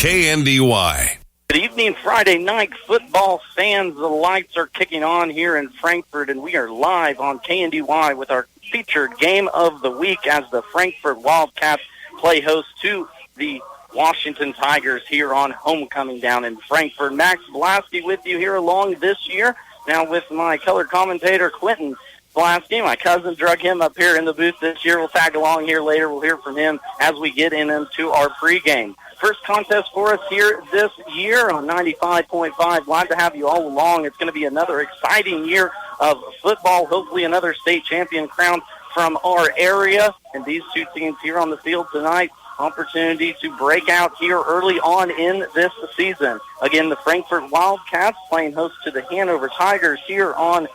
KNDY. Good evening, Friday night football fans. The lights are kicking on here in Frankfort, and we are live on KNDY with our featured game of the week as the Frankfort Wildcats play host to the Washington Tigers here on homecoming down in Frankfort. Max Blasky with you here along this year, now with my color commentator, Quentin Blasky. My cousin drug him up here in the booth this year. We'll tag along here later. We'll hear from him as we get into our pregame. First contest for us here this year on 95.5. Glad to have you all along. It's going to be another exciting year of football, hopefully another state champion crowned from our area. And these two teams here on the field tonight, opportunity to break out here early on in this season. Again, the Frankfort Wildcats playing host to the Hanover Tigers here on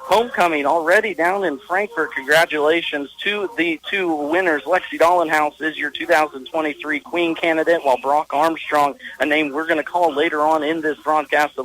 homecoming already down in Frankfort. Congratulations to the two winners. Lexi Dollenhouse is your 2023 Queen candidate, while Brock Armstrong, a name we're going to call later on in this broadcast,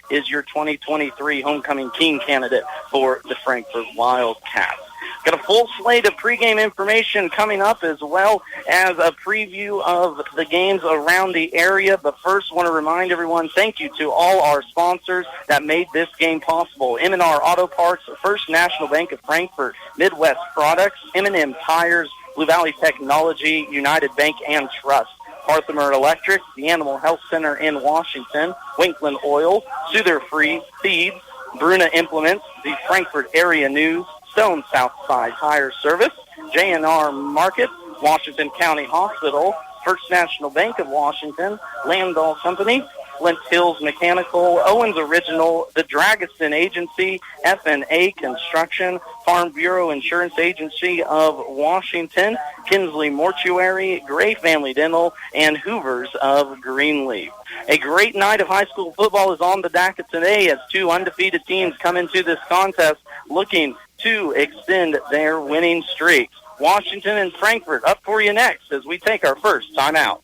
is your 2023 Homecoming King candidate for the Frankfort Wildcats. Got a full slate of pregame information coming up, as well as a preview of the games around the area. But first, want to remind everyone, thank you to all our sponsors that made this game possible. M&R Auto Parts, First National Bank of Frankfort, Midwest Products, M&M Tires, Blue Valley Technology, United Bank and Trust, Parthimer Electric, the Animal Health Center in Washington, Winkland Oil, Soother Free Feeds, Bruna Implements, the Frankfort Area News, Stone Southside Tire Service, J&R Market, Washington County Hospital, First National Bank of Washington, Landau Company, Flint Hills Mechanical, Owens Original, the Dragaston Agency, F&A Construction, Farm Bureau Insurance Agency of Washington, Kinsley Mortuary, Gray Family Dental, and Hoovers of Greenleaf. A great night of high school football is on the docket today as two undefeated teams come into this contest looking to extend their winning streaks. Washington and Frankfort up for you next as we take our first timeout.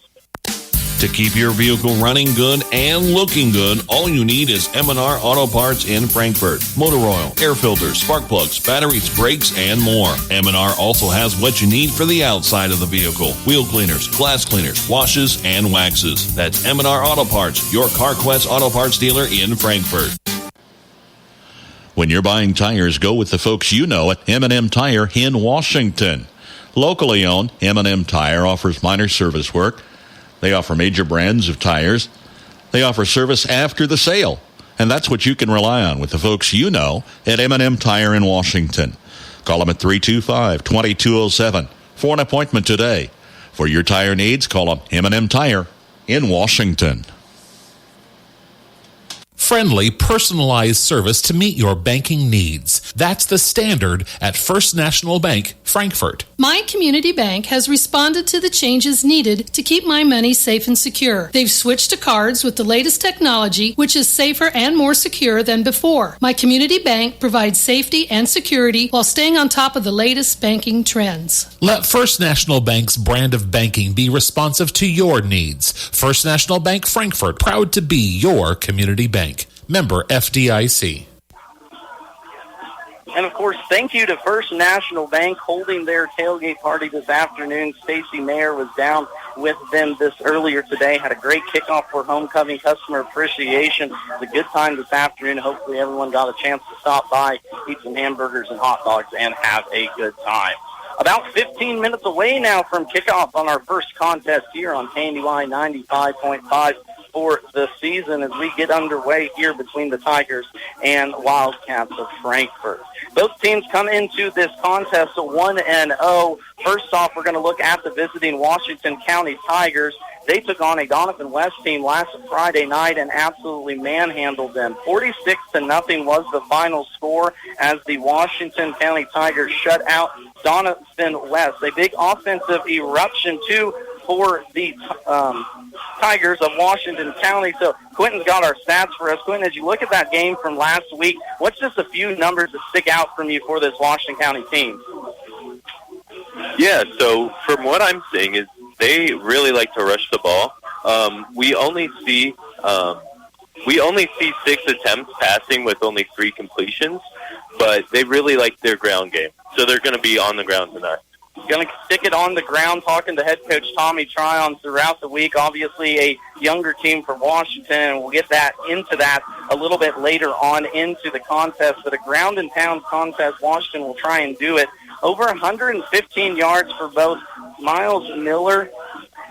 To keep your vehicle running good and looking good, all you need is M&R Auto Parts in Frankfort. Motor oil, air filters, spark plugs, batteries, brakes, and more. M&R also has what you need for the outside of the vehicle. Wheel cleaners, glass cleaners, washes, and waxes. That's M&R Auto Parts, your CarQuest Auto Parts dealer in Frankfort. When you're buying tires, go with the folks you know at M&M Tire in Washington. Locally owned, M&M Tire offers minor service work. They offer major brands of tires. They offer service after the sale. And that's what you can rely on with the folks you know at M&M Tire in Washington. Call them at 325-2207 for an appointment today. For your tire needs, call them M&M Tire in Washington. Friendly, personalized service to meet your banking needs. That's the standard at First National Bank, Frankfort. My community bank has responded to the changes needed to keep my money safe and secure. They've switched to cards with the latest technology, which is safer and more secure than before. My community bank provides safety and security while staying on top of the latest banking trends. Let First National Bank's brand of banking be responsive to your needs. First National Bank, Frankfort, proud to be your community bank. Member FDIC. And, of course, thank you to First National Bank holding their tailgate party this afternoon. Stacy Mayer was down with them this earlier today. Had a great kickoff for homecoming customer appreciation. It was a good time this afternoon. Hopefully everyone got a chance to stop by, eat some hamburgers and hot dogs, and have a good time. About 15 minutes away now from kickoff on our first contest here on KNDY 95.5. For the season as we get underway here between the Tigers and Wildcats of Frankfort. Both teams come into this contest 1-0. First off, we're going to look at the visiting Washington County Tigers. They took on a Donovan West team last Friday night and absolutely manhandled them. 46-0 was the final score as the Washington County Tigers shut out Donovan West. A big offensive eruption, too, for the Tigers of Washington County. So Quentin's got our stats for us. Quentin, as you look at that game from last week, what's just a few numbers that stick out from you for this Washington County team? Yeah, so from what I'm seeing is they really like to rush the ball. We only see 6 attempts passing with only 3 completions, but they really like their ground game. So they're going to be on the ground tonight. Going to stick it on the ground, talking to head coach Tommy Tryon throughout the week. Obviously a younger team for Washington, and we'll get into that a little bit later on into the contest. But a ground and pound contest, Washington will try and do it. Over 115 yards for both Miles Miller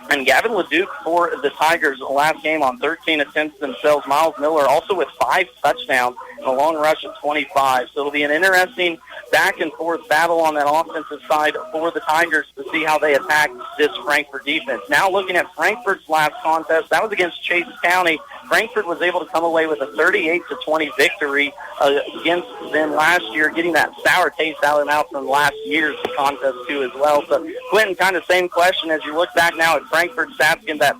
and Gavin LeDuc for the Tigers last game on 13 attempts themselves. Miles Miller also with 5 touchdowns and a long rush of 25. So it'll be an interesting back-and-forth battle on that offensive side for the Tigers to see how they attack this Frankfort defense. Now looking at Frankfort's last contest, that was against Chase County. Frankfort was able to come away with a 38-20 victory against them last year, getting that sour taste out of their mouth from last year's contest too as well. So, Quentin, kind of same question as you look back now at Frankfort's stats in that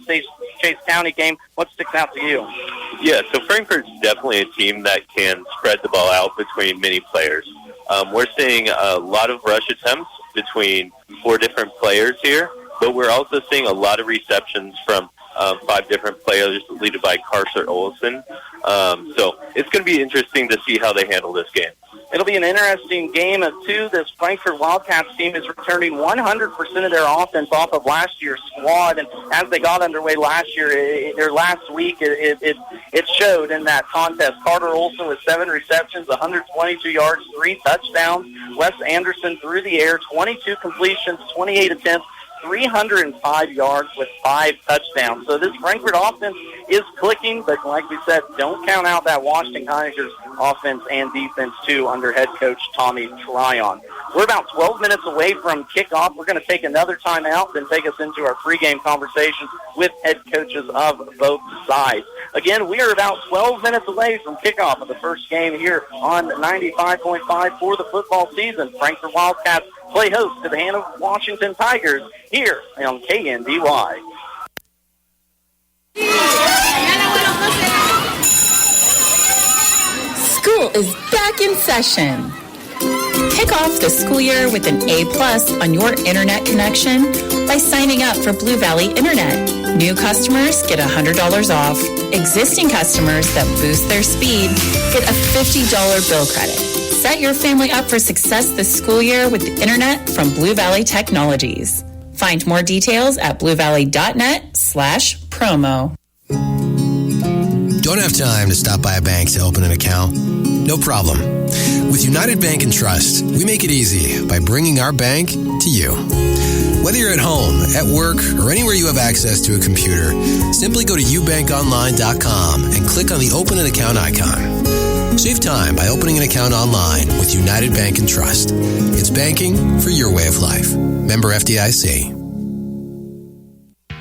Chase County game. What sticks out to you? Yeah, so Frankfort's definitely a team that can spread the ball out between many players. We're seeing a lot of rush attempts between 4 different players here, but we're also seeing a lot of receptions from 5 different players led by Carter Olson. So it's going to be interesting to see how they handle this game. It'll be an interesting game, too. This Frankfort Wildcats team is returning 100% of their offense off of last year's squad, and as they got underway last year, their last week, it showed in that contest. Carter Olson with 7 receptions, 122 yards, 3 touchdowns. Wes Anderson through the air, 22 completions, 28 attempts, 305 yards with 5 touchdowns. So this Frankfort offense is clicking, but like we said, don't count out that Washington Tigers offense and defense too under head coach Tommy Tryon. We're about 12 minutes away from kickoff. We're going to take another timeout, then take us into our pregame conversations with head coaches of both sides. Again, we are about 12 minutes away from kickoff of the first game here on 95.5 for the football season. Frankfort Wildcats play host to the Hannah Washington Tigers here on KNDY. School is back in session. Kick off the school year with an A+ on your internet connection by signing up for Blue Valley Internet. New customers get $100 off. Existing customers that boost their speed get a $50 bill credit. Set your family up for success this school year with the internet from Blue Valley Technologies. Find more details at bluevalley.net/promo. Don't have time to stop by a bank to open an account? No problem. With United Bank and Trust, we make it easy by bringing our bank to you. Whether you're at home, at work, or anywhere you have access to a computer, simply go to ubankonline.com and click on the Open an Account icon. Save time by opening an account online with United Bank and Trust. It's banking for your way of life. Member FDIC.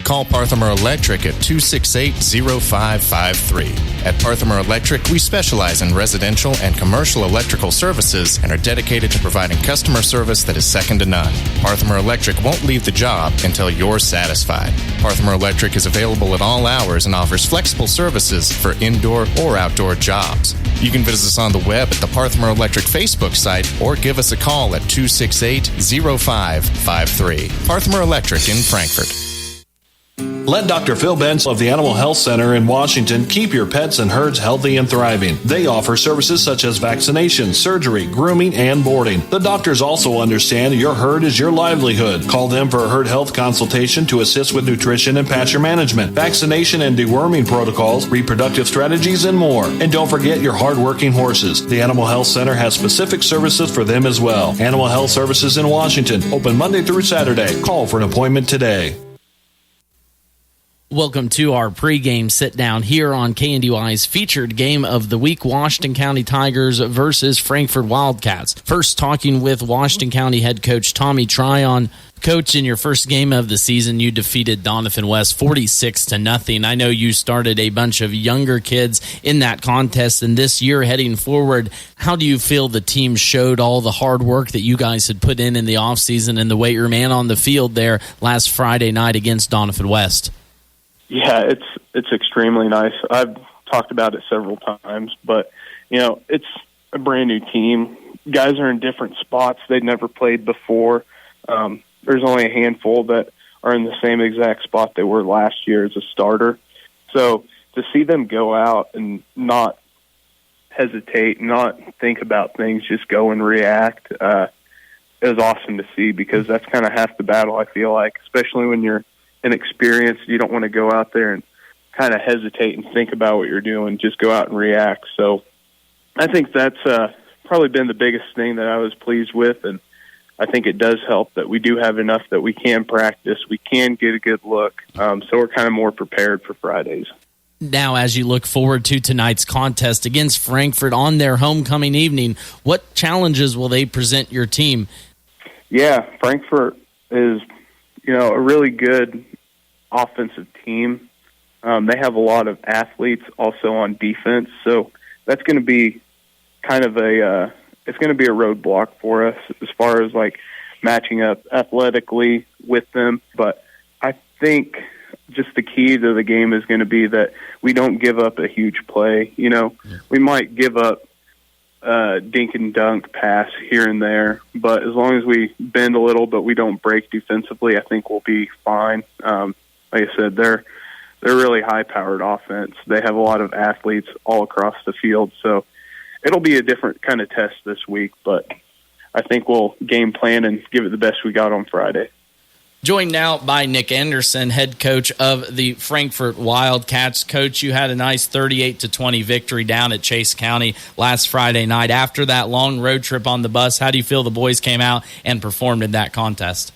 Call Parthimer Electric at 268-0553. At Parthimer Electric, we specialize in residential and commercial electrical services and are dedicated to providing customer service that is second to none. Parthimer Electric won't leave the job until you're satisfied. Parthimer Electric is available at all hours and offers flexible services for indoor or outdoor jobs. You can visit us on the web at the Parthimer Electric Facebook site or give us a call at 268-0553. Parthimer Electric in Frankfort. Let Dr. Phil Benz of the Animal Health Center in Washington keep your pets and herds healthy and thriving. They offer services such as vaccination, surgery, grooming, and boarding. The doctors also understand your herd is your livelihood. Call them for a herd health consultation to assist with nutrition and pasture management, vaccination and deworming protocols, reproductive strategies, and more. And don't forget your hard-working horses. The Animal Health Center has specific services for them as well. Animal Health Services in Washington, open Monday through Saturday. Call for an appointment today. Welcome to our pregame sit-down here on KNDY's featured game of the week, Washington County Tigers versus Frankfort Wildcats. First, talking with Washington County head coach Tommy Tryon. Coach, in your first game of the season, you defeated Donovan West 46-0. I know you started a bunch of younger kids in that contest, and this year heading forward, how do you feel the team showed all the hard work that you guys had put in the offseason and the way your man on the field there last Friday night against Donovan West? Yeah, it's extremely nice. I've talked about it several times, but, it's a brand new team. Guys are in different spots they've never played before. There's only a handful that are in the same exact spot they were last year as a starter. So to see them go out and not hesitate, not think about things, just go and react, it was awesome to see, because that's kind of half the battle, I feel like, especially when you're inexperienced. You don't want to go out there and kind of hesitate and think about what you're doing. Just go out and react. So I think that's probably been the biggest thing that I was pleased with, and I think it does help that we do have enough that we can practice, we can get a good look, so we're kind of more prepared for Fridays. Now, as you look forward to tonight's contest against Frankfort on their homecoming evening, what challenges will they present your team? Yeah, Frankfort is, a really good offensive team. They have a lot of athletes also on defense, so that's going to be kind of it's going to be a roadblock for us as far as like matching up athletically with them. But I think just the key to the game is going to be that we don't give up a huge play. We might give up a dink and dunk pass here and there, but as long as we bend a little but we don't break defensively, I think we'll be fine. Like I said, they're really high-powered offense. They have a lot of athletes all across the field, so it'll be a different kind of test this week, but I think we'll game plan and give it the best we got on Friday. Joined now by Nick Anderson, head coach of the Frankfort Wildcats. Coach, you had a nice 38-20 victory down at Chase County last Friday night. After that long road trip on the bus, how do you feel the boys came out and performed in that contest?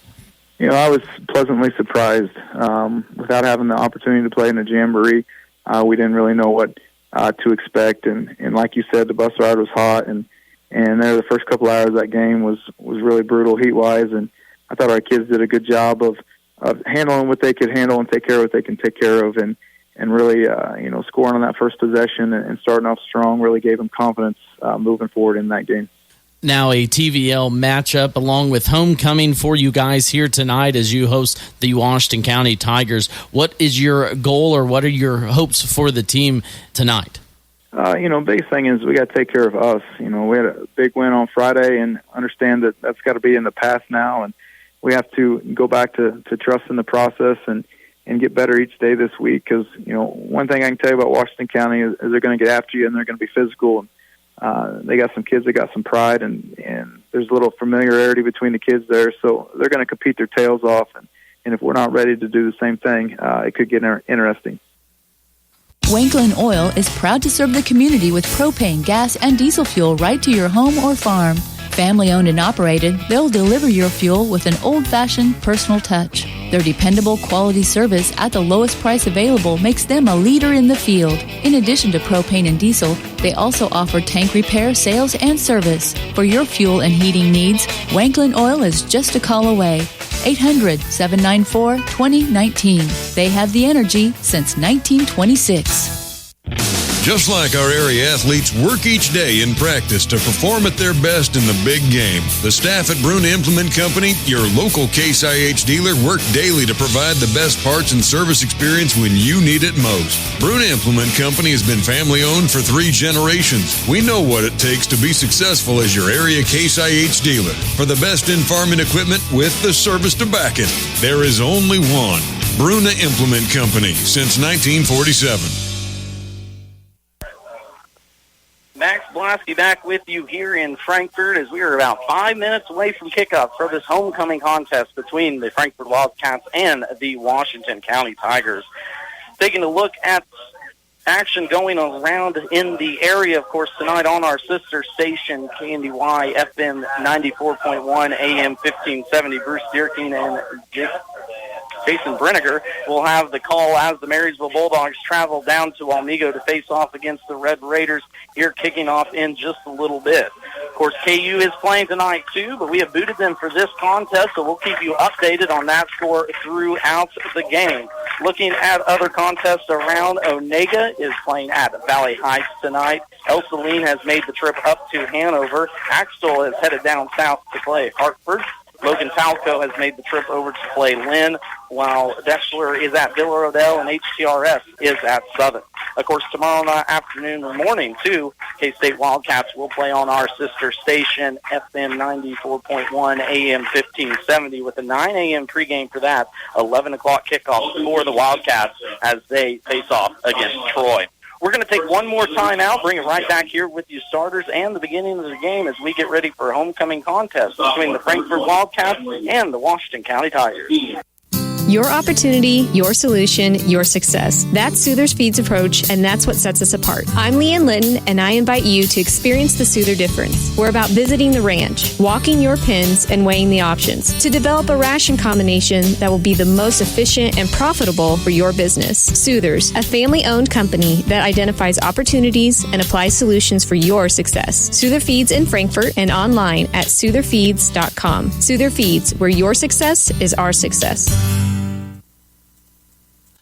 I was pleasantly surprised. Without having the opportunity to play in the Jamboree, we didn't really know what to expect. And like you said, the bus ride was hot, and there the first couple hours of that game was really brutal heat-wise, and I thought our kids did a good job of handling what they could handle and take care of what they can take care of, and really, scoring on that first possession and starting off strong really gave them confidence moving forward in that game. Now a TVL matchup along with homecoming for you guys here tonight as you host the Washington County Tigers. What is your goal, or what are your hopes for the team tonight? Biggest thing is we got to take care of us. We had a big win on Friday and understand that that's got to be in the past now, and we have to go back to trust in the process and get better each day this week, because, one thing I can tell you about Washington County is they're going to get after you, and they're going to be physical. And they got some kids that got some pride, and there's a little familiarity between the kids there, so they're going to compete their tails off. And if we're not ready to do the same thing, it could get interesting. Wanklin Oil is proud to serve the community with propane, gas, and diesel fuel right to your home or farm. Family owned and operated, they'll deliver your fuel with an old-fashioned personal touch. Their dependable quality service at the lowest price available makes them a leader in the field. In addition to propane and diesel, they also offer tank repair, sales, and service. For your fuel and heating needs, Wanklin Oil is just a call away. 800-794-2019. They have the energy since 1926. Just like our area athletes work each day in practice to perform at their best in the big game, the staff at Bruna Implement Company, your local Case IH dealer, work daily to provide the best parts and service experience when you need it most. Bruna Implement Company has been family-owned for 3 generations. We know what it takes to be successful as your area Case IH dealer. For the best in farming equipment with the service to back it, there is only one. Bruna Implement Company, since 1947. Max Blasky back with you here in Frankfort as we are about 5 minutes away from kickoff for this homecoming contest between the Frankfort Wildcats and the Washington County Tigers. Taking a look at action going around in the area, of course, tonight on our sister station, KNDY, FM 94.1, AM 1570, Bruce Dierking and Jason Brenniger will have the call as the Marysville Bulldogs travel down to Almego to face off against the Red Raiders here kicking off in just a little bit. Of course, KU is playing tonight too, but we have booted them for this contest, so we'll keep you updated on that score throughout the game. Looking at other contests around, Onega is playing at Valley Heights tonight. El Saline has made the trip up to Hanover. Axtell is headed down south to play Hartford. Logan Talco has made the trip over to play Lynn, while Dexter is at Villa Rodell and HTRS is at Southern. Of course, tomorrow afternoon or morning, too, K-State Wildcats will play on our sister station, FM 94.1, AM 1570, with a 9 a.m. pregame for that, 11 o'clock kickoff for the Wildcats as they face off against Troy. We're going to take one more time out, bring it right back here with you starters and the beginning of the game as we get ready for a homecoming contest between the Frankfort Wildcats and the Washington County Tigers. Your opportunity, your solution, your success. That's Souther's Feeds approach, and that's what sets us apart. I'm Leanne Litton, and I invite you to experience the Souther difference. We're about visiting the ranch, walking your pens, and weighing the options to develop a ration combination that will be the most efficient and profitable for your business. Souther's, a family-owned company that identifies opportunities and applies solutions for your success. Souther Feeds in Frankfort and online at southerfeeds.com. Souther Feeds, where your success is our success.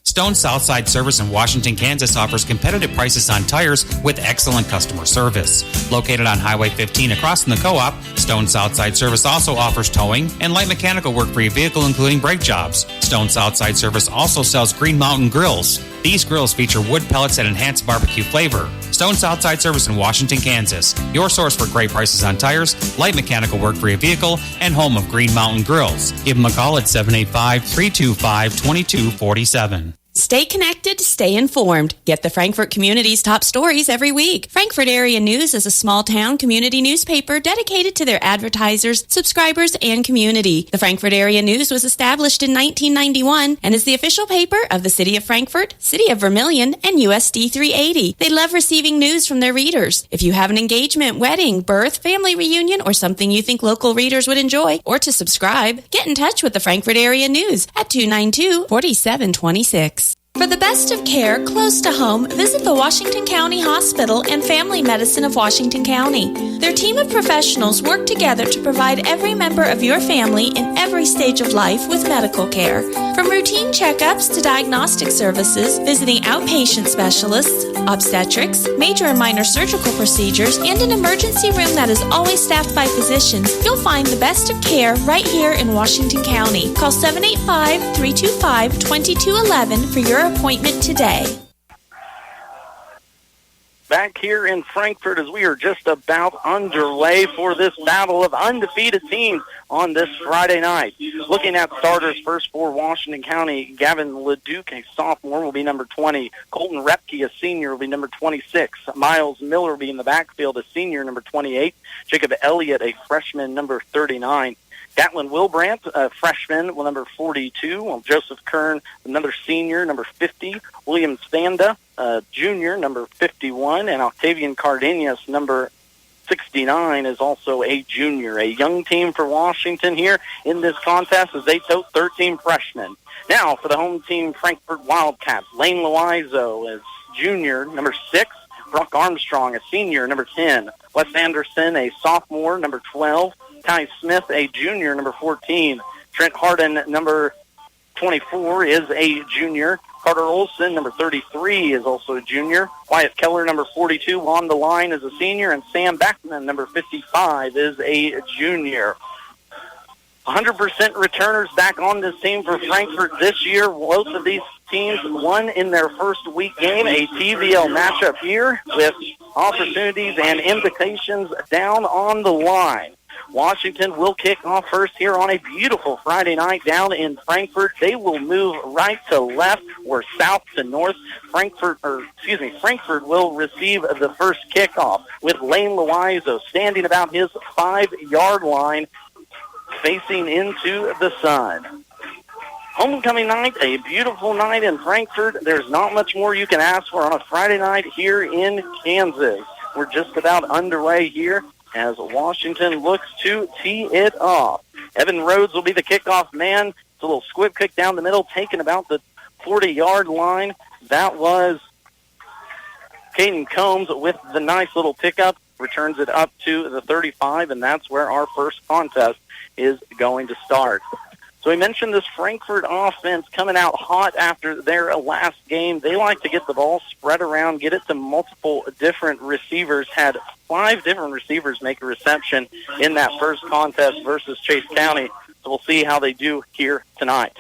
Stone Southside Service in Washington, Kansas offers competitive prices on tires with excellent customer service. Located on Highway 15 across from the co-op, Stone Southside Service also offers towing and light mechanical work for your vehicle, including brake jobs. Stone Southside Service also sells Green Mountain grills. These grills feature wood pellets that enhance barbecue flavor. Stone Southside Service in Washington, Kansas, your source for great prices on tires, light mechanical work for your vehicle, and home of Green Mountain grills. Give them a call at 785-325-2247. Stay connected, stay informed. Get the Frankfort community's top stories every week. Frankfort Area News is a small-town community newspaper dedicated to their advertisers, subscribers, and community. The Frankfort Area News was established in 1991 and is the official paper of the City of Frankfort, City of Vermilion, and USD 380. They love receiving news from their readers. If you have an engagement, wedding, birth, family reunion, or something you think local readers would enjoy, or to subscribe, get in touch with the Frankfort Area News at 292-4726. For the best of care close to home, visit the Washington County Hospital and Family Medicine of Washington County. Their team of professionals work together to provide every member of your family in every stage of life with medical care. From routine checkups to diagnostic services, visiting outpatient specialists, obstetrics, major and minor surgical procedures, and an emergency room that is always staffed by physicians, you'll find the best of care right here in Washington County. Call 785-325-2211 for your appointment today. Back here in Frankfort as we are just about underway for this battle of undefeated teams on this Friday night. Looking at starters first for Washington County, Gavin LeDuc, a sophomore, will be number 20. Colton Repke, a senior, will be number 26. Miles Miller will be in the backfield, a senior, number 28. Jacob Elliott, a freshman, number 39. Gatlin Wilbrandt, a freshman, number 42. Joseph Kern, another senior, number 50. William Standa, junior, number 51. And Octavian Cardenas, number 69, is also a junior. A young team for Washington here in this contest as they tote 13 freshmen. Now for the home team, Frankfort Wildcats. Lane Loizo is junior, number 6. Brock Armstrong, a senior, number 10. Wes Anderson, a sophomore, number 12. Ty Smith, a junior, number 14. Trent Harden, number 24, is a junior. Carter Olson, number 33, is also a junior. Wyatt Keller, number 42, on the line is a senior. And Sam Backman, number 55, is a junior. 100% returners back on this team for Frankfort this year. Both of these teams won in their first week game, a TVL matchup here with opportunities and invitations down on the line. Washington will kick off first here on a beautiful Friday night down in Frankfort. They will move right to left or south to north. Frankfort will receive the first kickoff with Lane Loizo standing about his 5-yard line facing into the sun. Homecoming night, a beautiful night in Frankfort. There's not much more you can ask for on a Friday night here in Kansas. We're just about underway here as Washington looks to tee it off. Evan Rhodes will be the kickoff man. It's a little squib kick down the middle, taking about the 40-yard line. That was Caden Combs with the nice little pickup. Returns it up to the 35, and that's where our first contest is going to start. So we mentioned this Frankfort offense coming out hot after their last game. They like to get the ball spread around, get it to multiple different receivers. Had 5 different receivers make a reception in that first contest versus Chase County. So we'll see how they do here tonight.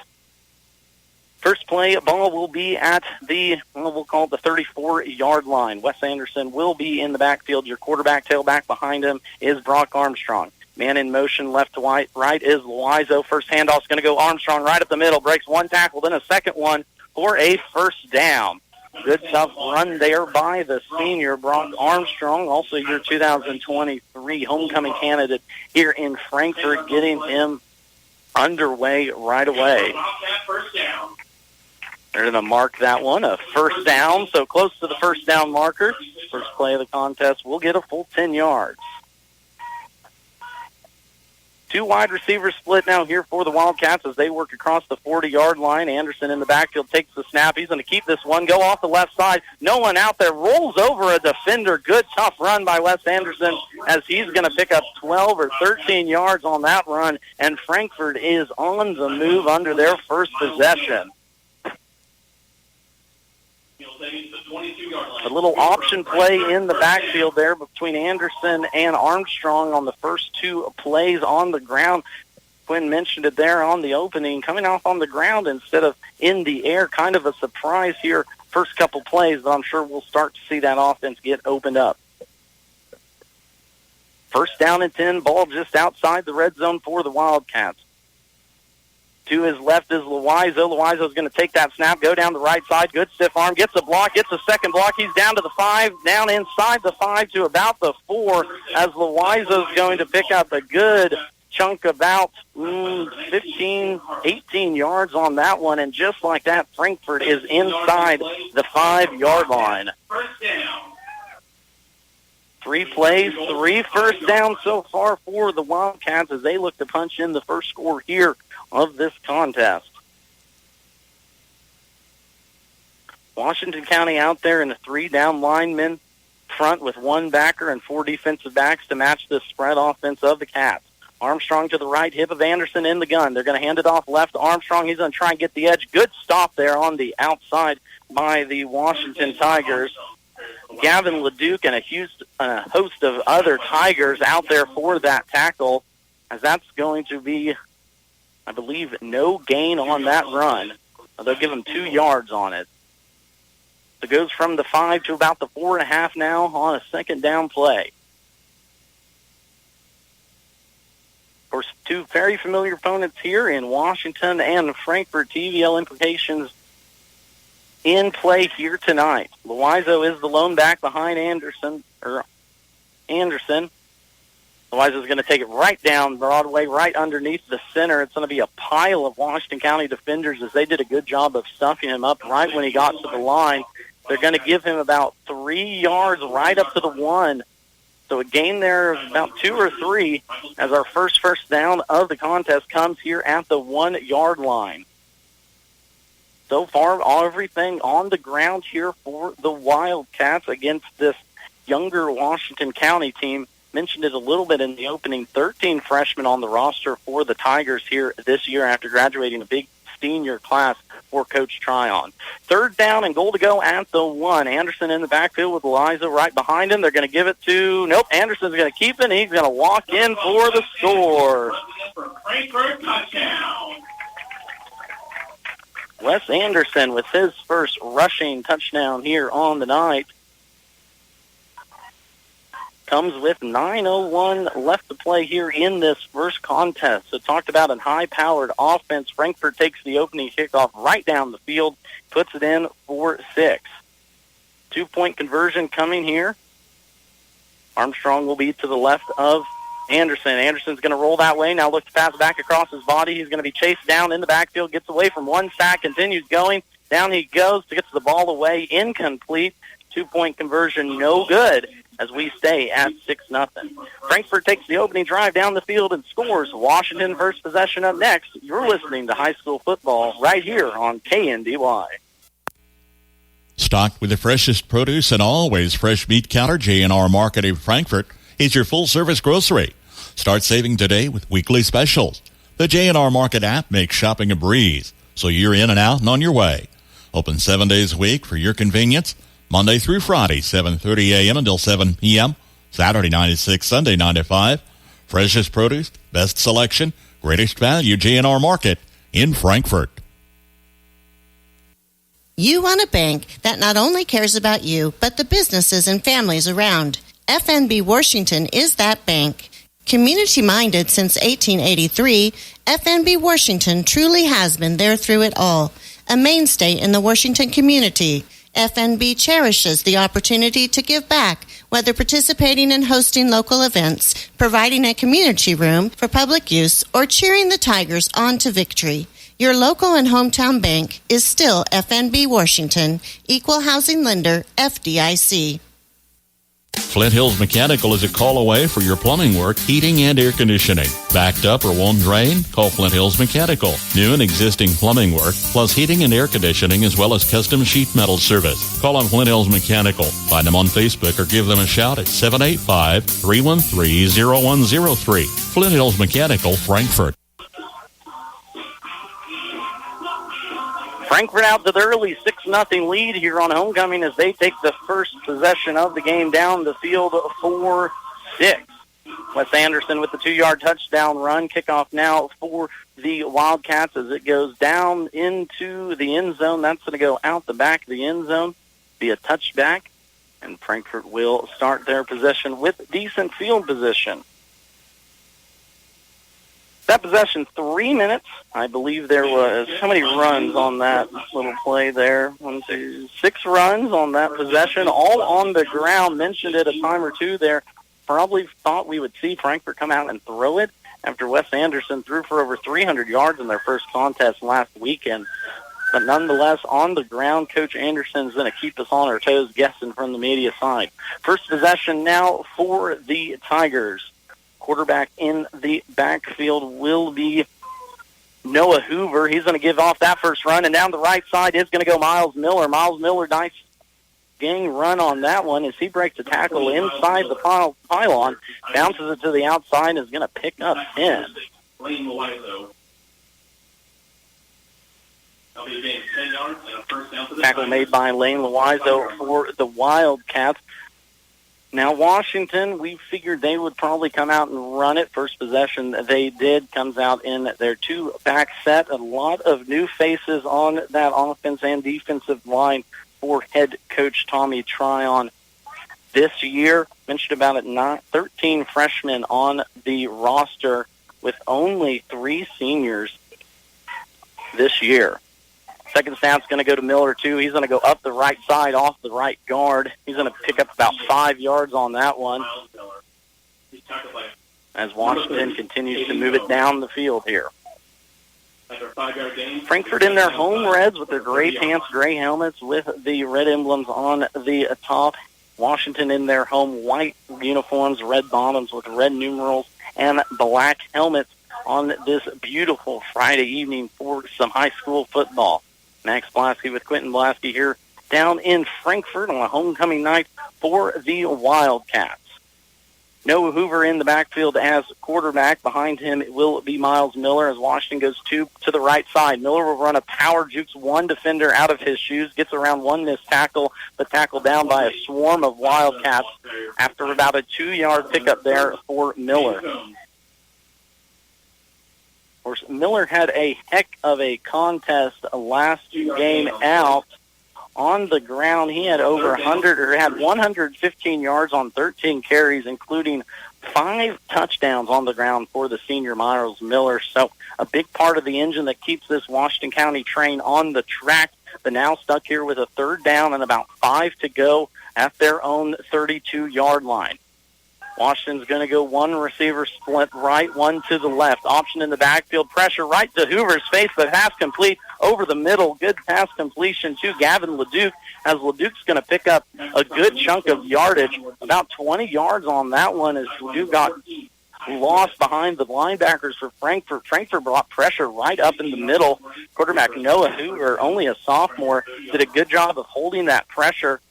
First play, ball will be at the, we'll call it the 34-yard line. Wes Anderson will be in the backfield. Your quarterback, tailback behind him is Brock Armstrong. Man in motion, left to right is Loizo. First handoff's going to go Armstrong right up the middle. Breaks one tackle, then a second one for a first down. Good tough run there by the senior, Brock Armstrong, also your 2023 homecoming candidate here in Frankfort, getting him underway right away. They're going to mark that one a first down, so close to the first down marker. First play of the contest will get a full 10 yards. Two wide receivers split now here for the Wildcats as they work across the 40-yard line. Anderson in the backfield takes the snap. He's going to keep this one, go off the left side. No one out there, rolls over a defender. Good, tough run by Wes Anderson as he's going to pick up 12 or 13 yards on that run, and Frankfort is on the move under their first possession. A little option play in the backfield there between Anderson and Armstrong on the first two plays on the ground. Quinn mentioned it there on the opening, coming off on the ground instead of in the air. Kind of a surprise here, first couple plays, but I'm sure we'll start to see that offense get opened up. First down and 10, ball just outside the red zone for the Wildcats. To his left is Loizo. Loizo's going to take that snap, go down the right side. Good stiff arm, gets a block, gets a second block. He's down to the 5, down inside the 5 to about the 4 as Loizo's going to pick up a good chunk, about 15, 18 yards on that one. And just like that, Frankfort is inside the 5-yard line. 3 plays, 3 first downs so far for the Wildcats as they look to punch in the first score here of this contest. Washington County out there in a 3-down lineman front with 1 backer and 4 defensive backs to match the spread offense of the Cats. Armstrong to the right, hip of Anderson in the gun. They're going to hand it off left to Armstrong. He's going to try and get the edge. Good stop there on the outside by the Washington Tigers. Gavin Leduc and a host of other Tigers out there for that tackle, as that's going to be, I believe, no gain on that run. They'll give him 2 yards on it. So it goes from the 5 to about the 4.5 now on a second down play. Of course, 2 very familiar opponents here in Washington and Frankfort. TVL implications in play here tonight. Loizo is the lone back behind Anderson. Loizo's going to take it right down Broadway, right underneath the center. It's going to be a pile of Washington County defenders as they did a good job of stuffing him up right when he got to the line. They're going to give him about 3 yards right up to the 1. So a gain there of about 2 or 3 as our first down of the contest comes here at the 1-yard line. So far, everything on the ground here for the Wildcats against this younger Washington County team. Mentioned it a little bit in the opening. 13 freshmen on the roster for the Tigers here this year after graduating a big senior class for Coach Tryon. 3rd down and goal to go at the 1. Anderson in the backfield with Eliza right behind him. They're going to give it to, Anderson's going to keep it, and he's going to walk in for the score. Wes Anderson with his first rushing touchdown here on the night. Comes with 9:01 left to play here in this first contest. So talked about a high-powered offense. Frankfort takes the opening kickoff right down the field, puts it in for 6. 2-point conversion coming here. Armstrong will be to the left of Anderson. Anderson's going to roll that way. Now looks to pass back across his body. He's going to be chased down in the backfield, gets away from one sack, continues going. Down he goes to get the ball away. Incomplete. 2-point conversion, no good, as we stay at 6-0. Frankfort takes the opening drive down the field and scores. Washington first possession up next. You're listening to high school football right here on KNDY. Stocked with the freshest produce and always fresh meat counter, J&R Market in Frankfort is your full-service grocery. Start saving today with weekly specials. The J&R Market app makes shopping a breeze, so you're in and out and on your way. Open 7 days a week for your convenience. Monday through Friday, 7:30 a.m. until 7 p.m. Saturday 9 to 6, Sunday 9 to 5. Freshest produce, best selection, greatest value, J&R Market in Frankfort. You want a bank that not only cares about you, but the businesses and families around. FNB Washington is that bank. Community-minded since 1883, FNB Washington truly has been there through it all. A mainstay in the Washington community. FNB cherishes the opportunity to give back, whether participating in hosting local events, providing a community room for public use, or cheering the Tigers on to victory. Your local and hometown bank is still FNB Washington, Equal Housing Lender, FDIC. Flint Hills Mechanical is a call away for your plumbing work, heating, and air conditioning. Backed up or won't drain? Call Flint Hills Mechanical. New and existing plumbing work, plus heating and air conditioning, as well as custom sheet metal service. Call on Flint Hills Mechanical. Find them on Facebook or give them a shout at 785-313-0103. Flint Hills Mechanical, Frankfort. Frankfort out to the early 6-0 lead here on homecoming as they take the first possession of the game down the field 4-6. Wes Anderson with the 2-yard touchdown run. Kickoff now for the Wildcats as it goes down into the end zone. That's going to go out the back of the end zone, be a touchback, and Frankfort will start their possession with decent field position. That possession, 3 minutes. I believe there was, how many runs on that little play there? 1, 2, 6 runs on that possession, all on the ground. Mentioned it a time or two there. Probably thought we would see Frankfort come out and throw it after Wes Anderson threw for over 300 yards in their first contest last weekend. But nonetheless, on the ground, Coach Anderson's going to keep us on our toes, guessing from the media side. First possession now for the Tigers. Quarterback in the backfield will be Noah Hoover. He's going to give off that first run, and down the right side is going to go Miles Miller. Miles Miller, nice gang run on that one as he breaks a tackle inside the pylon, bounces it to the outside, and is going to pick up 10. Tackle made by Lane Loiseau for the Wildcats. Now, Washington, we figured they would probably come out and run it. First possession, they did. Comes out in their 2-back set. A lot of new faces on that offense and defensive line for head coach Tommy Tryon this year. Mentioned about it, 13 freshmen on the roster with only 3 seniors this year. Second snap's going to go to Miller, too. He's going to go up the right side off the right guard. He's going to pick up about 5 yards on that one as Washington continues to move it down the field here. Frankfort in their home reds with their gray pants, gray helmets with the red emblems on the top. Washington in their home white uniforms, red bottoms with red numerals and black helmets on this beautiful Friday evening for some high school football. Max Blasky with Quentin Blasky here down in Frankfort on a homecoming night for the Wildcats. Noah Hoover in the backfield as quarterback. Behind him it will be Miles Miller as Washington goes 2 to the right side. Miller will run a power, jukes one defender out of his shoes, gets around one missed tackle, but tackled down by a swarm of Wildcats after about a 2-yard pickup there for Miller. Of course, Miller had a heck of a contest last game out on the ground. He had over 115 yards on 13 carries, including 5 touchdowns on the ground for the senior Miles Miller. So a big part of the engine that keeps this Washington County train on the track, but now stuck here with a 3rd down and about 5 to go at their own 32-yard line. Washington's going to go 1 receiver split right, 1 to the left. Option in the backfield, pressure right to Hoover's face, but pass complete over the middle. Good pass completion to Gavin Leduc, as Leduc's going to pick up a good chunk of yardage, about 20 yards on that one as Leduc got lost behind the linebackers for Frankfort. Frankfort brought pressure right up in the middle. Quarterback Noah Hoover, only a sophomore, did a good job of holding that pressure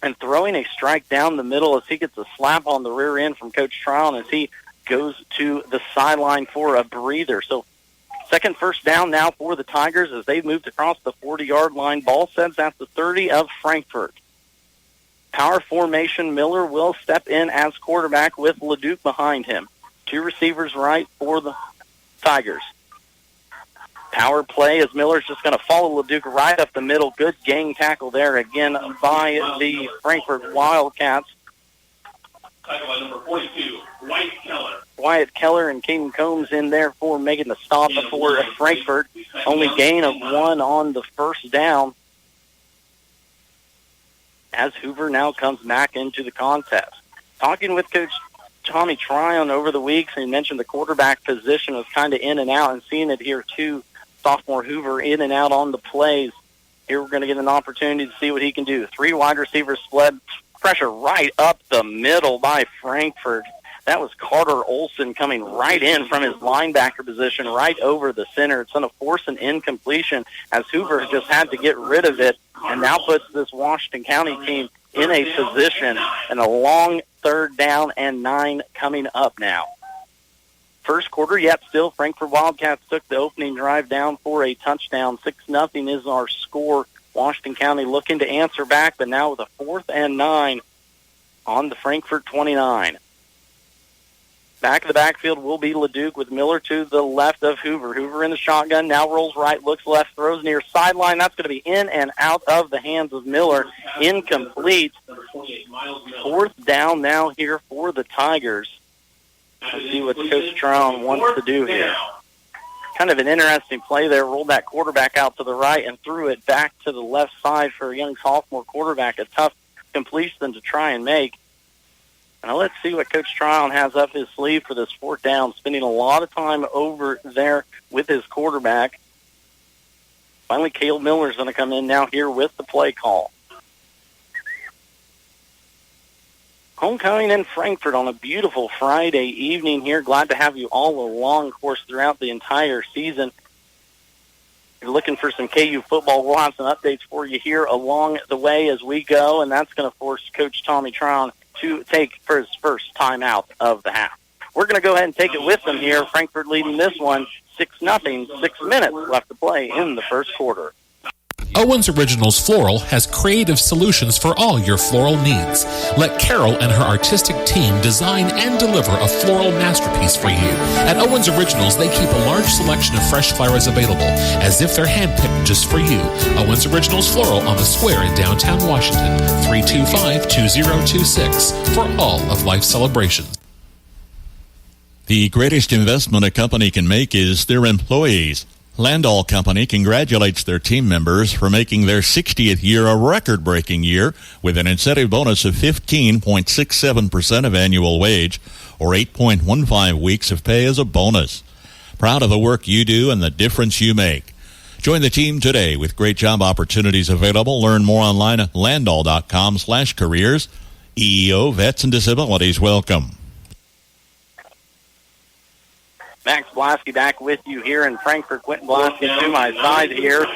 and throwing a strike down the middle as he gets a slap on the rear end from Coach Tryon as he goes to the sideline for a breather. So second first down now for the Tigers as they've moved across the 40-yard line. Ball sets at the 30 of Frankfort. Power formation, Miller will step in as quarterback with Leduc behind him. 2 receivers right for the Tigers. Power play as Miller's just going to follow Leduc right up the middle. Good gang tackle there again by the Frankfort Wildcats. Tackle number 42, Wyatt Keller and Caden Combs in there for making the stop for Frankfort. Only gain of 1 on the first down. as Hoover now comes back into the contest. Talking with Coach Tommy Tryon over the weeks, and he mentioned the quarterback position was kind of in and out, and seeing it here too, sophomore Hoover in and out on the plays. Here we're going to get an opportunity to see what he can do. 3 wide receivers split, pressure right up the middle by Frankfort. That was Carter Olson coming right in from his linebacker position, right over the center. It's going to force an incompletion as Hoover just had to get rid of it, and now puts this Washington County team in a position and a long 3rd down and 9 coming up now. First quarter, yet still Frankfort Wildcats took the opening drive down for a touchdown. 6-0 is our score. Washington County looking to answer back, but now with a 4th and 9 on the Frankfort 29. Back of the backfield will be LeDuc with Miller to the left of Hoover. Hoover in the shotgun, now rolls right, looks left, throws near sideline. That's going to be in and out of the hands of Miller. Incomplete. 4th down now here for the Tigers. Let's see what Coach Tryon wants to do here. Kind of an interesting play there. Rolled that quarterback out to the right and threw it back to the left side for a young sophomore quarterback. A tough completion to try and make. Now let's see what Coach Tryon has up his sleeve for this 4th down, spending a lot of time over there with his quarterback. Finally, Cale Miller's going to come in now here with the play call. Homecoming in Frankfort on a beautiful Friday evening here. Glad to have you all along, of course, throughout the entire season. If you're looking for some KU football, we'll have some updates for you here along the way as we go, and that's going to force Coach Tommy Tryon to take for his first time out of the half. We're going to go ahead and take it with them here. Frankfort leading this one 6-0, 6 minutes left to play in the first quarter. Owens Originals Floral has creative solutions for all your floral needs. Let Carol and her artistic team design and deliver a floral masterpiece for you. At Owens Originals, they keep a large selection of fresh flowers available, as if they're handpicked just for you. Owens Originals Floral on the Square in downtown Washington, 325-2026 for all of life's celebrations. The greatest investment a company can make is their employees. Landall Company congratulates their team members for making their 60th year a record-breaking year with an incentive bonus of 15.67% of annual wage or 8.15 weeks of pay as a bonus. Proud of the work you do and the difference you make. Join the team today with great job opportunities available. Learn more online at landall.com/careers. EEO, vets, and disabilities welcome. Max Blasky back with you here in Frankfort. Quentin Blasky to my side here.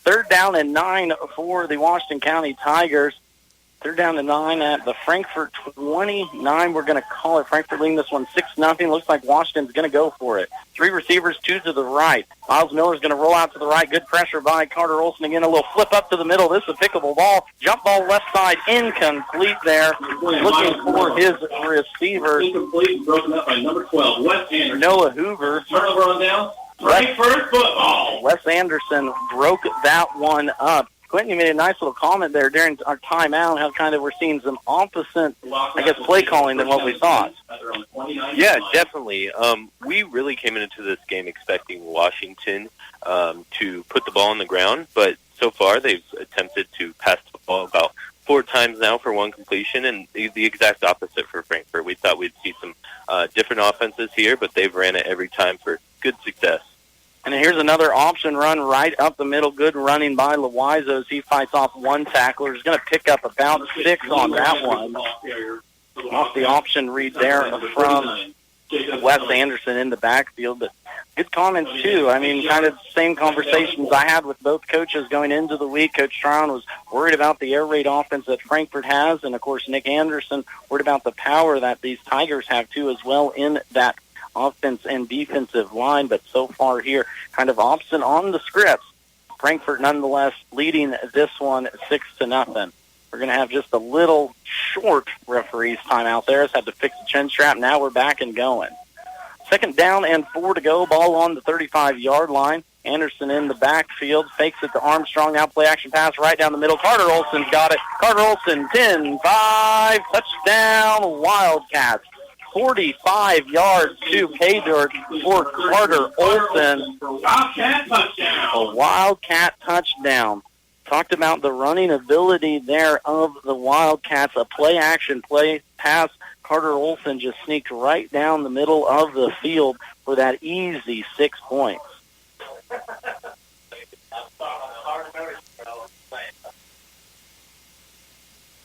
3rd down and 9 for the Washington County Tigers. 3rd down and 9 at the Frankfort 29. We're going to call it. Frankfort leading this one 6-0. Looks like Washington's going to go for it. 3 receivers, 2 to the right. Miles Miller's going to roll out to the right. Good pressure by Carter Olson. Again, a little flip up to the middle. This is a pickable ball. Jump ball left side, incomplete there. Looking for his receiver. Incomplete, broken up by number 12, Wes Anderson. Noah Hoover. Turnover on down. Frankfort football. Wes Anderson broke that one up. Quentin, you made a nice little comment there during our timeout, how kind of we're seeing some opposite, play calling than what we thought. Yeah, definitely. We really came into this game expecting Washington to put the ball on the ground, but so far they've attempted to pass the ball about 4 times now for 1 completion, and the exact opposite for Frankfort. We thought we'd see some different offenses here, but they've ran it every time for good success. And here's another option run right up the middle. Good running by Loizo as he fights off 1 tackler. He's going to pick up about 6 on that one. Off the option read there from Wes Anderson in the backfield. But good comments, too. I mean, kind of same conversations I had with both coaches going into the week. Coach Tryon was worried about the air raid offense that Frankfort has. And, of course, Nick Anderson worried about the power that these Tigers have, too, as well in that offense and defensive line, but so far here, kind of opposite on the scripts. Frankfort, nonetheless, leading this one 6-0. We're going to have just a little short referee's time out there. Has had to fix the chin strap. Now we're back and going. 2nd down and 4 to go. Ball on the 35-yard line. Anderson in the backfield, fakes it to Armstrong. Now play action pass right down the middle. Carter Olson's got it. Carter Olson, 10-5, touchdown Wildcats. 45 yards to pay dirt for Carter Olson. Wildcat touchdown. A Wildcat touchdown. Talked about the running ability there of the Wildcats. A play-action play pass. Carter Olson just sneaked right down the middle of the field for that easy 6 points.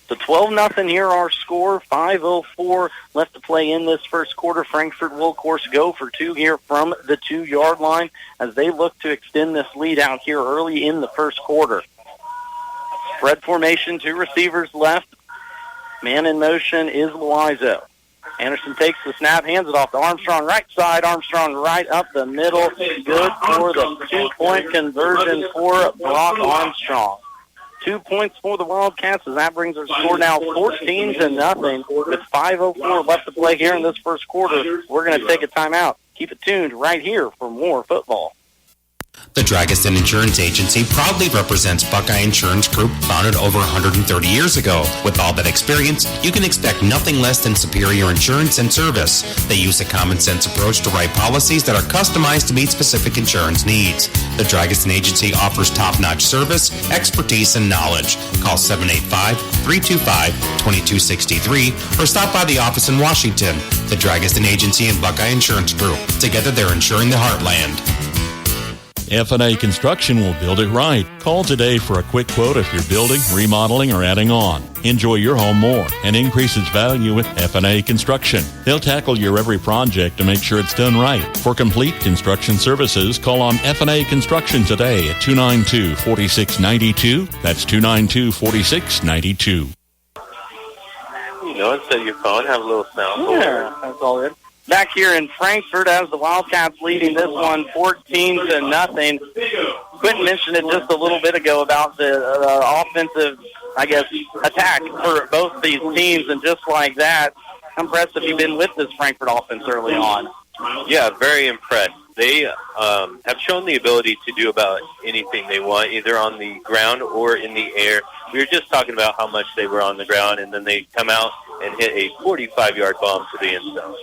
So 12-0 here, our score. 5:04 left to play in this first quarter. Frankfort will, of course, go for 2 here from the 2-yard line as they look to extend this lead out here early in the first quarter. Spread formation, 2 receivers left. Man in motion is Loizo. Anderson takes the snap, hands it off to Armstrong, right side. Armstrong right up the middle. Good for the 2-point conversion for Brock Armstrong. 2 points for the Wildcats, as that brings our score now 14-0 with 5:04 left to play here in this first quarter. We're going to take a timeout. Keep it tuned right here for more football. The Dragiston Insurance Agency proudly represents Buckeye Insurance Group, founded over 130 years ago. With all that experience, you can expect nothing less than superior insurance and service. They use a common-sense approach to write policies that are customized to meet specific insurance needs. The Dragiston Agency offers top-notch service, expertise, and knowledge. Call 785-325-2263 or stop by the office in Washington. The Dragiston Agency and Buckeye Insurance Group. Together, they're insuring the heartland. F&A Construction will build it right. Call today for a quick quote if you're building, remodeling, or adding on. Enjoy your home more and increase its value with F&A Construction. They'll tackle your every project to make sure it's done right. For complete construction services, call on F&A Construction today at 292-4692. That's 292-4692. Instead of your phone, have a little sound. Yeah, that's all good. Back here in Frankfort as the Wildcats leading this one 14-0. Quentin mentioned it just a little bit ago about the offensive, attack for both these teams, and just like that, how impressed have you been with this Frankfort offense early on? Yeah, very impressed. They have shown the ability to do about anything they want, either on the ground or in the air. We were just talking about how much they were on the ground, and then they come out and hit a 45-yard bomb to the end zone.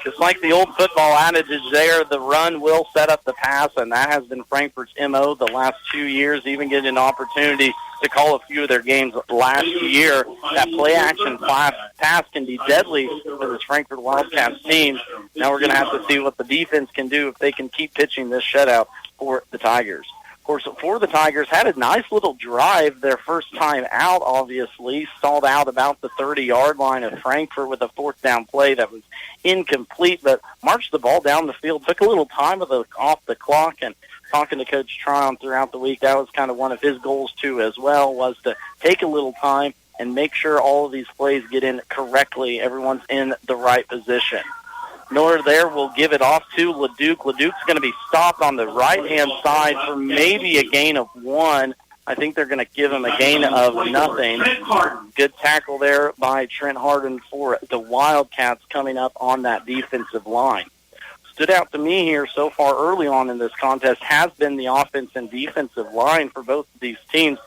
Just like the old football adage is there, the run will set up the pass, and that has been Frankfort's MO the last 2 years, even getting an opportunity to call a few of their games last year. That play-action pass can be deadly for this Frankfort Wildcats team. Now we're going to have to see what the defense can do if they can keep pitching this shutout for the Tigers. Of course, for the Tigers, had a nice little drive their first time out, obviously. Stalled out about the 30-yard line of Frankfort with a 4th down play that was incomplete, but marched the ball down the field, took a little time off the clock, and talking to Coach Tryon throughout the week, that was kind of one of his goals, too, as well, was to take a little time and make sure all of these plays get in correctly. Everyone's in the right position. Miller there will give it off to LeDuc. LeDuc's going to be stopped on the right-hand side for maybe a gain of 1. I think they're going to give him a gain of nothing. Good tackle there by Trent Harden for the Wildcats coming up on that defensive line. Stood out to me here so far early on in this contest has been the offense and defensive line for both of these teams.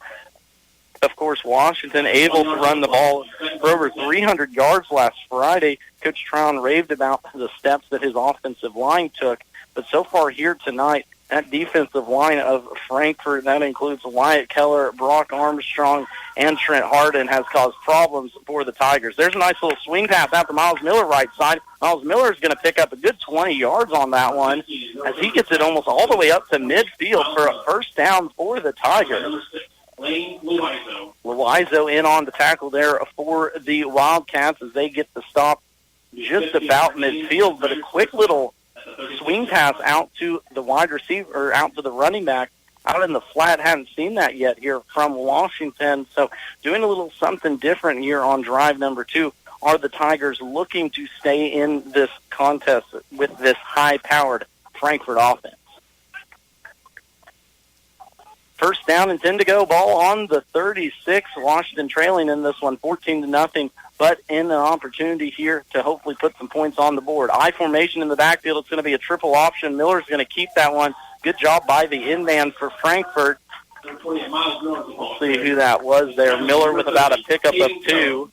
Of course, Washington able to run the ball for over 300 yards last Friday. Coach Tryon raved about the steps that his offensive line took. But so far here tonight, that defensive line of Frankfort, that includes Wyatt Keller, Brock Armstrong, and Trent Harden, has caused problems for the Tigers. There's a nice little swing pass out to Miles Miller right side. Miles Miller is going to pick up a good 20 yards on that one as he gets it almost all the way up to midfield for a first down for the Tigers. Loizo in on the tackle there for the Wildcats as they get the stop just about midfield, but a quick little swing pass out to the wide receiver, or out to the running back out in the flat. Haven't seen that yet here from Washington. So doing a little something different here on drive number 2. Are the Tigers looking to stay in this contest with this high-powered Frankfort offense? First down and 10 to go. Ball on the 36. Washington trailing in this one 14-0, but in an opportunity here to hopefully put some points on the board. I formation in the backfield. It's going to be a triple option. Miller's going to keep that one. Good job by the in-man for Frankfort. We'll see who that was there. Miller with about a pickup of 2.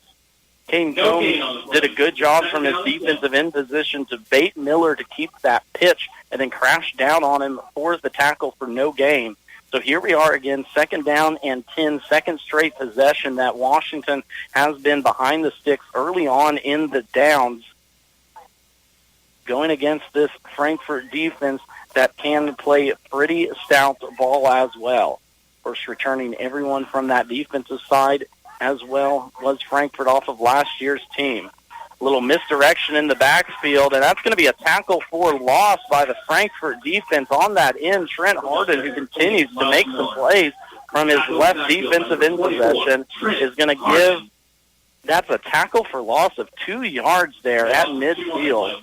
Kane Combs did a good job from his defensive end position to bait Miller to keep that pitch and then crash down on him for the tackle for no gain. So here we are again, 2nd down and 10, second straight possession that Washington has been behind the sticks early on in the downs, going against this Frankfort defense that can play pretty stout ball as well. First returning everyone from that defensive side as well was Frankfort off of last year's team. A little misdirection in the backfield, and that's going to be a tackle for loss by the Frankfort defense on that end. Trent Harden, who continues to make some plays from his left defensive end possession, is going to give, that's a tackle for loss of 2 yards there at midfield.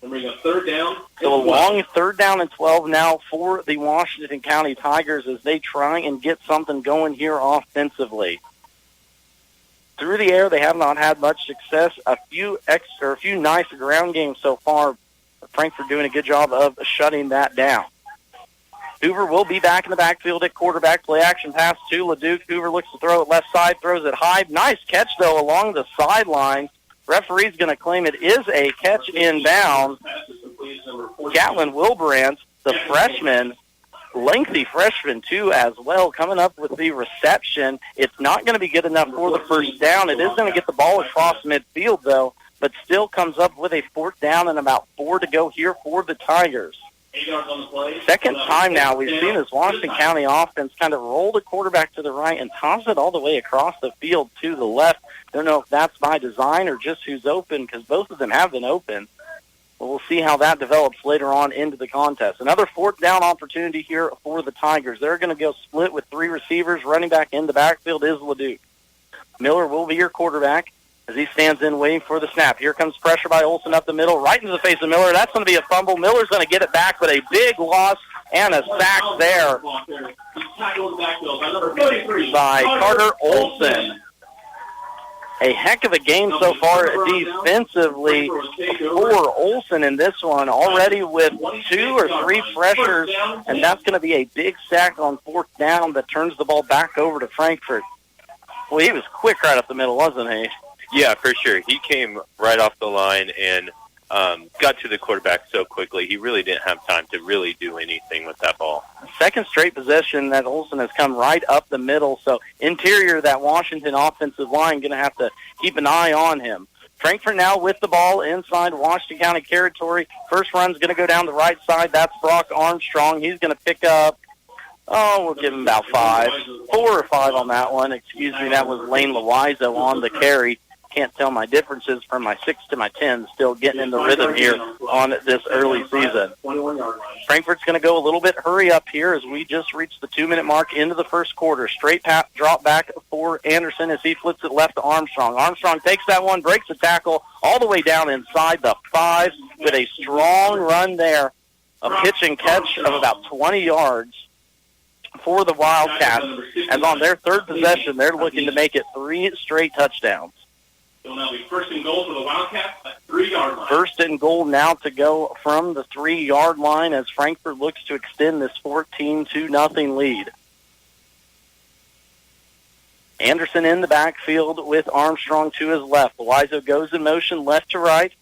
So a long 3rd down and 12 now for the Washington County Tigers as they try and get something going here offensively. Through the air, they have not had much success. A few nice ground games so far. Frankfort doing a good job of shutting that down. Hoover will be back in the backfield at quarterback. Play action pass to LeDuc. Hoover looks to throw it left side, throws it high. Nice catch, though, along the sideline. Referee's going to claim it is a catch inbound. Gatlin Wilbrandt, the freshman, lengthy freshman too as well, coming up with the reception. It's not going to be good enough for the first down. It is going to get the ball across midfield, though, but still comes up with a 4th down and about 4 to go here for the Tigers. Second time now we've seen this Washington County offense kind of roll the quarterback to the right and toss it all the way across the field to the left. Don't know if that's by design or just who's open, because both of them have been open. But we'll see how that develops later on into the contest. Another 4th down opportunity here for the Tigers. They're going to go split with 3 receivers. Running back in the backfield is LeDuc. Miller will be your quarterback as he stands in waiting for the snap. Here comes pressure by Olsen up the middle, right into the face of Miller. That's going to be a fumble. Miller's going to get it back, but a big loss and a sack there by Carter Olsen. A heck of a game so far defensively for Olsen in this one, already with 2 or 3 pressures, and that's going to be a big sack on 4th down that turns the ball back over to Frankfort. Well, he was quick right up the middle, wasn't he? Yeah, for sure. He came right off the line and got to the quarterback so quickly. He really didn't have time to really do anything with that ball. Second straight possession that Olsen has come right up the middle. So interior, that Washington offensive line going to have to keep an eye on him. Frankfort now with the ball inside Washington County territory. First run's going to go down the right side. That's Brock Armstrong. He's going to pick up, we'll give him about 4 or 5 on that one. Excuse me, that was Lane Loizo on the carry. Can't tell my differences from my 6 to my 10. Still getting in the rhythm here on this early season. Frankfort's going to go a little bit hurry up here as we just reached the 2-minute mark into the first quarter. Straight drop back for Anderson as he flips it left to Armstrong. Armstrong takes that one, breaks the tackle all the way down inside the 5 with a strong run there. A pitch and catch of about 20 yards for the Wildcats. As on their 3rd possession, they're looking to make it 3 straight touchdowns. It'll now be 1st and goal for the Wildcats at 3-yard line. 1st and goal now to go from the 3-yard line as Frankfort looks to extend this 14-0 lead. Anderson in the backfield with Armstrong to his left. Loizo goes in motion left to right,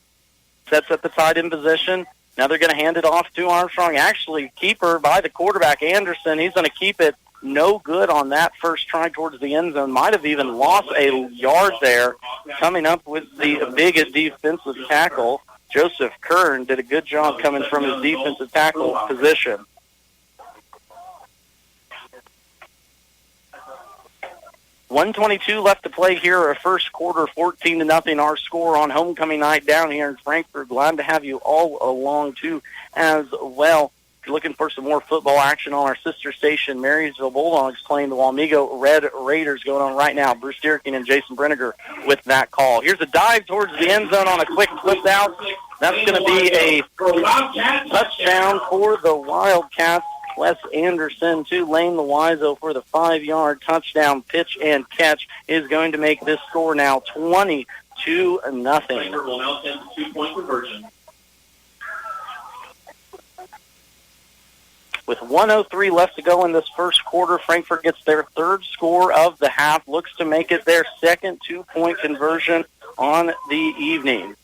sets up the tight end position. Now they're going to hand it off to Armstrong. Actually, keeper by the quarterback, Anderson. He's going to keep it no good on that first try towards the end zone. Might have even lost a yard there. Coming up with the biggest defensive tackle, Joseph Kern did a good job coming from his defensive tackle position. $1:22 left to play here, our first quarter, 14-0 our score on homecoming night down here in Frankfort. Glad to have you all along, too, as well. If you're looking for some more football action on our sister station, Marysville Bulldogs playing the Wamego Red Raiders going on right now. Bruce Dierking and Jason Brenniger with that call. Here's a dive towards the end zone on a quick flip out. That's going to be a touchdown for the Wildcats. Wes Anderson to Lane Loizo for the 5-yard touchdown. Pitch and catch is going to make this score now 20-0. Frankfort will now attempt a 2-point conversion. With 1:03 left to go in this first quarter, Frankfort gets their 3rd score of the half, looks to make it their 2nd 2-point conversion on the evening.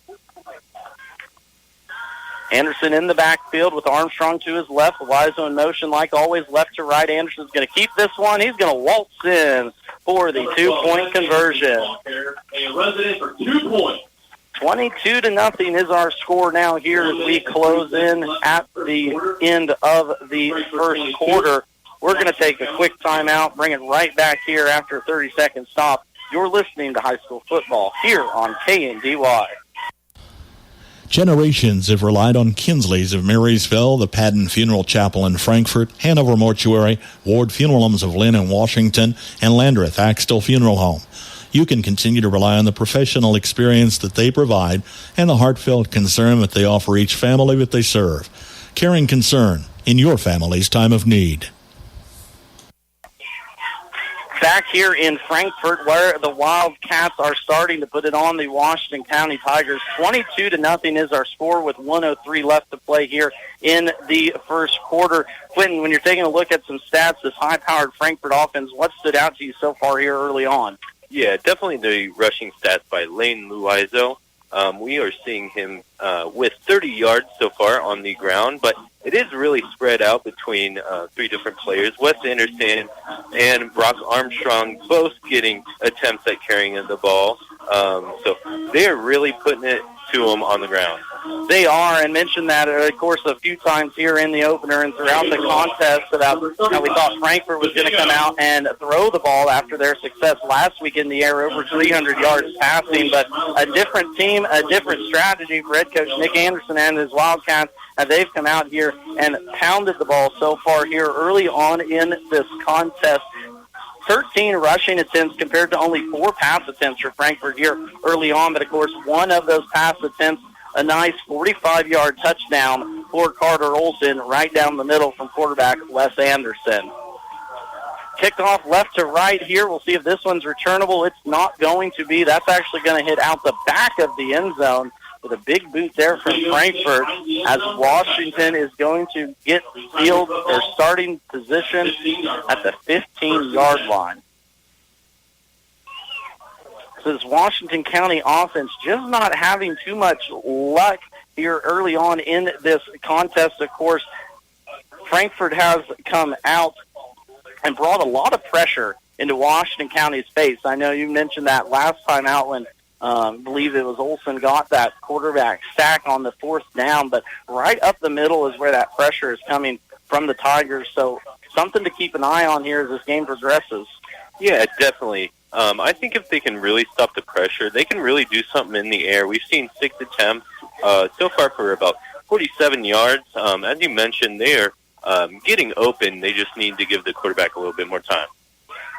Anderson in the backfield with Armstrong to his left. Wiseau in motion like always, left to right. Anderson's going to keep this one. He's going to waltz in for the 2-point conversion. A resident for 2 points. 22-0 is our score now here as we close in at the end of the first quarter. We're going to take a quick timeout, bring it right back here after a 30-second stop. You're listening to high school football here on KNDY. Generations have relied on Kinsley's of Marysville, the Padden Funeral Chapel in Frankfort, Hanover Mortuary, Ward Funeral Homes of Lynn and Washington, and Landreth Axtell Funeral Home. You can continue to rely on the professional experience that they provide and the heartfelt concern that they offer each family that they serve. Caring concern in your family's time of need. Back here in Frankfort, where the Wildcats are starting to put it on the Washington County Tigers. 22-0 is our score with 1:03 left to play here in the first quarter. Quentin, when you're taking a look at some stats, this high-powered Frankfort offense, what stood out to you so far here early on? Yeah, definitely the rushing stats by Lane Luizo. We are seeing him with 30 yards so far on the ground, but it is really spread out between 3 different players. Wes Anderson and Brock Armstrong both getting attempts at carrying the ball. So they are really putting it to them on the ground. They are, and mentioned that, of course, a few times here in the opener and throughout the contest about how we thought Frankfort was going to come out and throw the ball after their success last week in the air, over 300 yards passing. But a different team, a different strategy for head coach Nick Anderson and his Wildcats. They've come out here and pounded the ball so far here early on in this contest. 13 rushing attempts compared to only 4 pass attempts for Frankfort here early on. But, of course, one of those pass attempts, a nice 45-yard touchdown for Carter Olson right down the middle from quarterback Wes Anderson. Kickoff left to right here. We'll see if this one's returnable. It's not going to be. That's actually going to hit out the back of the end zone with a big boot there from Frankfort, as Washington is going to get field or starting position at the 15-yard line. So this Washington County offense just not having too much luck here early on in this contest. Of course, Frankfort has come out and brought a lot of pressure into Washington County's face. I know you mentioned that last time out when I believe it was Olson got that quarterback sack on the 4th down, but right up the middle is where that pressure is coming from the Tigers. So something to keep an eye on here as this game progresses. Yeah, definitely. I think if they can really stop the pressure, they can really do something in the air. We've seen 6 attempts so far for about 47 yards. As you mentioned, they're getting open. They just need to give the quarterback a little bit more time.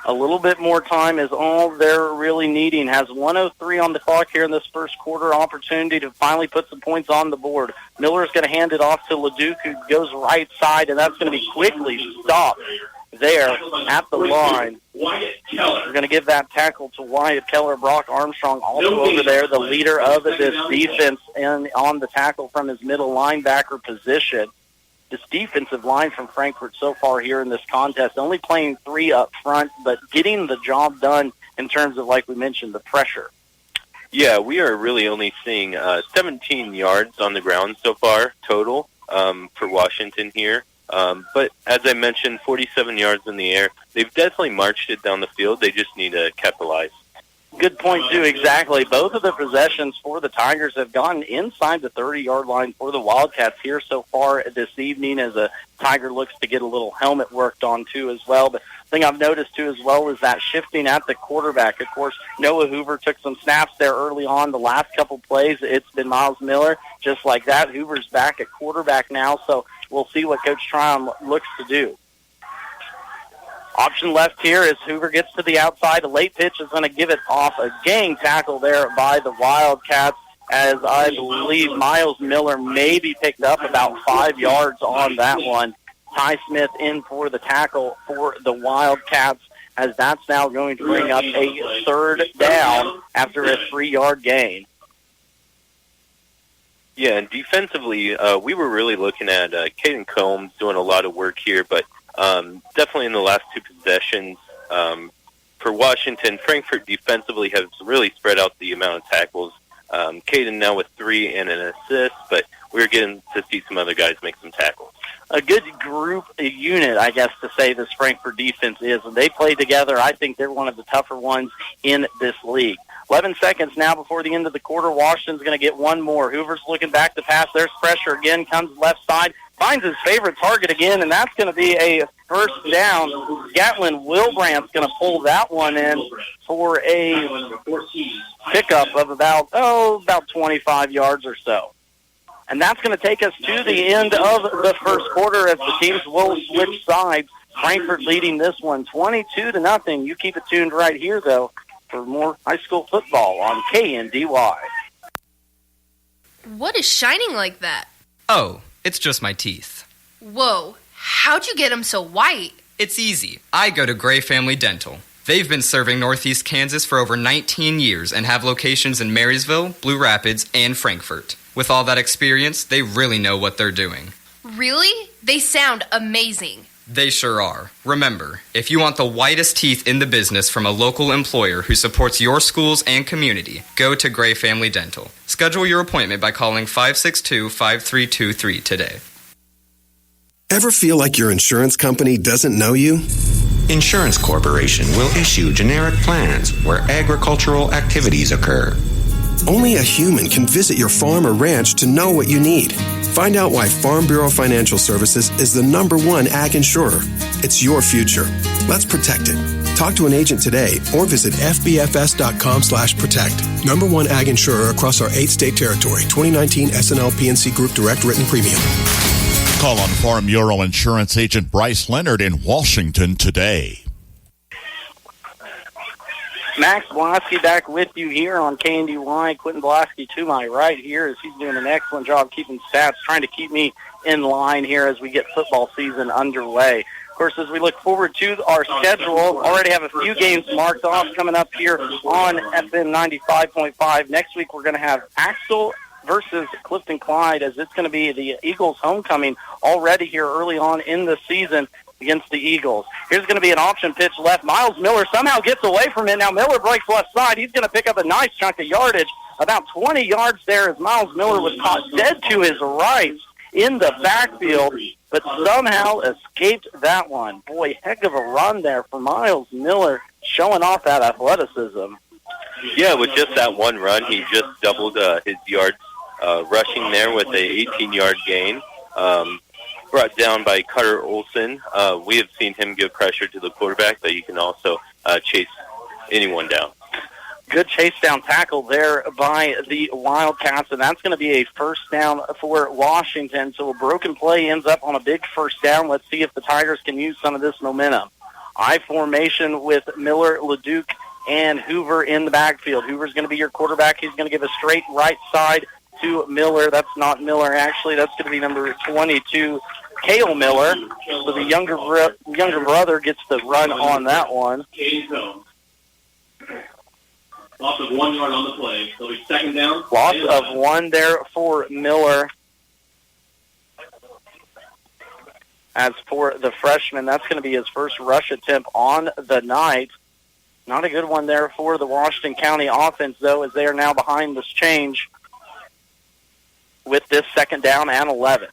A little bit more time is all they're really needing. Has 1:03 on the clock here in this first quarter. Opportunity to finally put some points on the board. Miller's going to hand it off to LeDuc, who goes right side, and that's going to be quickly stopped there at the line. We're going to give that tackle to Wyatt Keller. Brock Armstrong also over there, the leader of this defense, and on the tackle from his middle linebacker position. This defensive line from Frankfort so far here in this contest, only playing 3 up front, but getting the job done in terms of, like we mentioned, the pressure. Yeah, we are really only seeing 17 yards on the ground so far total for Washington here. But as I mentioned, 47 yards in the air. They've definitely marched it down the field. They just need to capitalize. Good point, too, exactly. Both of the possessions for the Tigers have gone inside the 30-yard line for the Wildcats here so far this evening, as a Tiger looks to get a little helmet worked on, too, as well. But the thing I've noticed, too, as well, is that shifting at the quarterback. Of course, Noah Hoover took some snaps there early on. The last couple plays, it's been Miles Miller. Just like that, Hoover's back at quarterback now, so we'll see what Coach Tryon looks to do. Option left here as Hoover gets to the outside. A late pitch is going to give it off. A gang tackle there by the Wildcats, as I believe Miles Miller maybe picked up about 5 yards on that one. Ty Smith in for the tackle for the Wildcats, as that's now going to bring up a 3rd down after a 3-yard gain. Yeah, and defensively, we were really looking at Caden Combs doing a lot of work here, but definitely in the last 2 possessions for Washington, Frankfort defensively has really spread out the amount of tackles. Caden now with 3 and an assist, but we're getting to see some other guys make some tackles. A good group, a unit, I guess, to say this Frankfort defense is. When they play together, I think they're one of the tougher ones in this league. 11 seconds now before the end of the quarter. Washington's going to get one more. Hoover's looking back to pass. There's pressure again. Comes left side. Finds his favorite target again, and that's going to be a first down. Gatlin Wilbrandt's going to pull that one in for a pickup of about 25 yards or so. And that's going to take us to the end of the first quarter as the teams will switch sides. Frankfort leading this one 22-0. You keep it tuned right here, though, for more high school football on KNDY. What is shining like that? Oh, it's just my teeth. Whoa, how'd you get them so white? It's easy. I go to Gray Family Dental. They've been serving Northeast Kansas for over 19 years and have locations in Marysville, Blue Rapids, and Frankfort. With all that experience, they really know what they're doing. Really? They sound amazing. They sure are. Remember, if you want the whitest teeth in the business from a local employer who supports your schools and community, go to Gray Family Dental. Schedule your appointment by calling 562-5323 today. Ever feel like your insurance company doesn't know you? Insurance Corporation will issue generic plans where agricultural activities occur. Only a human can visit your farm or ranch to know what you need. Find out why Farm Bureau Financial Services is the #1 ag insurer. It's your future. Let's protect it. Talk to an agent today or visit fbfs.com/protect. #1 ag insurer across our 8-state territory. 2019 SNL PNC Group Direct Written Premium. Call on Farm Bureau Insurance Agent Bryce Leonard in Washington today. Max Blasky back with you here on KNDY. Quentin Blasky to my right here as he's doing an excellent job keeping stats, trying to keep me in line here as we get football season underway. Of course, as we look forward to our schedule, already have a few games marked off coming up here on FM 95.5. Next week we're going to have Axel versus Clifton Clyde, as it's going to be the Eagles' homecoming already here early on in the season against the Eagles. Here's going to be an option pitch left. Miles Miller somehow gets away from it. Now Miller breaks left side. He's going to pick up a nice chunk of yardage, about 20 yards there as Miles Miller was caught dead to his right in the backfield, but somehow escaped that one. Boy, heck of a run there for Miles Miller, showing off that athleticism. Yeah, with just that one run, he just doubled his yards rushing there with a 18-yard gain. Brought down by Cutter Olson. We have seen him give pressure to the quarterback, but he can also chase anyone down. Good chase down tackle there by the Wildcats, and that's going to be a first down for Washington. So a broken play ends up on a big first down. Let's see if the Tigers can use some of this momentum. I formation with Miller, LeDuc, and Hoover in the backfield. Hoover's going to be your quarterback. He's going to give a straight right side to Miller. That's not Miller, actually. That's going to be number 22, Cale Miller. So the younger brother gets the run on that one. Loss of 1 yard on the play. So it's second down. Loss of 1 there for Miller. As for the freshman, that's going to be his first rush attempt on the night. Not a good one there for the Washington County offense, though, as they are now behind this change with this second down and 11.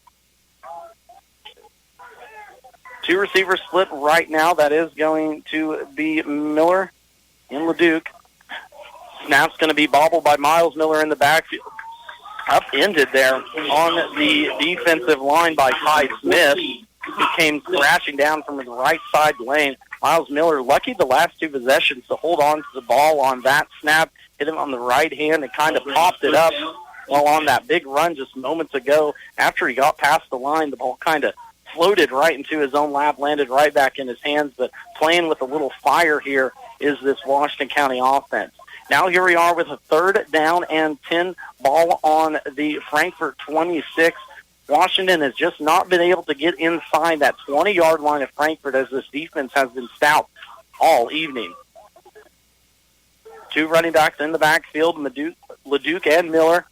Two receivers split right now. That is going to be Miller and LeDuc. Snap's going to be bobbled by Miles Miller in the backfield. Upended there on the defensive line by Ty Smith, who came crashing down from his right side lane. Miles Miller, lucky the last two possessions to hold on to the ball on that snap. Hit him on the right hand and kind of popped it up. While on that big run just moments ago, after he got past the line, the ball kind of floated right into his own lap, landed right back in his hands. But playing with a little fire here is this Washington County offense. Now here we are with a third down and 10 ball on the Frankfort 26. Washington has just not been able to get inside that 20-yard line of Frankfort as this defense has been stout all evening. Two running backs in the backfield, LeDuc and Miller.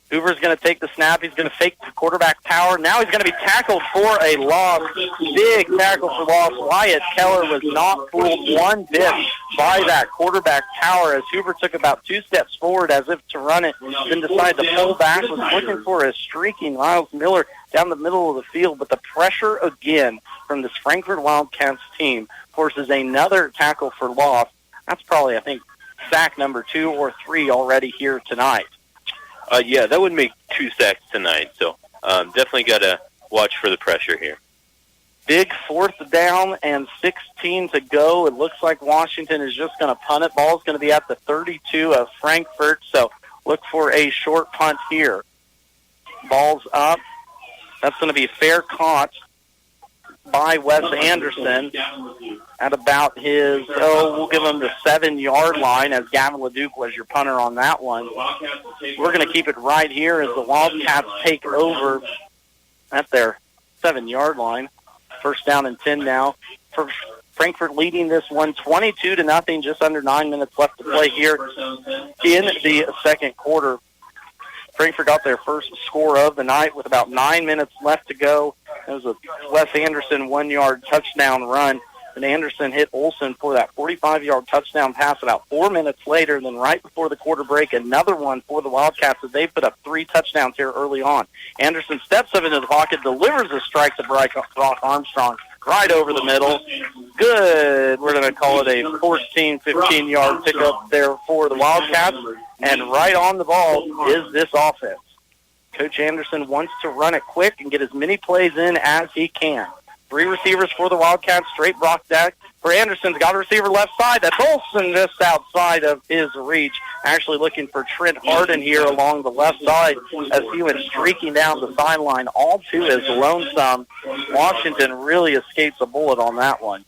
Hoover's going to take the snap. He's going to fake the quarterback power. Now he's going to be tackled for a loss. Big tackle for loss. Wyatt Keller was not fooled one bit by that quarterback power as Hoover took about 2 steps forward as if to run it, then decided to pull back, was looking for a streaking Miles Miller down the middle of the field. But the pressure again from this Frankfort Wildcats team forces another tackle for loss. That's probably, I think, sack number 2 or 3 already here tonight. Yeah, that would make 2 sacks tonight, so definitely got to watch for the pressure here. Big 4th down and 16 to go. It looks like Washington is just going to punt it. Ball's going to be at the 32 of Frankfort, so look for a short punt here. Ball's up. That's going to be a fair caught by Wes Anderson at about his, we'll give him the 7-yard line, as Gavin LeDuc was your punter on that one. We're going to keep it right here as the Wildcats take over at their 7-yard line. 1st down and 10 now. For Frankfort leading this one 22-0, just under 9 minutes left to play here in the second quarter. Frankfort got their first score of the night with about 9 minutes left to go. It was a Wes Anderson 1-yard touchdown run. And Anderson hit Olsen for that 45-yard touchdown pass about 4 minutes later. And then right before the quarter break, another one for the Wildcats as they put up 3 touchdowns here early on. Anderson steps up into the pocket, delivers a strike to Brock Armstrong right over the middle. Good. We're going to call it a 14, 15-yard pickup there for the Wildcats. And right on the ball is this offense. Coach Anderson wants to run it quick and get as many plays in as he can. 3 receivers for the Wildcats, straight block deck. For Anderson's got a receiver left side. That's Olsen just outside of his reach. Actually looking for Trent Harden here along the left side as he went streaking down the sideline all to his lonesome. Washington really escapes a bullet on that one.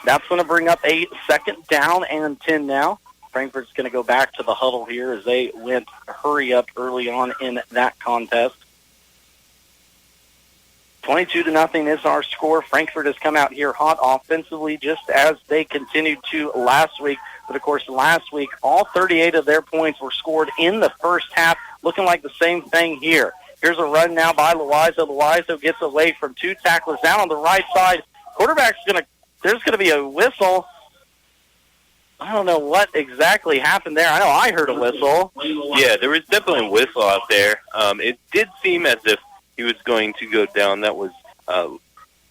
That's going to bring up a 2nd down and 10 now. Frankfort's going to go back to the huddle here as they went hurry up early on in that contest. 22-0 is our score. Frankfort has come out here hot offensively just as they continued to last week. But, of course, last week, all 38 of their points were scored in the first half, looking like the same thing here. Here's a run now by Loizo. Loizo gets away from 2 tacklers down on the right side. There's going to be a whistle. I don't know what exactly happened there. I know I heard a whistle. Yeah, there was definitely a whistle out there. It did seem as if he was going to go down. That was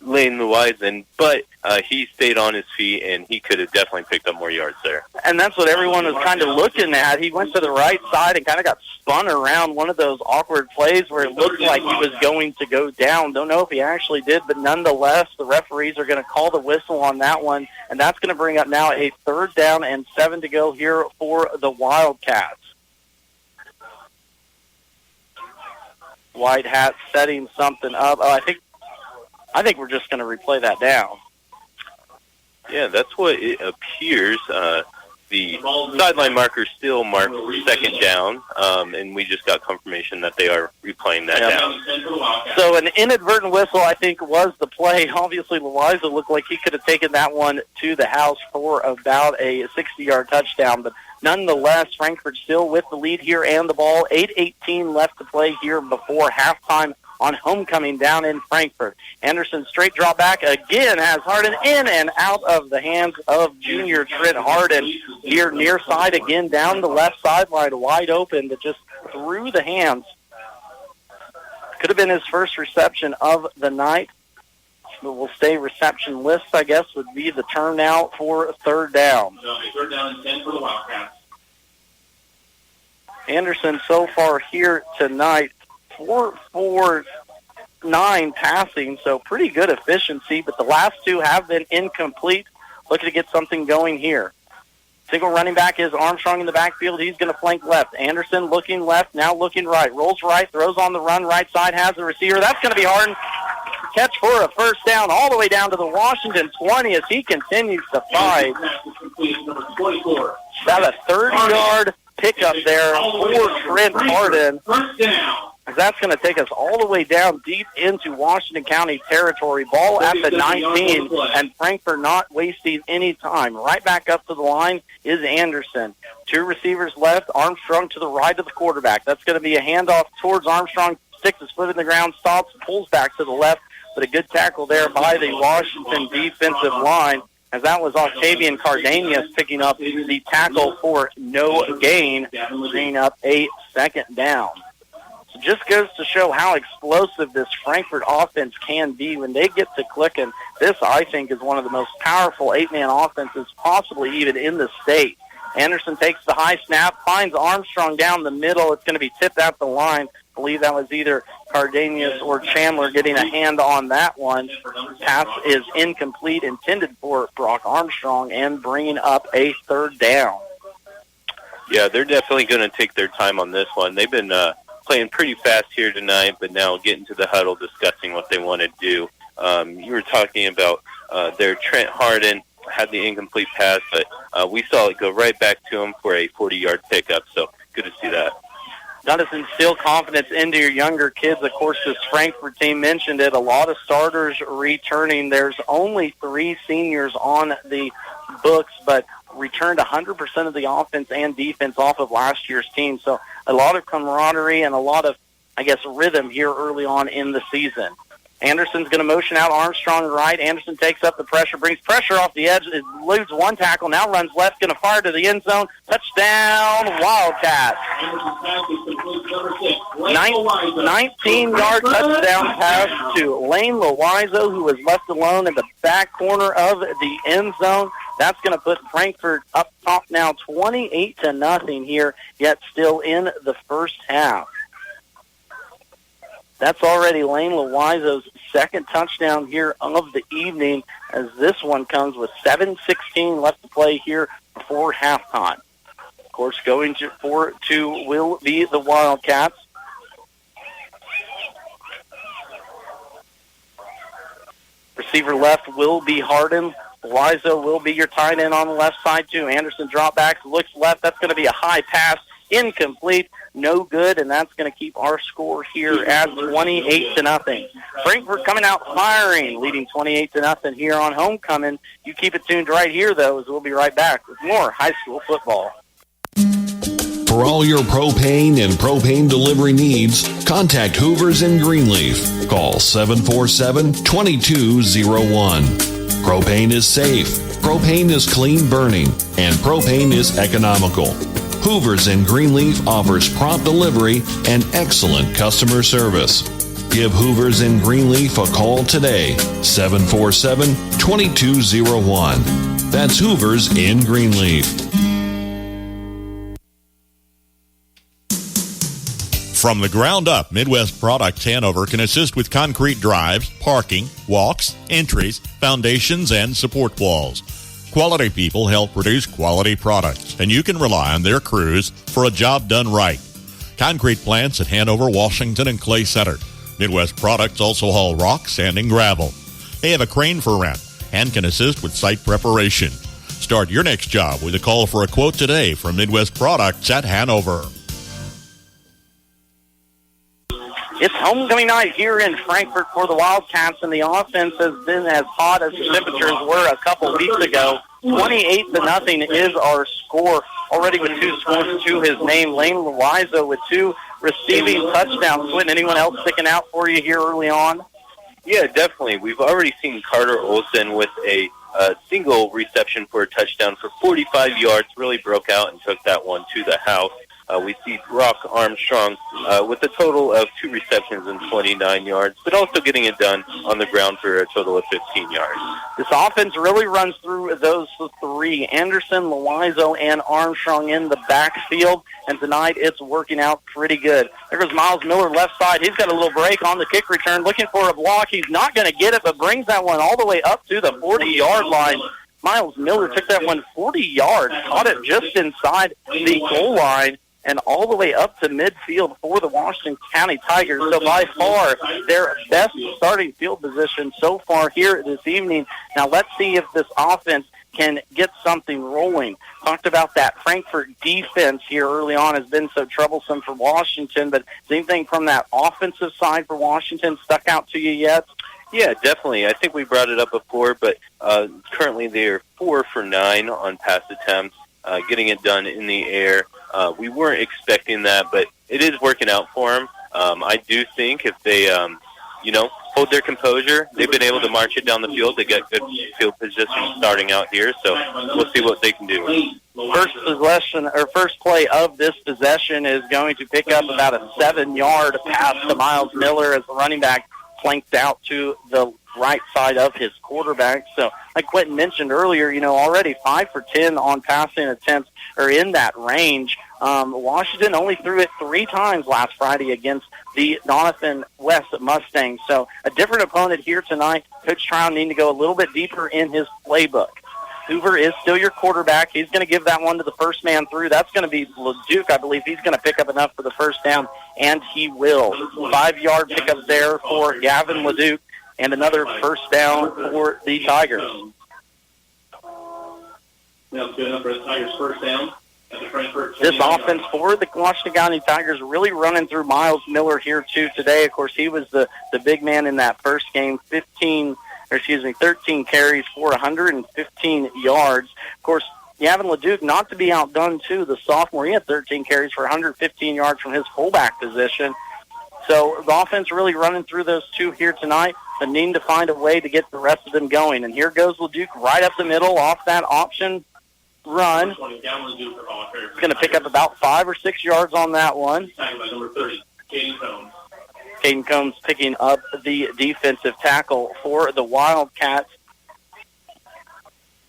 Lane Loizo, but he stayed on his feet, and he could have definitely picked up more yards there. And that's what everyone was kind of looking at. He went to the right side and kind of got spun around, one of those awkward plays where it looked like he was going to go down. Don't know if he actually did, but nonetheless, the referees are going to call the whistle on that one, and that's going to bring up now a 3rd down and 7 to go here for the Wildcats. White Hat setting something up. I think we're just going to replay that down. Yeah, that's what it appears. The sideline marker still marks 2nd down, and we just got confirmation that they are replaying that down. So an inadvertent whistle, I think, was the play. Obviously, Loizo looked like he could have taken that one to the house for about a 60-yard touchdown, but nonetheless, Frankfort still with the lead here and the ball. 8:18 left to play here before halftime on homecoming down in Frankfort. Anderson straight drop back again has Harden in and out of the hands of junior Trent Harden. Here near side again down the left sideline wide open, but just through the hands. Could have been his first reception of the night, but we'll stay reception list, I guess, would be the term now for 3rd down. 3rd down and 10 for the Wildcats. Anderson so far here tonight, 4 9 passing, so pretty good efficiency, but the last 2 have been incomplete. Looking to get something going here. Single running back is Armstrong in the backfield. He's going to flank left. Anderson looking left, now looking right. Rolls right, throws on the run, right side, has the receiver. That's going to be Harden. Catch for a 1st down all the way down to the Washington 20 as he continues to fight. About a 30-yard pickup there for Trent Harden. First down. As that's going to take us all the way down deep into Washington County territory. Ball at the 19, and Frankfort not wasting any time. Right back up to the line is Anderson. 2 receivers left, Armstrong to the right of the quarterback. That's going to be a handoff towards Armstrong, sticks his foot in the ground, stops, pulls back to the left, but a good tackle there by the Washington defensive line, as that was Octavian Cardenas picking up the tackle for no gain, bringing up a second down. So just goes to show how explosive this Frankfort offense can be when they get to clicking. This, I think, is one of the most powerful 8-man offenses possibly even in the state. Anderson takes the high snap, finds Armstrong down the middle. It's going to be tipped out the line. I believe that was either Cardenas or Chandler getting a hand on that one. Pass is incomplete, intended for Brock Armstrong, and bringing up a third down. Yeah, they're definitely going to take their time on this one. They've been playing pretty fast here tonight, but now getting to the huddle, discussing what they want to do. You were talking about their Trent Harden had the incomplete pass, but we saw it go right back to him for a 40-yard pickup, so good to see that. Got to instill confidence into your younger kids. Of course, this Frankfort team mentioned it. A lot of starters returning. There's only 3 seniors on the books, but returned 100% of the offense and defense off of last year's team. So a lot of camaraderie and a lot of, rhythm here early on in the season. Anderson's going to motion out Armstrong right. Anderson takes up the pressure, brings pressure off the edge, eludes one tackle, now runs left, going to fire to the end zone. Touchdown, Wildcats. 19-yard touchdown pass to Lane Loizo, who was left alone in the back corner of the end zone. That's going to put Frankfort up top now 28-0 here, yet still in the first half. That's already Lane Loizo's second touchdown here of the evening, as this one comes with 7:16 left to play here before halftime. Of course, going to 4-2 will be the Wildcats. Receiver left will be Harden. Loizo will be your tight end on the left side, too. Anderson drop back, looks left. That's going to be a high pass. Incomplete, no good, and that's going to keep our score here at 28-0. Frankfort coming out firing, leading 28-0 here on homecoming. You keep it tuned right here, though, as we'll be right back with more high school football. For all your propane and propane delivery needs, contact Hoovers in Greenleaf. Call 747-2201. Propane is safe, propane is clean burning, and propane is economical. Hoovers in Greenleaf offers prompt delivery and excellent customer service. Give Hoovers in Greenleaf a call today, 747-2201. That's Hoovers in Greenleaf. From the ground up, Midwest Products Hanover can assist with concrete drives, parking, walks, entries, foundations, and support walls. Quality people help produce quality products, and you can rely on their crews for a job done right. Concrete plants at Hanover, Washington, and Clay Center. Midwest Products also haul rock, sand, and gravel. They have a crane for rent and can assist with site preparation. Start your next job with a call for a quote today from Midwest Products at Hanover. It's homecoming night here in Frankfort for the Wildcats, and the offense has been as hot as the temperatures were a couple weeks ago. 28-0 is our score, already with 2 scores to his name. Lane Loizo with 2 receiving touchdowns. Quentin, anyone else sticking out for you here early on? Yeah, definitely. We've already seen Carter Olson with a single reception for a touchdown for 45 yards, really broke out and took that one to the house. We see Brock Armstrong with a total of 2 receptions and 29 yards, but also getting it done on the ground for a total of 15 yards. This offense really runs through those 3, Anderson, Loizo, and Armstrong in the backfield, and tonight it's working out pretty good. There goes Miles Miller left side. He's got a little break on the kick return, looking for a block. He's not going to get it, but brings that one all the way up to the 40-yard line. Miles Miller took that one 40 yards, caught it just inside the goal line, and all the way up to midfield for the Washington County Tigers. So by far, their best starting field position so far here this evening. Now let's see if this offense can get something rolling. talked about that Frankfort defense here early on has been so troublesome for Washington, but is anything from that offensive side for Washington stuck out to you yet? Yeah, definitely. I think we brought it up before, but currently they are 4 for 9 on pass attempts, getting it done in the air. We weren't expecting that, but it is working out for them. I do think if they, hold their composure, they've been able to march it down the field. They get good field position starting out here, so we'll see what they can do. First play of this possession is going to pick up about a 7-yard pass to Miles Miller as the running back flanked out to the right side of his quarterback. So, like Quentin mentioned earlier, already 5 for 10 on passing attempts are in that range. Washington only threw it 3 times last Friday against the Doniphan West Mustangs. So, a different opponent here tonight. Coach Tryon needing to go a little bit deeper in his playbook. Hoover is still your quarterback. He's going to give that one to the first man through. That's going to be LeDuc, I believe. He's going to pick up enough for the first down, and he will. 5-yard pickup there for Gavin LeDuc, and another first down for the Tigers. That's good enough for the Tigers' first down. This offense for the Washington County Tigers really running through Miles Miller here, too, today. Of course, he was the big man in that first game, 13 carries for 115 yards. Of course, Gavin LeDuc, not to be outdone, too, the sophomore. He had 13 carries for 115 yards from his fullback position. So the offense really running through those two here tonight, but needing to find a way to get the rest of them going. And here goes LeDuc right up the middle off that option run. He's going to pick up about 5 or 6 yards on that one. Caden Combs picking up the defensive tackle for the Wildcats.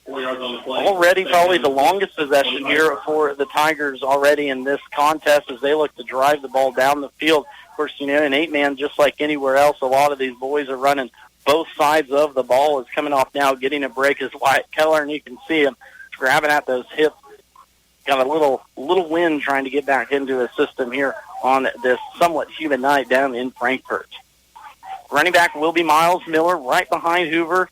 Already probably the longest possession here for the Tigers already in this contest as they look to drive the ball down the field. Of course, in 8-man, just like anywhere else, a lot of these boys are running both sides of the ball. Is coming off now, getting a break is Wyatt Keller, and you can see him grabbing at those hips. Got a little wind trying to get back into his system here on this somewhat humid night down in Frankfort. Running back will be Miles Miller right behind Hoover.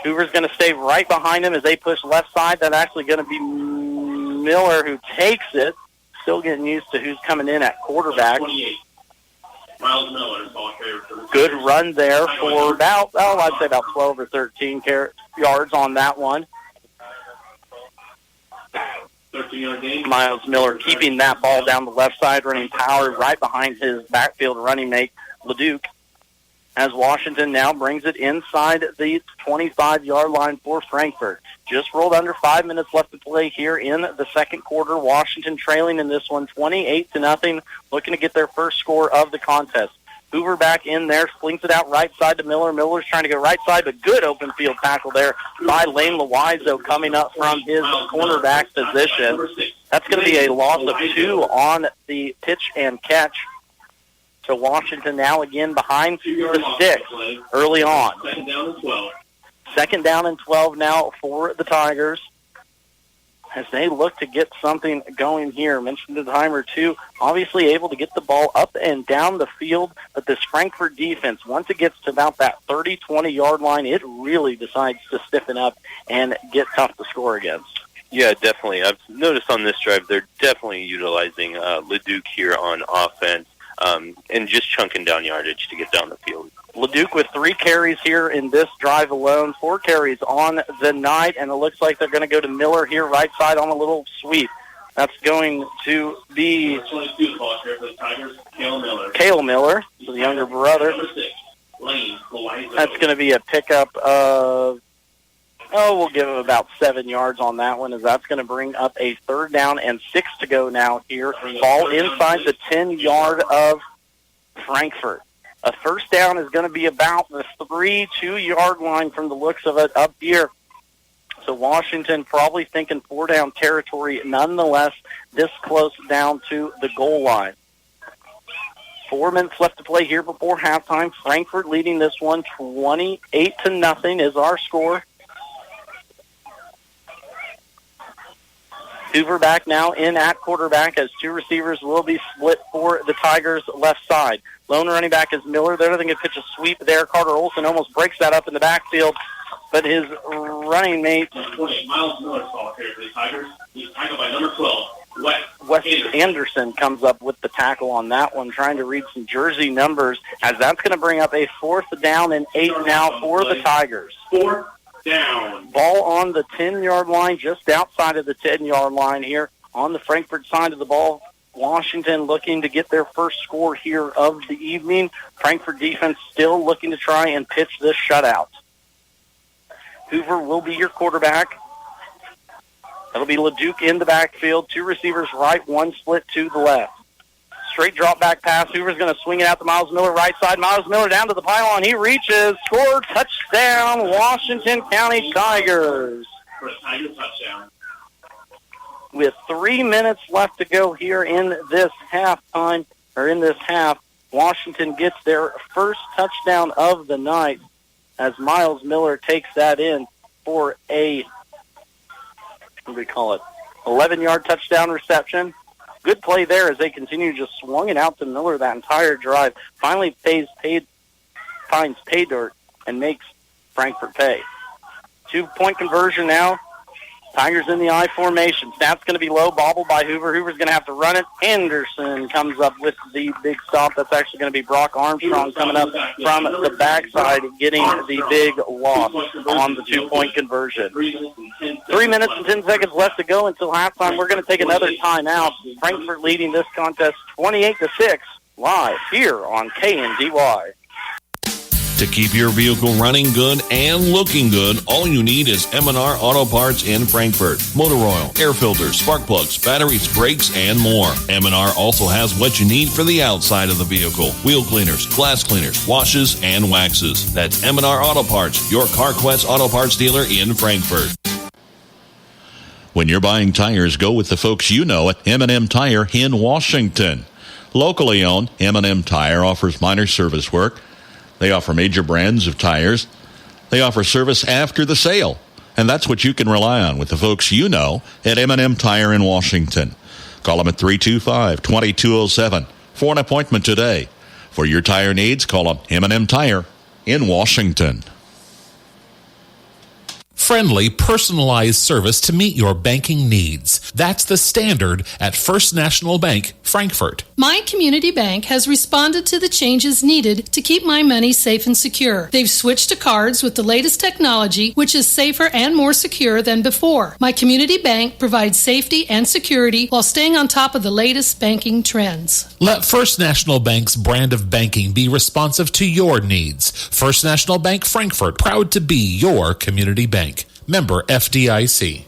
Hoover's going to stay right behind him as they push left side. That's actually going to be Miller who takes it. Still getting used to who's coming in at quarterback. Miles Miller. Good run there for I'd say about 12 or 13 yards on that one. 13-yard gain. Miles Miller keeping that ball down the left side, running power right behind his backfield running mate, LeDuc, as Washington now brings it inside the 25-yard line for Frankfort. Just rolled under 5 minutes left to play here in the second quarter. Washington trailing in this one 28-0, looking to get their first score of the contest. Hoover back in there, flings it out right side to Miller. Miller's trying to go right side, but good open field tackle there by Lane Loizo coming up from his cornerback position. That's going to be a loss of 2 on the pitch and catch. So Washington now again behind the sticks early on. Second down and 12 now for the Tigers as they look to get something going here. Mentioned the timer, too. Obviously able to get the ball up and down the field, but this Frankfort defense, once it gets to about that 30, 20-yard line, it really decides to stiffen up and get tough to score against. Yeah, definitely. I've noticed on this drive they're definitely utilizing LeDuc here on offense and just chunking down yardage to get down the field. LeDuc with 3 carries here in this drive alone, 4 carries on the night, and it looks like they're going to go to Miller here right side on a little sweep. That's going to be Cale Miller, the younger brother. That's going to be a pickup of, we'll give him about 7 yards on that one, as that's going to bring up a 3rd down and 6 to go now here. Ball inside the 10-yard of Frankfort. A first down is going to be about the 2-yard line from the looks of it up here. So Washington probably thinking 4-down territory nonetheless this close down to the goal line. 4 minutes left to play here before halftime. Frankfort leading this one 28-0 is our score. Hoover back now in at quarterback as 2 receivers will be split for the Tigers left side. Lone running back is Miller. They're going to pitch a sweep there. Carter Olson almost breaks that up in the backfield, but his running mate. 20, Miles Miller's ball here for the Tigers. He's tackled by number 12, Wes Anderson comes up with the tackle on that one, trying to read some jersey numbers, as that's going to bring up a 4th down and 8 now for the Tigers. 4th down. Ball on the 10-yard line, just outside of the 10-yard line here on the Frankfort side of the ball. Washington looking to get their first score here of the evening. Frankfort defense still looking to try and pitch this shutout. Hoover will be your quarterback. That'll be LeDuc in the backfield. 2 receivers right, 1 split to the left. Straight drop back pass. Hoover's going to swing it out to Miles Miller right side. Miles Miller down to the pylon. He reaches. Score, touchdown, Washington County Tigers. For a Tiger touchdown. With 3 minutes left to go here in this halftime, or in this half, Washington gets their first touchdown of the night as Miles Miller takes that in for a, what do we call it, 11-yard touchdown reception. Good play there as they continue, just swung it out to Miller that entire drive. Finally finds pay dirt and makes Frankfort pay. 2-point conversion now. Tigers in the I formation. Snap's going to be low, bobbled by Hoover. Hoover's going to have to run it. Anderson comes up with the big stop. That's actually going to be Brock Armstrong coming up from the backside, getting the big loss on the 2-point conversion. 3 minutes and 10 seconds left to go until halftime. We're going to take another timeout. Frankfort leading this contest 28-6 live here on KNDY. To keep your vehicle running good and looking good, all you need is M&R Auto Parts in Frankfort. Motor oil, air filters, spark plugs, batteries, brakes, and more. M&R also has what you need for the outside of the vehicle. Wheel cleaners, glass cleaners, washes, and waxes. That's M&R Auto Parts, your CarQuest Auto Parts dealer in Frankfort. When you're buying tires, go with the folks you know at M&M Tire in Washington. Locally owned, M&M Tire offers minor service work. They offer major brands of tires. They offer service after the sale. And that's what you can rely on with the folks you know at M&M Tire in Washington. Call them at 325-2207 for an appointment today. For your tire needs, call them M&M Tire in Washington. Friendly, personalized service to meet your banking needs. That's the standard at First National Bank, Frankfort. My community bank has responded to the changes needed to keep my money safe and secure. They've switched to cards with the latest technology, which is safer and more secure than before. My community bank provides safety and security while staying on top of the latest banking trends. Let First National Bank's brand of banking be responsive to your needs. First National Bank, Frankfort, proud to be your community bank. Member FDIC.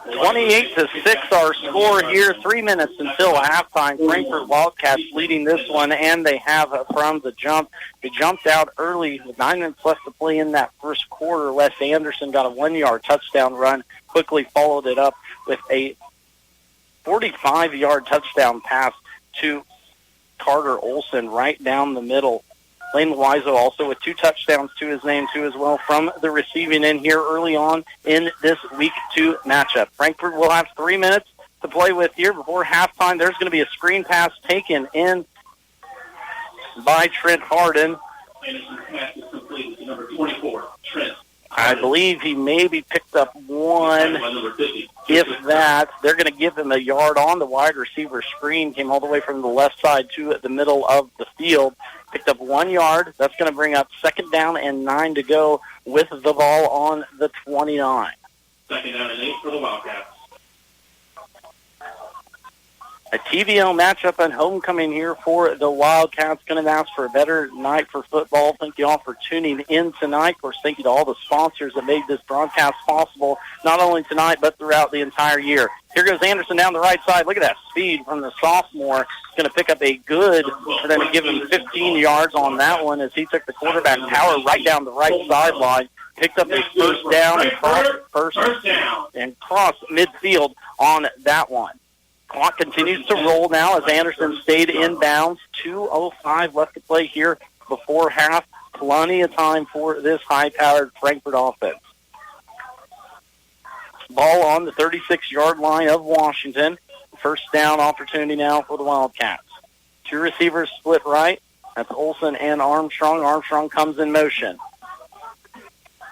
28-6 our score here. 3 minutes until halftime. Frankfort Wildcats leading this one, and they have from the jump. They jumped out early with 9 minutes left to play in that first quarter. Wes Anderson got a 1-yard touchdown run, quickly followed it up with a 45-yard touchdown pass to Carter Olson right down the middle. Lane Wiseau also with 2 touchdowns to his name, too, as well, from the receiving end here early on in this Week 2 matchup. Frankfort will have 3 minutes to play with here before halftime. There's going to be a screen pass taken in by Trent Harden. Number 24, Trent. I believe he maybe picked up 1, if that. They're going to give him a yard on the wide receiver screen. Came all the way from the left side to the middle of the field. Picked up 1 yard. That's going to bring up 2nd down and 9 to go with the ball on the 29. 2nd down and 8 for the Wildcats. A TVL matchup and homecoming here for the Wildcats. Going to ask for a better night for football. Thank you all for tuning in tonight. Of course, thank you to all the sponsors that made this broadcast possible, not only tonight, but throughout the entire year. Here goes Anderson down the right side. Look at that speed from the sophomore. He's going to pick up a good, for them to give him 15 yards on that one as he took the quarterback power right down the right sideline. Picked up a first down and crossed midfield on that one. Clock continues to roll now as Anderson stayed in bounds. 2:05 left to play here before half. Plenty of time for this high-powered Frankfort offense. Ball on the 36-yard line of Washington. First down opportunity now for the Wildcats. 2 receivers split right. That's Olson and Armstrong. Armstrong comes in motion.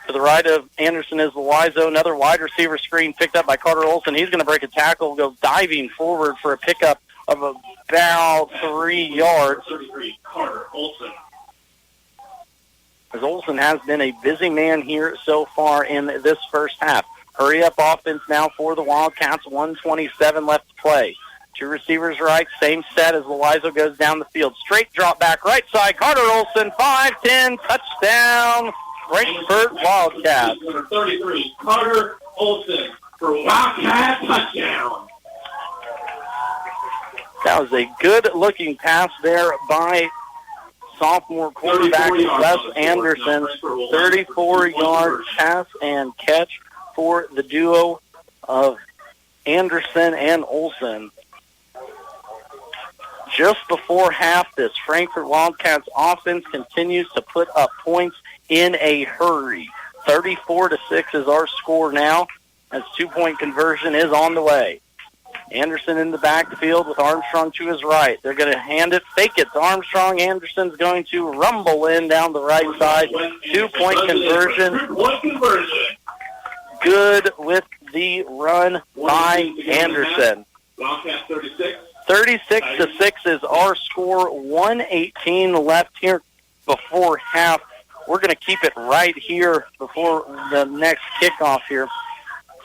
To the right of Anderson is Loizo. Another wide receiver screen picked up by Carter Olson. He's going to break a tackle, go diving forward for a pickup of about 3 yards. 33, Carter Olson. As Olson has been a busy man here so far in this first half. Hurry up offense now for the Wildcats. 1:27 left to play. 2 receivers right, same set as Loizo goes down the field. Straight drop back, right side. Carter Olson, 5-10, touchdown, Frankfort Wildcats. Number 33, Carter Olson for Wildcat touchdown. That was a good-looking pass there by sophomore quarterback Les Anderson. 34-yard pass and catch for the duo of Anderson and Olson. Just before half, this Frankfort Wildcats offense continues to put up points in a hurry. 34-6 is our score now, as 2-point conversion is on the way. Anderson in the backfield with Armstrong to his right. They're going to hand it, fake it to Armstrong. Anderson's going to rumble in down the right side. 2-point conversion. Good with the run by Anderson. Wildcat 36. 36-6 is our score. 1:18 left here before half. We're going to keep it right here before the next kickoff here.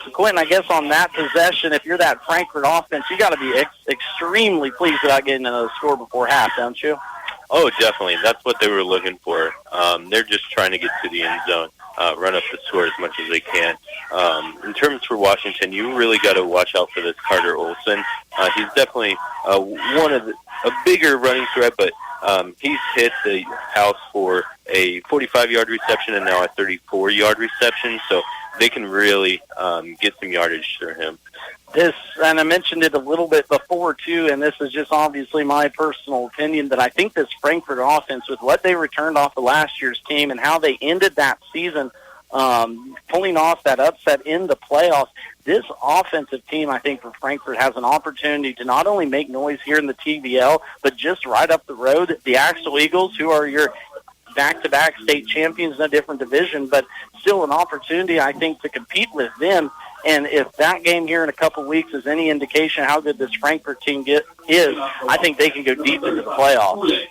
So, Quentin, I guess on that possession, if you're that Frankfort offense, you got to be extremely pleased about getting another score before half, don't you? Oh, definitely. That's what they were looking for. They're just trying to get to the end zone, run up the score as much as they can. In terms for Washington, you really got to watch out for this Carter Olson. He's definitely one of a bigger running threat, but he's hit the house for a 45-yard reception and now a 34-yard reception, so they can really get some yardage through him. This, and I mentioned it a little bit before, too, and this is just obviously my personal opinion, that I think this Frankfort offense, with what they returned off of last year's team and how they ended that season, pulling off that upset in the playoffs, this offensive team, I think, for Frankfort has an opportunity to not only make noise here in the TVL, but just right up the road, the Axel Eagles, who are your back-to-back state champions in a different division, but still an opportunity, I think, to compete with them. And if that game here in a couple weeks is any indication how good this Frankfort team is, I think they can go deep into the playoffs.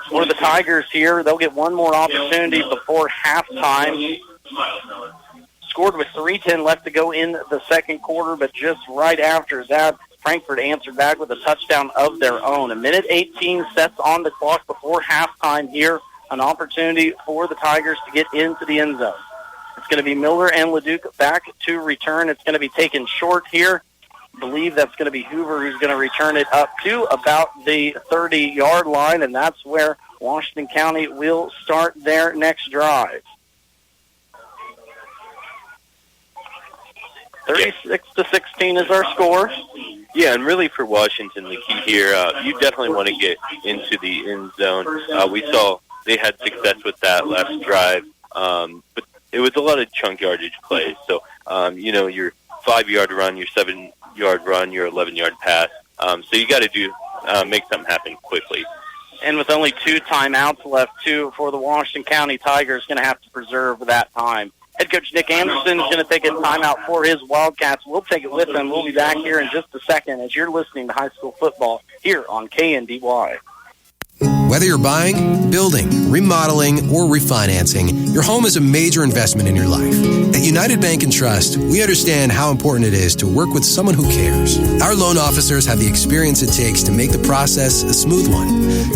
For the Tigers here, they'll get one more opportunity before halftime. Scored with 3:10 left to go in the second quarter, but just right after that, Frankfort answered back with a touchdown of their own. 1:18 sets on the clock before halftime here. An opportunity for the Tigers to get into the end zone. It's going to be Miller and Leduc back to return. It's going to be taken short here. I believe that's going to be Hoover who's going to return it up to about the 30-yard line, and that's where Washington County will start their next drive. 36-16 is our score. Yeah, and really for Washington, the key here, you definitely want to get into the end zone. We saw they had success with that last drive, but it was a lot of chunk yardage plays. So, your 5-yard run, your 7-yard run, your 11-yard pass. So you got to make something happen quickly. And with only 2 timeouts left, too, for the Washington County Tigers, going to have to preserve that time. Head coach Nick Anderson is going to take a timeout for his Wildcats. We'll take it with him. We'll be back here in just a second as you're listening to high school football here on KNDY. Whether you're buying, building, remodeling, or refinancing, your home is a major investment in your life. At United Bank and Trust, we understand how important it is to work with someone who cares. Our loan officers have the experience it takes to make the process a smooth one.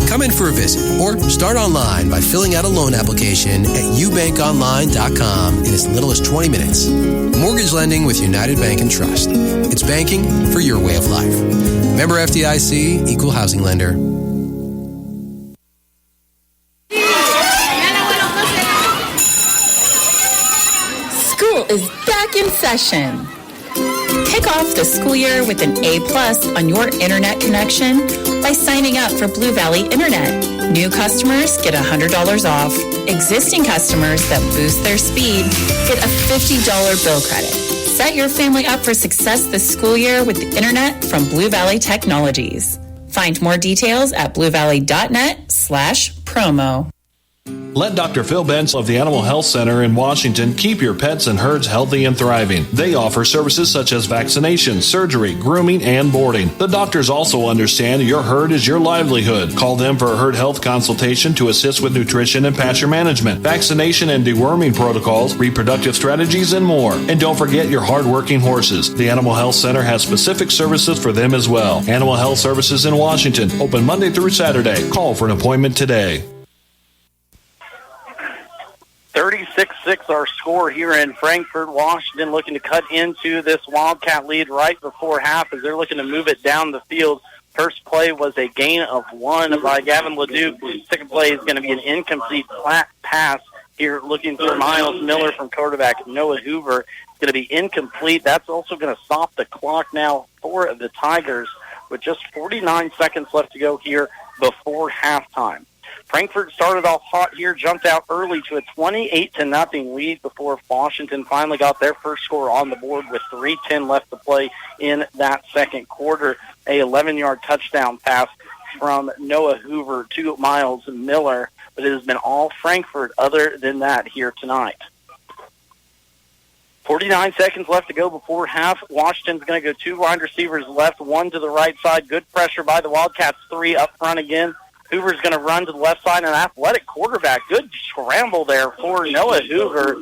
Come in for a visit or start online by filling out a loan application at ubankonline.com in as little as 20 minutes. Mortgage lending with United Bank and Trust. It's banking for your way of life. Member FDIC, Equal Housing Lender. Is back in session. Kick off the school year with an A+ on your internet connection by signing up for Blue Valley Internet. New customers get $100 off. Existing customers that boost their speed get a $50 bill credit. Set your family up for success this school year with the internet from Blue Valley Technologies. Find more details at bluevalley.net/promo. Let Dr. Phil Benz of the Animal Health Center in Washington keep your pets and herds healthy and thriving. They offer services such as vaccination, surgery, grooming, and boarding. The doctors also understand your herd is your livelihood. Call them for a herd health consultation to assist with nutrition and pasture management, vaccination and deworming protocols, reproductive strategies, and more. And don't forget your hard-working horses. The Animal Health Center has specific services for them as well. Animal Health Services in Washington, open Monday through Saturday. Call for an appointment today. 36-6 our score here in Frankfort. Washington looking to cut into this Wildcat lead right before half as they're looking to move it down the field. First play was a gain of 1 by Gavin LeDuc. Second play is going to be an incomplete flat pass here looking for Miles Miller from quarterback Noah Hoover. It's going to be incomplete. That's also going to stop the clock now for the Tigers with just 49 seconds left to go here before halftime. Frankfort started off hot here, jumped out early to a 28-0 lead before Washington finally got their first score on the board with 3:10 left to play in that second quarter. A 11-yard touchdown pass from Noah Hoover to Miles Miller, but it has been all Frankfort other than that here tonight. 49 seconds left to go before half. Washington's going to go 2 wide receivers left, 1 to the right side. Good pressure by the Wildcats, 3 up front again. Hoover's going to run to the left side, an athletic quarterback. Good scramble there for Noah Hoover.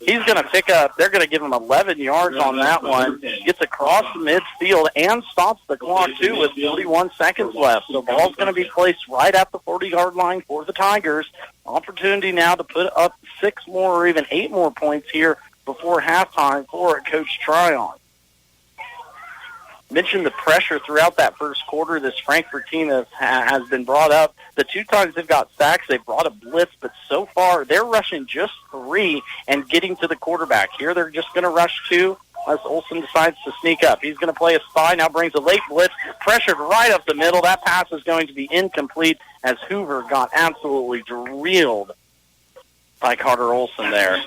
He's going to pick up, they're going to give him 11 yards on that one. Gets across the midfield and stops the clock, too, with 41 seconds left. So ball's going to be placed right at the 40-yard line for the Tigers. Opportunity now to put up 6 more or even 8 more points here before halftime for Coach Tryon. Mentioned the pressure throughout that first quarter this Frankfort team has been brought up. The 2 times they've got sacks, they've brought a blitz, but so far they're rushing just 3 and getting to the quarterback. Here they're just going to rush 2 as Olsen decides to sneak up. He's going to play a spy, now brings a late blitz, pressured right up the middle. That pass is going to be incomplete as Hoover got absolutely drilled by Carter Olsen there.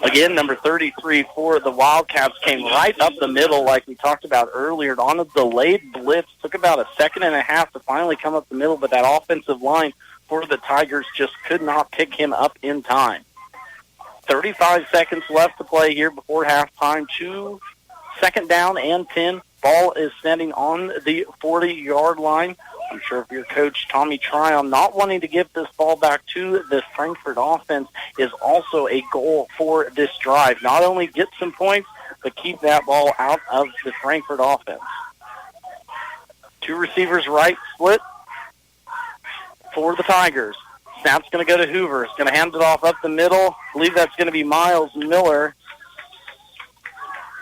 Again, number 33 for the Wildcats came right up the middle like we talked about earlier on a delayed blitz. Took about a second and a half to finally come up the middle, but that offensive line for the Tigers just could not pick him up in time. 35 seconds left to play here before halftime. 2 second down and 10. Ball is standing on the 40-yard line. I'm sure if your coach, Tommy Tryon, not wanting to give this ball back to the Frankfort offense is also a goal for this drive. Not only get some points, but keep that ball out of the Frankfort offense. 2 receivers right split for the Tigers. Snap's going to go to Hoover. It's going to hand it off up the middle. I believe that's going to be Miles Miller.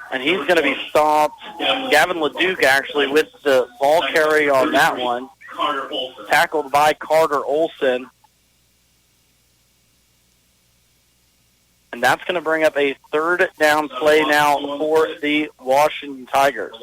And he's going to be stopped. Gavin LeDuc, actually, with the ball carry on that one. Tackled by Carter Olsen. And that's going to bring up a 3rd down play now for the Washington Tigers.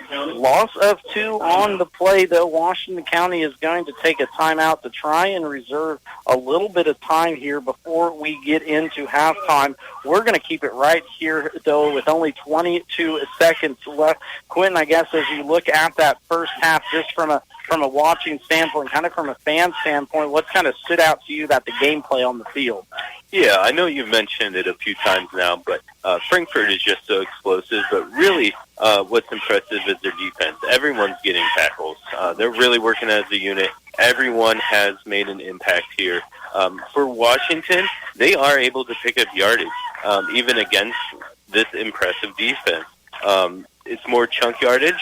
Loss of 2 on the play, though. Washington County is going to take a timeout to try and reserve a little bit of time here before we get into halftime. We're going to keep it right here, though, with only 22 seconds left. Quentin, I guess as you look at that first half, just from a watching standpoint, kind of from a fan standpoint, what's kind of stood out to you about the gameplay on the field? Yeah, I know you've mentioned it a few times now, but Frankfort is just so explosive. But really, what's impressive is their defense. Everyone's getting tackles. They're really working as a unit. Everyone has made an impact here. For Washington, they are able to pick up yardage, even against this impressive defense. It's more chunk yardage,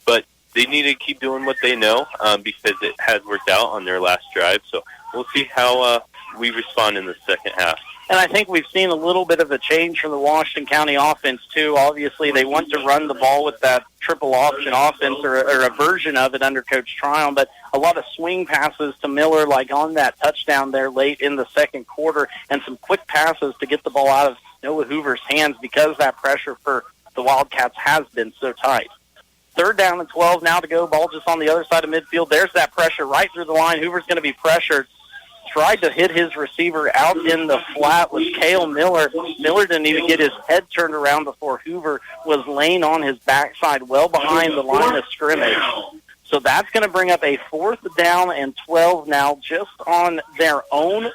but they need to keep doing what they know because it has worked out on their last drive. So we'll see how we respond in the second half. And I think we've seen a little bit of a change from the Washington County offense, too. Obviously, they want to run the ball with that triple option offense or a version of it under Coach Tryon, but a lot of swing passes to Miller, like on that touchdown there late in the second quarter, and some quick passes to get the ball out of Noah Hoover's hands because that pressure for the Wildcats has been so tight. 3rd down and 12 now to go. Ball just on the other side of midfield. There's that pressure right through the line. Hoover's going to be pressured. Tried to hit his receiver out in the flat with Cale Miller. Miller didn't even get his head turned around before Hoover was laying on his backside well behind the line of scrimmage. So that's going to bring up a 4th down and 12 now just on their own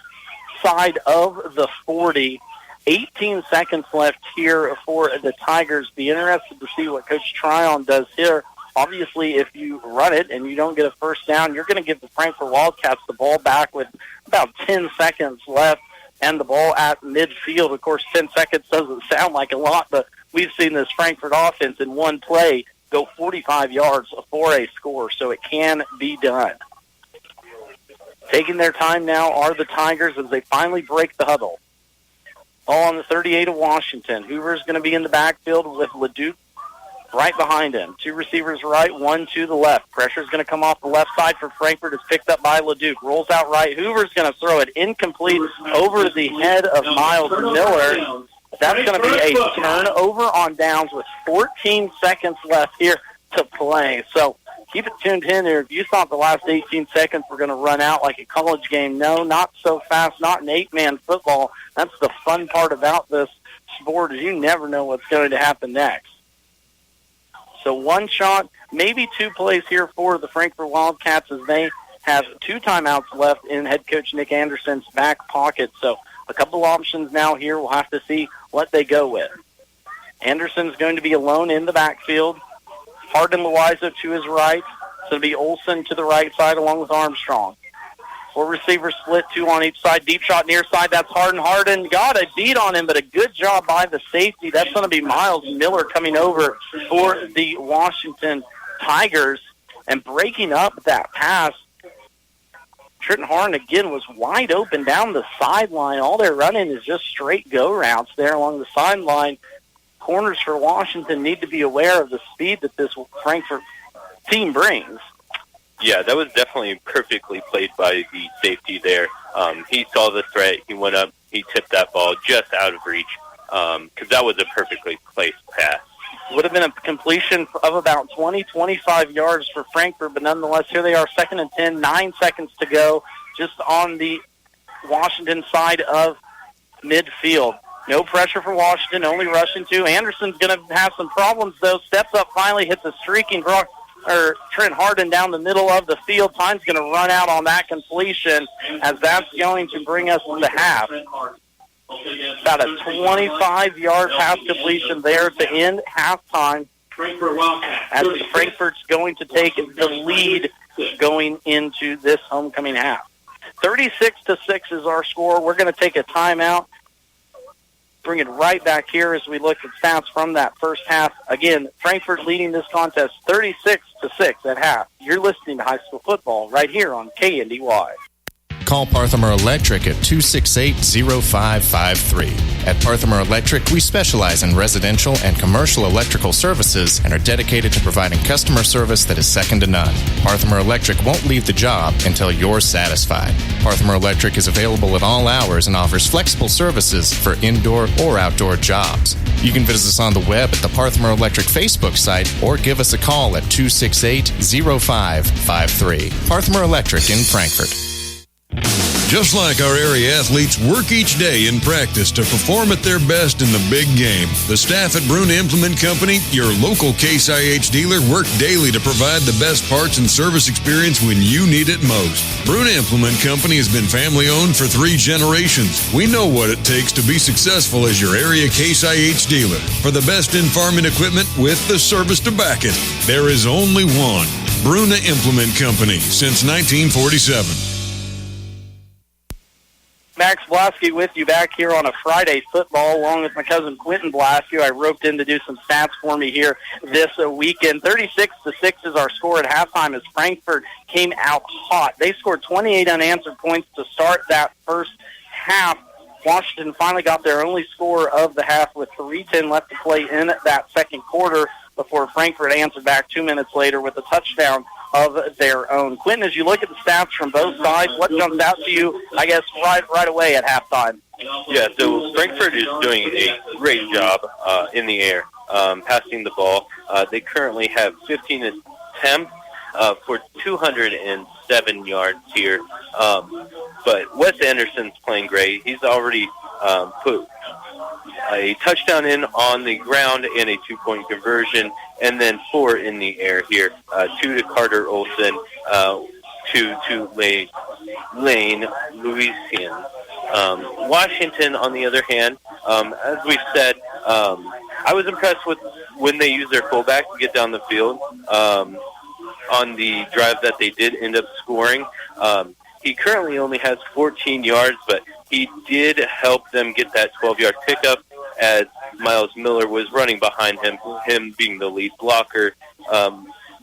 side of the 40. 18 seconds left here for the Tigers. Be interested to see what Coach Tryon does here. Obviously, if you run it and you don't get a first down, you're going to give the Frankfort Wildcats the ball back with about 10 seconds left and the ball at midfield. Of course, 10 seconds doesn't sound like a lot, but we've seen this Frankfort offense in one play go 45 yards for a score, so it can be done. Taking their time now are the Tigers as they finally break the huddle. Ball on the 38 of Washington. Hoover's going to be in the backfield with LeDuc right behind him. 2 receivers right, 1 to the left. Pressure's going to come off the left side for Frankfort. It's picked up by LeDuc. Rolls out right. Hoover's going to throw it incomplete over the head of Miles Miller. That's going to be a turnover on downs with 14 seconds left here to play. So keep it tuned in here. If you thought the last 18 seconds were going to run out like a college game, no, not so fast, not an 8-man football. That's the fun part about this sport is you never know what's going to happen next. So 1 shot, maybe 2 plays here for the Frankfort Wildcats as they have 2 timeouts left in head coach Nick Anderson's back pocket. So a couple options now here. We'll have to see what they go with. Anderson's going to be alone in the backfield. Hardin Loizo to his right. It's going to be Olsen to the right side along with Armstrong. 4 receivers split, 2 on each side. Deep shot near side. That's Hardin. Hardin got a beat on him, but a good job by the safety. That's going to be Miles Miller coming over for the Washington Tigers and breaking up that pass. Trenton Hardin, again, was wide open down the sideline. All they're running is just straight go routes there along the sideline. Corners for Washington need to be aware of the speed that this Frankfort team brings. Yeah, that was definitely perfectly played by the safety there. He saw the threat. He went up. He tipped that ball just out of reach because that was a perfectly placed pass. Would have been a completion of about 20, 25 yards for Frankfort, but nonetheless, here they are, 2nd and 10, 9 seconds to go, just on the Washington side of midfield. No pressure for Washington, only rushing 2. Anderson's going to have some problems, though. Steps up finally, hits a streaking Trent Hardin down the middle of the field. Time's going to run out on that completion as that's going to bring us to half. About a 25-yard pass completion there to end halftime as Frankfort's going to take the lead going into this homecoming half. 36-6 is our score. We're going to take a timeout. Bring it right back here as we look at stats from that first half. Again, Frankfort leading this contest 36-6 at half. You're listening to high school football right here on KNDY. Call Parthimer Electric at 268-0553. At Parthimer Electric, we specialize in residential and commercial electrical services and are dedicated to providing customer service that is second to none. Parthimer Electric won't leave the job until you're satisfied. Parthimer Electric is available at all hours and offers flexible services for indoor or outdoor jobs. You can visit us on the web at the Parthimer Electric Facebook site or give us a call at 268-0553. Parthimer Electric in Frankfort. Just like our area athletes work each day in practice to perform at their best in the big game, the staff at Bruna Implement Company, your local Case IH dealer, work daily to provide the best parts and service experience when you need it most. Bruna Implement Company has been family-owned for 3 generations. We know what it takes to be successful as your area Case IH dealer. For the best in farming equipment with the service to back it, there is only one. Bruna Implement Company since 1947. Max Blasky with you back here on a Friday football, along with my cousin Quentin Blasky, I roped in to do some stats for me here this weekend. 36-6 is our score at halftime as Frankfort came out hot. They scored 28 unanswered points to start that first half. Washington finally got their only score of the half with 3:10 left to play in that second quarter before Frankfort answered back 2 minutes later with a touchdown of their own. Quentin, as you look at the stats from both sides, what jumps out to you, I guess, right away at halftime? Yeah, so Frankfort is doing a great job in the air, passing the ball. They currently have 15 attempts for 207 yards here. But Wes Anderson's playing great. He's already put a touchdown in on the ground and a 2-point conversion, and then 4 in the air here. 2 to Carter Olson, 2 to Lane Louisian. Washington, on the other hand, as we've said, I was impressed with when they used their fullback to get down the field on the drive that they did end up scoring. He currently only has 14 yards, but he did help them get that 12-yard pickup as Miles Miller was running behind him being the lead blocker.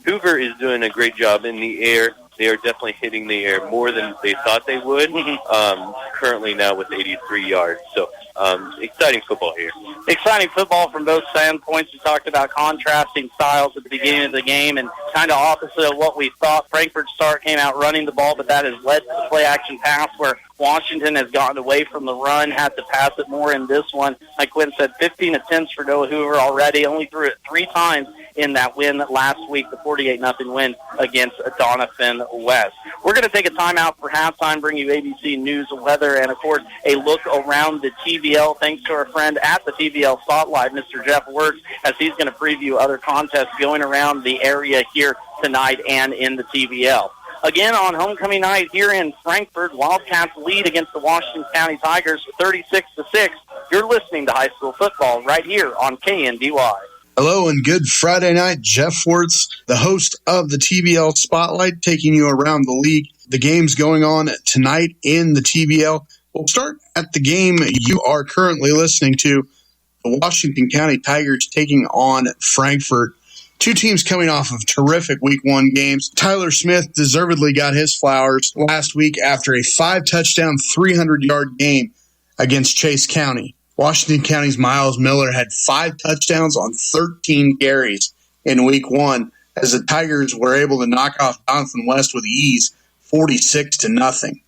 Hoover is doing a great job in the air. They are definitely hitting the air more than they thought they would, currently now with 83 yards. So exciting football here. Exciting football from both standpoints. We talked about contrasting styles at the beginning of the game and kind of opposite of what we thought. Frankfort start came out running the ball, but that has led to the play-action pass where Washington has gotten away from the run, had to pass it more in this one. Like Quinn said, 15 attempts for Noah Hoover already, only threw it 3 times in that win last week, the 48-0 win against Donovan West. We're going to take a timeout for halftime, bring you ABC News, weather, and, of course, a look around the TVL, thanks to our friend at the TVL Spotlight, Mr. Jeff Works, as he's going to preview other contests going around the area here tonight and in the TVL. Again, on homecoming night here in Frankfort, Wildcats lead against the Washington County Tigers 36-6. You're listening to high school football right here on KNDY. Hello and good Friday night. Jeff Wirtz, the host of the TBL Spotlight, taking you around the league. The games going on tonight in the TBL. We'll start at the game you are currently listening to, the Washington County Tigers taking on Frankfort. 2 teams coming off of terrific Week 1 games. Tyler Smith deservedly got his flowers last week after a 5-touchdown, 300-yard game against Chase County. Washington County's Miles Miller had 5 touchdowns on 13 carries in Week 1 as the Tigers were able to knock off Donovan West with ease, 46-0.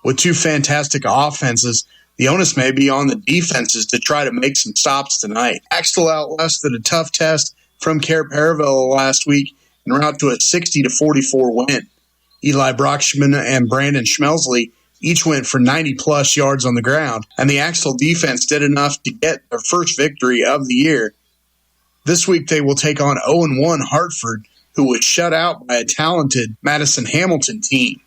With 2 fantastic offenses, the onus may be on the defenses to try to make some stops tonight. Axtell outlasted a tough test from Care Paravel last week en route to a 60-44 win. Eli Brockschman and Brandon Schmelsley each went for 90-plus yards on the ground, and the Axtell defense did enough to get their first victory of the year. This week they will take on 0-1 Hartford, who was shut out by a talented Madison Hamilton team.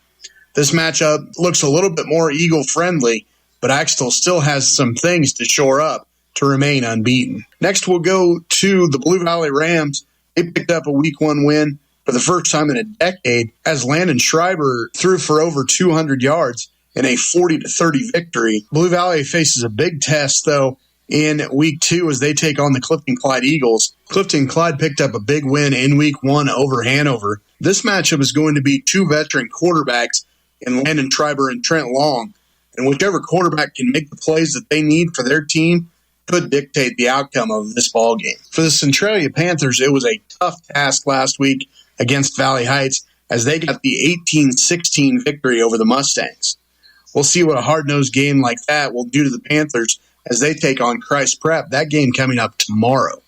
This matchup looks a little bit more Eagle-friendly, but Axtell still has some things to shore up to remain unbeaten. Next we'll go to the Blue Valley Rams. They picked up a Week 1 win for the first time in a decade as Landon Schreiber threw for over 200 yards in a 40-30 victory. Blue Valley faces a big test, though, in Week 2 as they take on the Clifton Clyde Eagles. Clifton Clyde picked up a big win in Week 1 over Hanover. This matchup is going to be 2 veteran quarterbacks in Landon Schreiber and Trent Long, and whichever quarterback can make the plays that they need for their team could dictate the outcome of this ball game. For the Centralia Panthers, it was a tough task last week against Valley Heights as they got the 18-16 victory over the Mustangs. We'll see what a hard-nosed game like that will do to the Panthers as they take on Christ Prep. That game coming up tomorrow.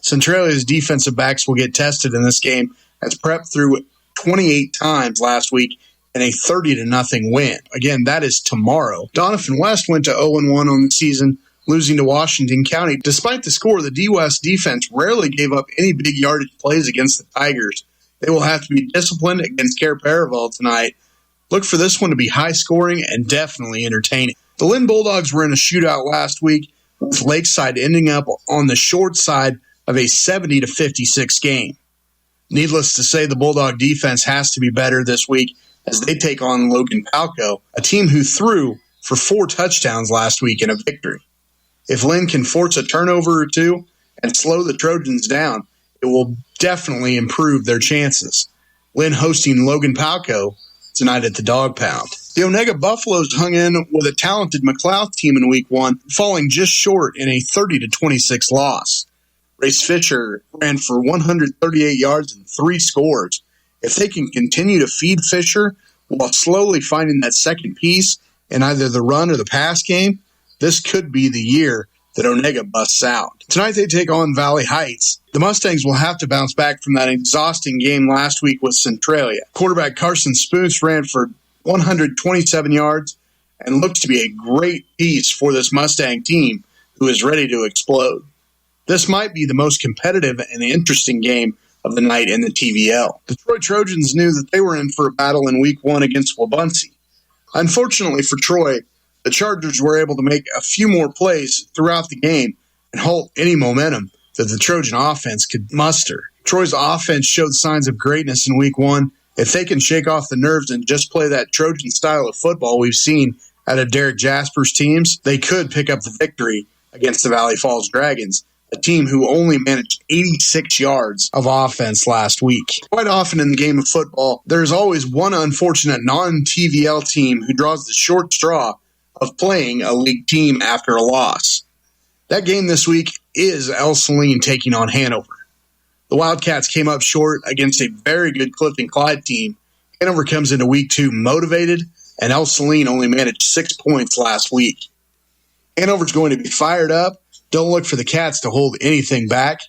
Centralia's defensive backs will get tested in this game as Prep threw 28 times last week in a 30-0 win. Again, that is tomorrow. Donovan West went to 0-1 on the season, losing to Washington County. Despite the score, the D-West defense rarely gave up any big yardage plays against the Tigers. They will have to be disciplined against Care Paravel tonight. Look for this one to be high-scoring and definitely entertaining. The Lynn Bulldogs were in a shootout last week, with Lakeside ending up on the short side of a 70-56 game. Needless to say, the Bulldog defense has to be better this week as they take on Logan Palco, a team who threw for 4 touchdowns last week in a victory. If Lynn can force a turnover or 2 and slow the Trojans down, it will definitely improve their chances. Lynn hosting Logan Palco tonight at the Dog Pound. The Onega Buffaloes hung in with a talented McLeod team in Week 1, falling just short in a 30-26 loss. Race Fisher ran for 138 yards and 3 scores. If they can continue to feed Fisher while slowly finding that second piece in either the run or the pass game, this could be the year that Onega busts out. Tonight they take on Valley Heights. The Mustangs will have to bounce back from that exhausting game last week with Centralia. Quarterback Carson Spoons ran for 127 yards and looks to be a great piece for this Mustang team who is ready to explode. This might be the most competitive and interesting game of the night in the TVL. The Troy Trojans knew that they were in for a battle in Week 1 against Wabunsee. Unfortunately for Troy, the Chargers were able to make a few more plays throughout the game and halt any momentum that the Trojan offense could muster. Troy's offense showed signs of greatness in Week 1. If they can shake off the nerves and just play that Trojan style of football we've seen out of Derek Jasper's teams, they could pick up the victory against the Valley Falls Dragons, a team who only managed 86 yards of offense last week. Quite often in the game of football, there's always one unfortunate non-TVL team who draws the short straw of playing a league team after a loss. That game this week is El Saline taking on Hanover. The Wildcats came up short against a very good Clifton Clyde team. Hanover comes into Week 2 motivated, and El Saline only managed 6 points last week. Hanover's going to be fired up. Don't look for the Cats to hold anything back.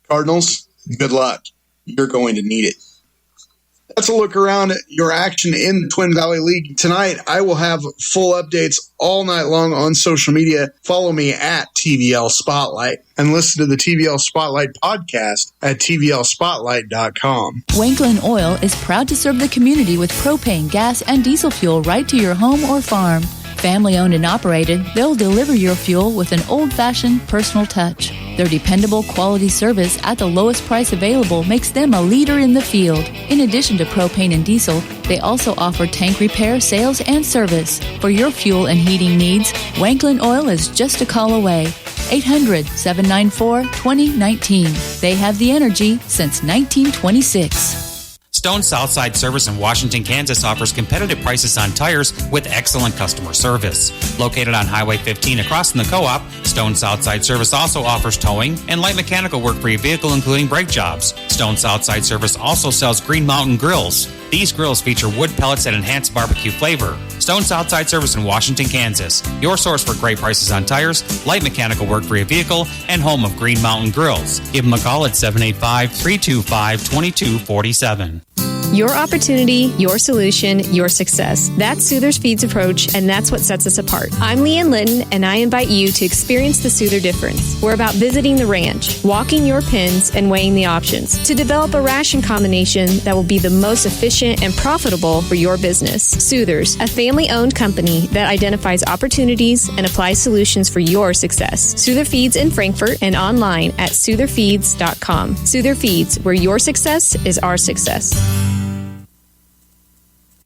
Cardinals, good luck. You're going to need it. That's a look around at your action in the Twin Valley League. Tonight, I will have full updates all night long on social media. Follow me at TVL Spotlight and listen to the TVL Spotlight podcast at tvlspotlight.com. Wanklin Oil is proud to serve the community with propane, gas, and diesel fuel right to your home or farm. Family owned and operated, they'll deliver your fuel with an old-fashioned personal touch. Their dependable quality service at the lowest price available makes them a leader in the field. In addition to propane and diesel, they also offer tank repair, sales, and service. For your fuel and heating needs, Wanklin Oil is just a call away. 800-794-2019. They have the energy since 1926. Stone Southside Service in Washington, Kansas offers competitive prices on tires with excellent customer service. Located on Highway 15 across from the co-op, Stone Southside Service also offers towing and light mechanical work for your vehicle, including brake jobs. Stone Southside Service also sells Green Mountain grills. These grills feature wood pellets that enhance barbecue flavor. Stone Southside Service in Washington, Kansas. Your source for great prices on tires, light mechanical work for your vehicle, and home of Green Mountain Grills. Give them a call at 785-325-2247. Your opportunity, your solution, your success. That's Souther's Feeds approach, and that's what sets us apart. I'm Leanne Litton, and I invite you to experience the Souther difference. We're about visiting the ranch, walking your pens, and weighing the options to develop a ration combination that will be the most efficient and profitable for your business. Souther's, a family-owned company that identifies opportunities and applies solutions for your success. Souther Feeds in Frankfort and online at southerfeeds.com. Souther Feeds, where your success is our success.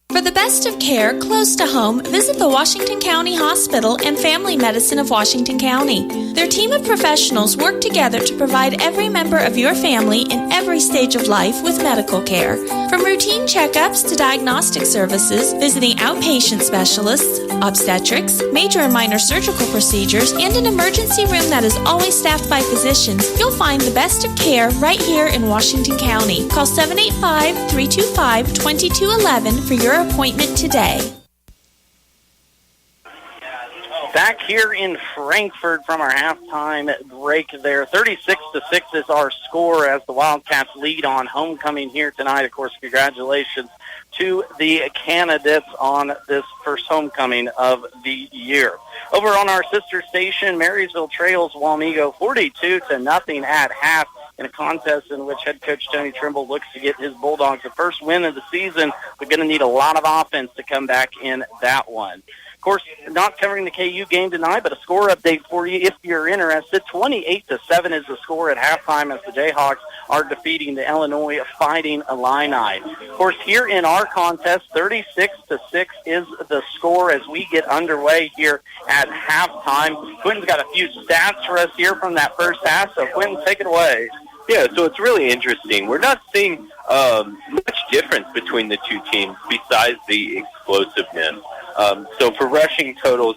For the best of care close to home, visit the Washington County Hospital and Family Medicine of Washington County. Their team of professionals work together to provide every member of your family in every stage of life with medical care. From routine checkups to diagnostic services, visiting outpatient specialists, obstetrics, major and minor surgical procedures, and an emergency room that is always staffed by physicians, you'll find the best of care right here in Washington County. Call 785-325-2211 for your appointment today. Back here in Frankfort from our halftime break there. 36-6 is our score as the Wildcats lead on homecoming here tonight. Of course, congratulations to the candidates on this first homecoming of the year. Over on our sister station, Marysville trails Wamego 42-0 at half in a contest in which head coach Tony Trimble looks to get his Bulldogs the first win of the season. We're going to need a lot of offense to come back in that one. Of course, not covering the KU game tonight, but a score update for you if you're interested. 28-7 is the score at halftime as the Jayhawks are defeating the Illinois Fighting Illini. Of course, here in our contest, 36-6 is the score as we get underway here at halftime. Quentin's got a few stats for us here from that first half, so Quentin, take it away. Yeah, so it's really interesting. We're not seeing much difference between the two teams besides the explosiveness. So for rushing totals,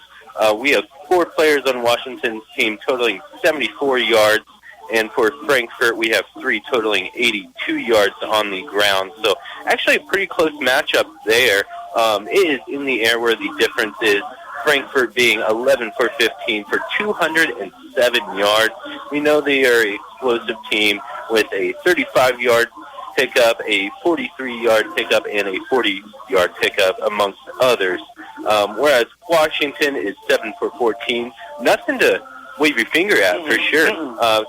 we have 4 players on Washington's team totaling 74 yards, and for Frankfort, we have 3 totaling 82 yards on the ground. So actually a pretty close matchup there. It is in the air where the difference is Frankfort being 11 for 15 for 207 yards. We know they are an explosive team with a 35-yard pickup, a 43-yard pickup, and a 40-yard pickup, amongst others. Whereas Washington is 7 for 14. Nothing to wave your finger at for sure.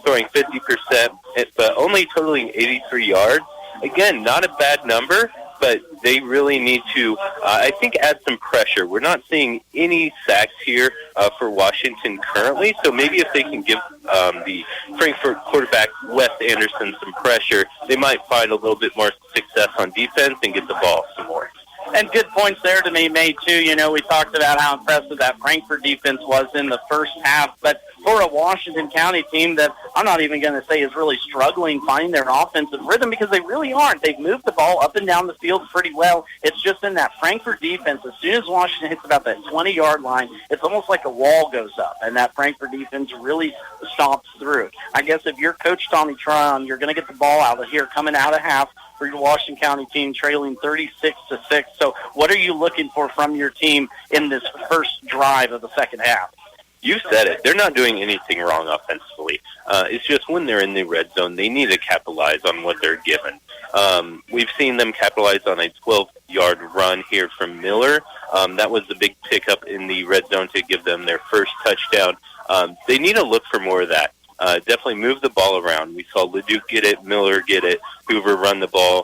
Throwing 50%, but only totaling 83 yards. Again, not a bad number, but they really need to, I think, add some pressure. We're not seeing any sacks here for Washington currently, so maybe if they can give the Frankfort quarterback Wes Anderson some pressure, they might find a little bit more success on defense and get the ball some more. And good points there to be made, too. You know, we talked about how impressive that Frankfort defense was in the first half, but for a Washington County team that I'm not even going to say is really struggling finding their offensive rhythm, because they really aren't. They've moved the ball up and down the field pretty well. It's just in that Frankfort defense, as soon as Washington hits about that 20-yard line, it's almost like a wall goes up, and that Frankfort defense really stops through. I guess if you're Coach Tommy Tryon, you're going to get the ball out of here coming out of half for your Washington County team, trailing 36-6. So what are you looking for from your team in this first drive of the second half? You said it. They're not doing anything wrong offensively. It's just when they're in the red zone, they need to capitalize on what they're given. We've seen them capitalize on a 12-yard run here from Miller. That was the big pickup in the red zone to give them their first touchdown. They need to look for more of that. Definitely move the ball around. We saw Leduc get it, Miller get it, Hoover run the ball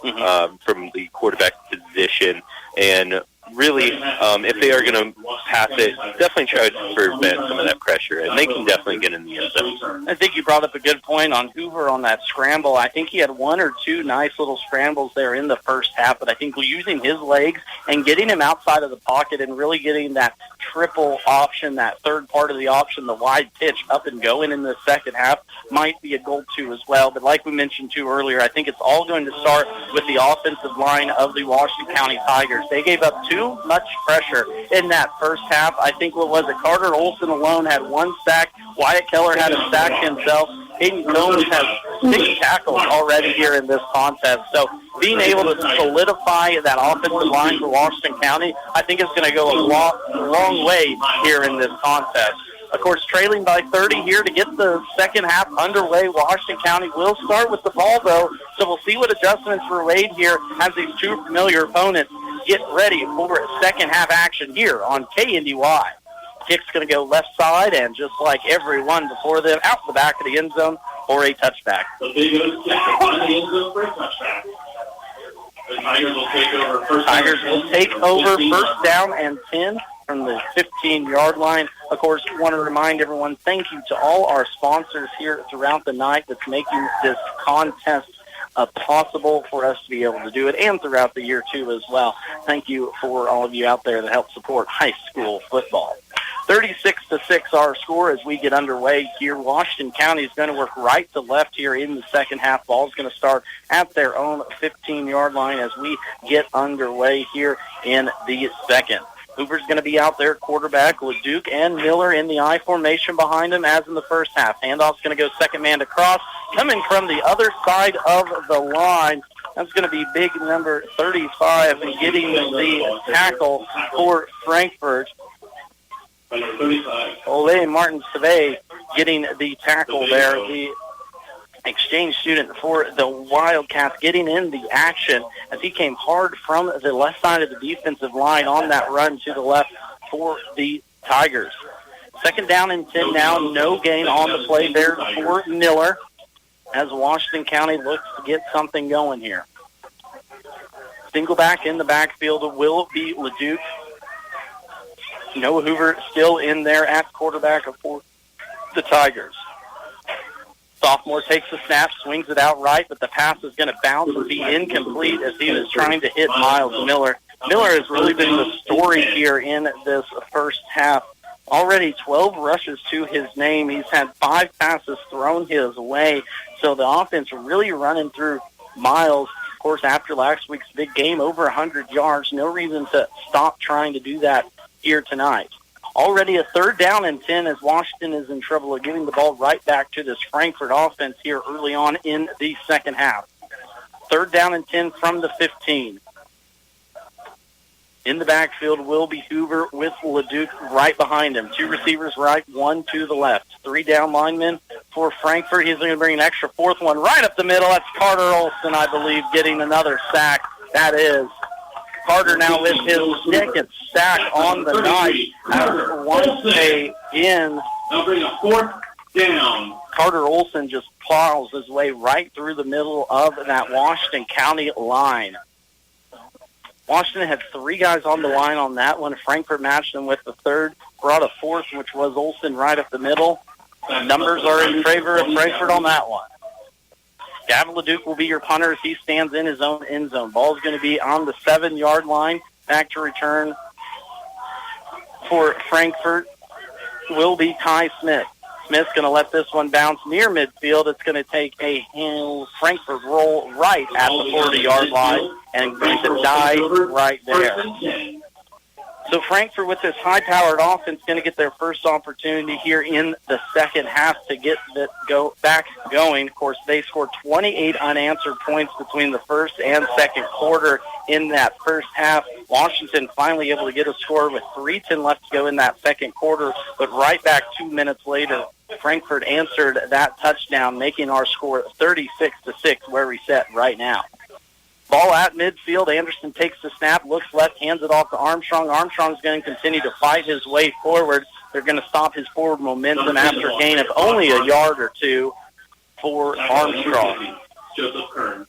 from the quarterback position. And really, if they are going to pass it, definitely try to prevent some of that pressure, and they can definitely get in the end zone. I think you brought up a good point on Hoover on that scramble. I think he had one or two nice little scrambles there in the first half, but I think using his legs and getting him outside of the pocket and really getting that triple option, that third part of the option, the wide pitch up and going in the second half might be a goal too as well. But like we mentioned too earlier, I think it's all going to start with the offensive line of the Washington County Tigers. They gave up too much pressure in that first half. I think what was it? Carter Olson alone had one sack. Wyatt Keller had a sack himself. Hayden Combs has 6 tackles already here in this contest. So being able to solidify that offensive line for Washington County, I think it's going to go a long way here in this contest. Of course, trailing by 30 here to get the second half underway. Washington County will start with the ball, though, so we'll see what adjustments were made here as these two familiar opponents get ready for second half action here on KNDY. Kick's going to go left side, and just like everyone before them, out the back of the end zone for a touchback. So they go to the end zone for a touchback. The Tigers will take over first down. Tigers will take over first down and 10 from the 15-yard line. Of course, I want to remind everyone, thank you to all our sponsors here throughout the night that's making this contest possible for us to be able to do it, and throughout the year, too, as well. Thank you for all of you out there that help support high school football. 36-6 our score as we get underway here. Washington County is going to work right to left here in the second half. Ball's going to start at their own 15-yard line as we get underway here in the second. Hoover's going to be out there, quarterback, Leduc and Miller in the I formation behind him as in the first half. Handoff's going to go second man to cross. Coming from the other side of the line, that's going to be big number 35 and getting the tackle for Frankfort. Ole Martin Savay getting the tackle there. The exchange student for the Wildcats getting in the action as he came hard from the left side of the defensive line on that run to the left for the Tigers. Second down and 10 now. No gain on the play there for Miller as Washington County looks to get something going here. Single back in the backfield will be Leduc. Noah Hoover still in there at quarterback for the Tigers. Sophomore takes the snap, swings it out right, but the pass is going to bounce and be incomplete as he was trying to hit Miles Miller. Miller has really been the story here in this first half. Already 12 rushes to his name. He's had 5 passes thrown his way. So the offense really running through Miles. Of course, after last week's big game, over 100 yards. No reason to stop trying to do that here tonight. Already a third down and 10 as Washington is in trouble of giving the ball right back to this Frankfort offense here early on in the second half. Third down and 10 from the 15. In the backfield will be Hoover with Leduc right behind him. 2 receivers right, 1 to the left. 3 down linemen for Frankfort. He's going to bring an extra 4th one right up the middle. That's Carter Olson, I believe, getting another sack. That is Carter now with his second sack on the night. One stay in. They'll bring a 4th down. Carter Olson just plows his way right through the middle of that Washington County line. Washington had 3 guys on the line on that one. Frankfort matched them with the third, brought a fourth, which was Olson right up the middle. The numbers are in favor of Frankfort on that one. Gavin LeDuc will be your punter as he stands in his own end zone. Ball's going to be on the 7-yard line. Back to return for Frankfort will be Ty Smith. Smith's going to let this one bounce near midfield. It's going to take a Frankfort roll right at the 40-yard line and going to die right there. So Frankfort, with this high-powered offense, going to get their first opportunity here in the second half to get that back going. Of course, they scored 28 unanswered points between the first and second quarter in that first half. Washington finally able to get a score with 3:10 left to go in that second quarter, but right back 2 minutes later, Frankfort answered that touchdown, making our score 36-6, where we sit right now. Ball at midfield. Anderson takes the snap, looks left, hands it off to Armstrong. Armstrong's going to continue to fight his way forward. They're going to stop his forward momentum after a gain of only a yard or two for Armstrong. Joseph Kern.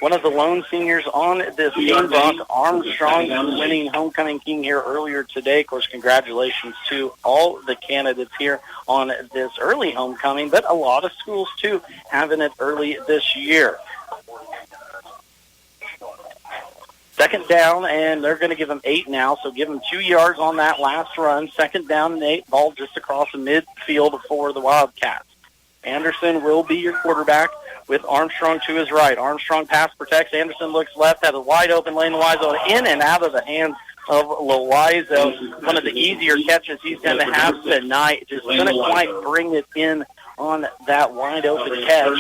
One of the lone seniors on this team, Brock Armstrong, winning homecoming king here earlier today. Of course, congratulations to all the candidates here on this early homecoming, but a lot of schools, too, having it early this year. Second down, and they're going to give him 8 now, so give him 2 yards on that last run. Second down and 8, ball just across the midfield for the Wildcats. Anderson will be your quarterback with Armstrong to his right. Armstrong pass protects. Anderson looks left, has a wide open lane. Loiseau in and out of the hands of Loiseau. One of the easier catches he's going to have tonight. Just going to quite bring it in on that wide open catch.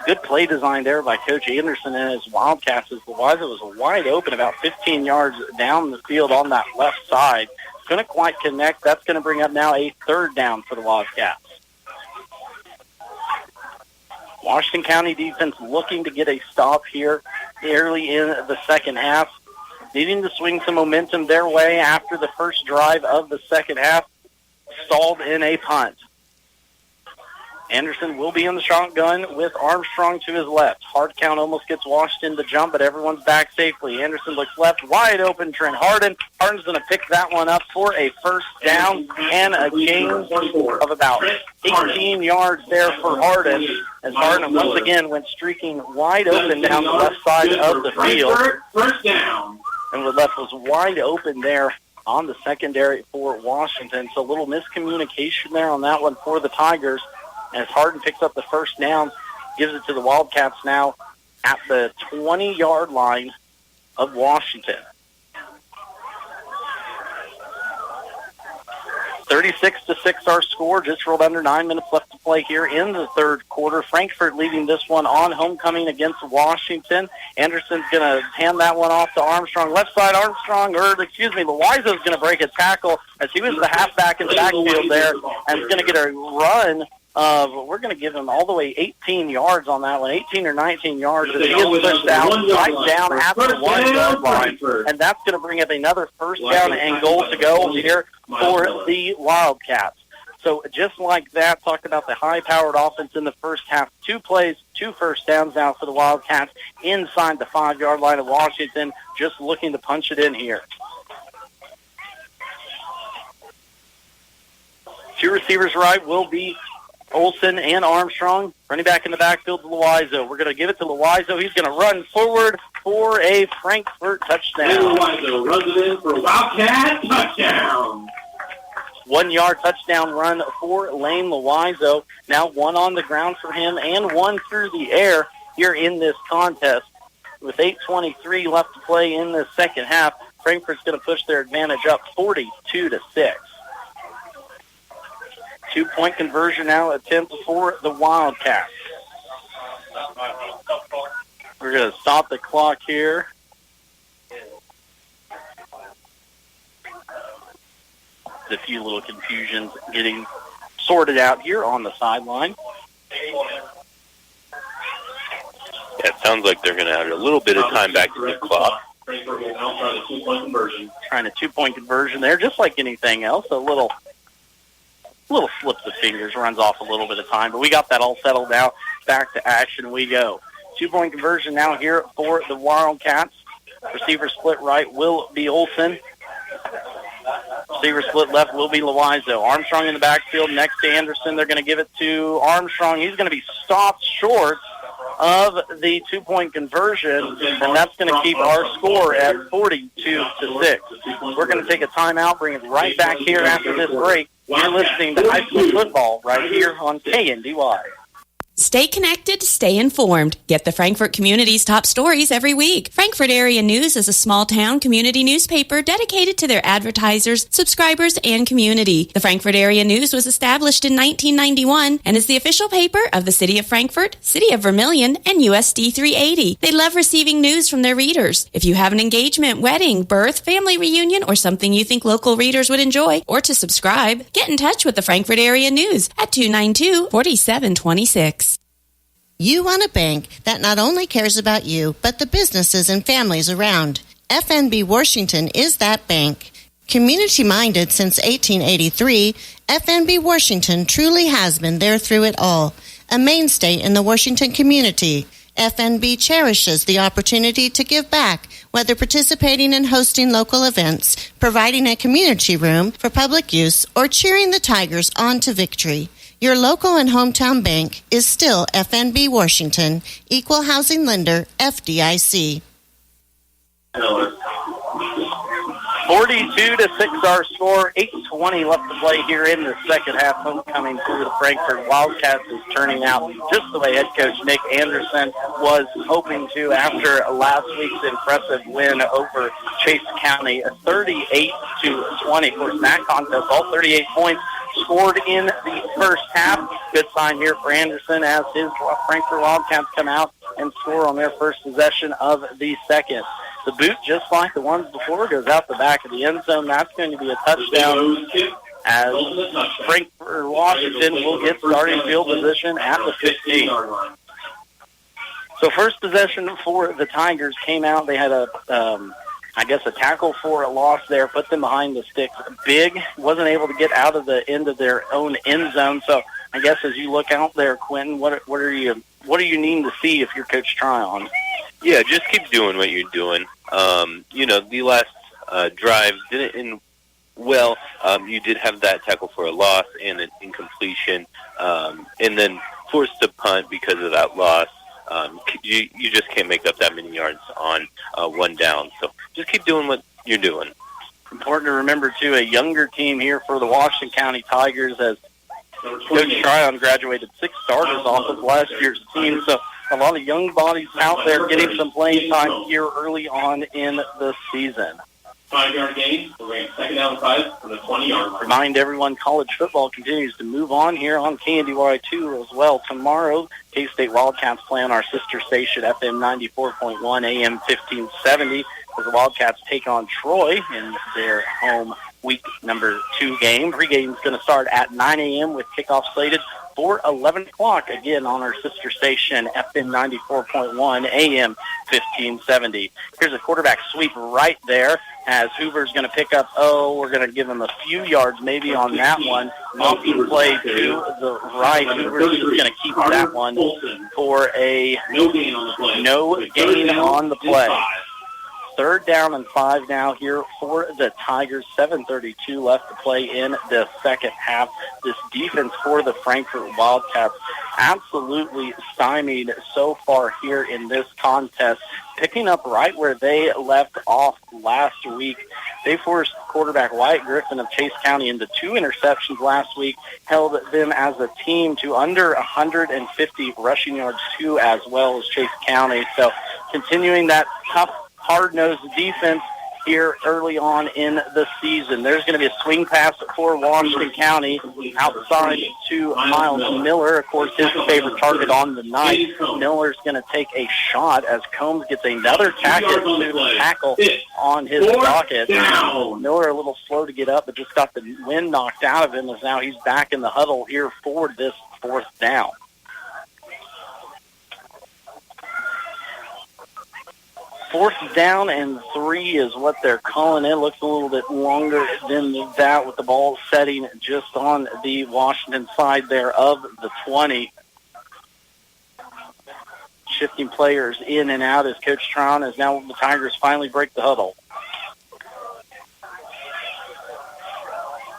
Good play design there by Coach Anderson and his Wildcats as Loiseau was wide open about 15 yards down the field on that left side. Couldn't quite connect. That's going to bring up now a third down for the Wildcats. Washington County defense looking to get a stop here early in the second half. Needing to swing some momentum their way after the first drive of the second half. Stalled in a punt. Anderson will be in the shotgun with Armstrong to his left. Hard count almost gets Washington to jump, but everyone's back safely. Anderson looks left, wide open, Trent Harden. Harden's going to pick that one up for a first down and a gain of about 18 yards there for Harden, as Harden once again went streaking wide open down the left side of the field. First down. And the left was wide open there on the secondary for Washington. So a little miscommunication there on that one for the Tigers. As Harden picks up the first down, gives it to the Wildcats now at the 20-yard line of Washington. 36-6 our score. Just rolled under 9 minutes left to play here in the third quarter. Frankfort leading this one on homecoming against Washington. Anderson's going to hand that one off to Armstrong. Left side, Loiseau's going to break a tackle as he was the halfback in the backfield there and is going to get a run. We're going to give him all the way 18 yards on that one, 18 or 19 yards. As he gets pushed out right down at the 1 yard line. And that's going to bring up another first down and goal to go here for the Wildcats. So just like that, talked about the high-powered offense in the first half. 2 plays, 2 first downs now for the Wildcats inside the 5-yard line of Washington, just looking to punch it in here. 2 receivers right will be Olson and Armstrong. Running back in the backfield to Loiseau. We're going to give it to Loiseau. He's going to run forward for a Frankfort touchdown. Loiseau runs it in for a Wildcat touchdown. 1 yard touchdown run for Lane Loiseau. Now 1 on the ground for him and 1 through the air here in this contest. With 8:23 left to play in the second half, Frankfort's going to push their advantage up 42-6. 2-point conversion now attempt for the Wildcats. We're going to stop the clock here. A few little confusions getting sorted out here on the sideline. Yeah, it sounds like they're going to add a little bit of time back to the clock. Trying a 2-point conversion there, just like anything else. A little little slips of fingers, runs off a little bit of time. But we got that all settled now. Back to action we go. 2-point conversion now here for the Wildcats. Receiver split right will be Olsen. Receiver split left will be Loizo. Armstrong in the backfield next to Anderson. They're going to give it to Armstrong. He's going to be stopped short of the 2-point conversion, and that's going to keep our score at 42-6. We're going to take a timeout, bring it right back here after this break. You're listening to high school football right here on KNDY. Stay connected, stay informed. Get the Frankfort community's top stories every week. Frankfort Area News is a small-town community newspaper dedicated to their advertisers, subscribers, and community. The Frankfort Area News was established in 1991 and is the official paper of the City of Frankfort, City of Vermilion, and USD 380. They love receiving news from their readers. If you have an engagement, wedding, birth, family reunion, or something you think local readers would enjoy, or to subscribe, get in touch with the Frankfort Area News at 292-4726. You want a bank that not only cares about you, but the businesses and families around. FNB Washington is that bank. Community-minded since 1883, FNB Washington truly has been there through it all. A mainstay in the Washington community, FNB cherishes the opportunity to give back, whether participating in hosting local events, providing a community room for public use, or cheering the Tigers on to victory. Your local and hometown bank is still FNB Washington, Equal Housing Lender, FDIC. 42-6 our score, 8:20 left to play here in the second half. Homecoming through the Frankfort Wildcats is turning out just the way head coach Nick Anderson was hoping to after last week's impressive win over Chase County, 38-20. Of course, in that contest, all 38 points scored in the first half. Good sign here for Anderson as his Frankfort Wildcats come out and score on their first possession of the second. The boot, just like the ones before, goes out the back of the end zone. That's going to be a touchdown as Frankfort Washington will get starting field position at the 15. So first possession for the Tigers came out. They had a tackle for a loss there, put them behind the sticks. Big wasn't able to get out of the end of their own end zone. So I guess as you look out there, Quentin, what are you needing to see if you're Coach Tryon? Yeah, just keep doing what you're doing. The last drive didn't end well. You did have that tackle for a loss and an incompletion, and then forced to punt because of that loss. You just can't make up that many yards on one down. So just keep doing what you're doing. Important to remember, too, a younger team here for the Washington County Tigers as Coach Tryon graduated 6 starters off of last year's team. So a lot of young bodies out there getting some playing time here early on in the season. 5-yard gain. We're going second down 5 from the 20-yard line. Remind everyone, college football continues to move on here on KNDY2 as well. Tomorrow, K-State Wildcats play on our sister station, FM 94.1, AM 1570, as the Wildcats take on Troy in their home week number 2 game. Pre-game is going to start at 9 a.m. with kickoff slated for 11 o'clock, again on our sister station, FM 94.1, AM 1570. Here's a quarterback sweep right there as Hoover's going to pick up, we're going to give him a few yards maybe on that one. Monkey play to the right. Hoover's just going to keep that one for a no gain on the play. 3rd down and 5 now here for the Tigers. 7:32 left to play in the second half. This defense for the Frankfort Wildcats absolutely stymied so far here in this contest, picking up right where they left off last week. They forced quarterback Wyatt Griffin of Chase County into 2 interceptions last week, held them as a team to under 150 rushing yards too, as well as Chase County. So continuing that tough, hard-nosed defense here early on in the season. There's going to be a swing pass for Washington County outside to Miles Miller, of course, his favorite target on the night. Miller's going to take a shot as Combs gets another tackle on his pocket. Miller a little slow to get up, but just got the wind knocked out of him as now he's back in the huddle here for this 4th down. 4th down and 3 is what they're calling it. Looks a little bit longer than that with the ball setting just on the Washington side there of the 20. Shifting players in and out as Coach Tron as now the Tigers finally break the huddle.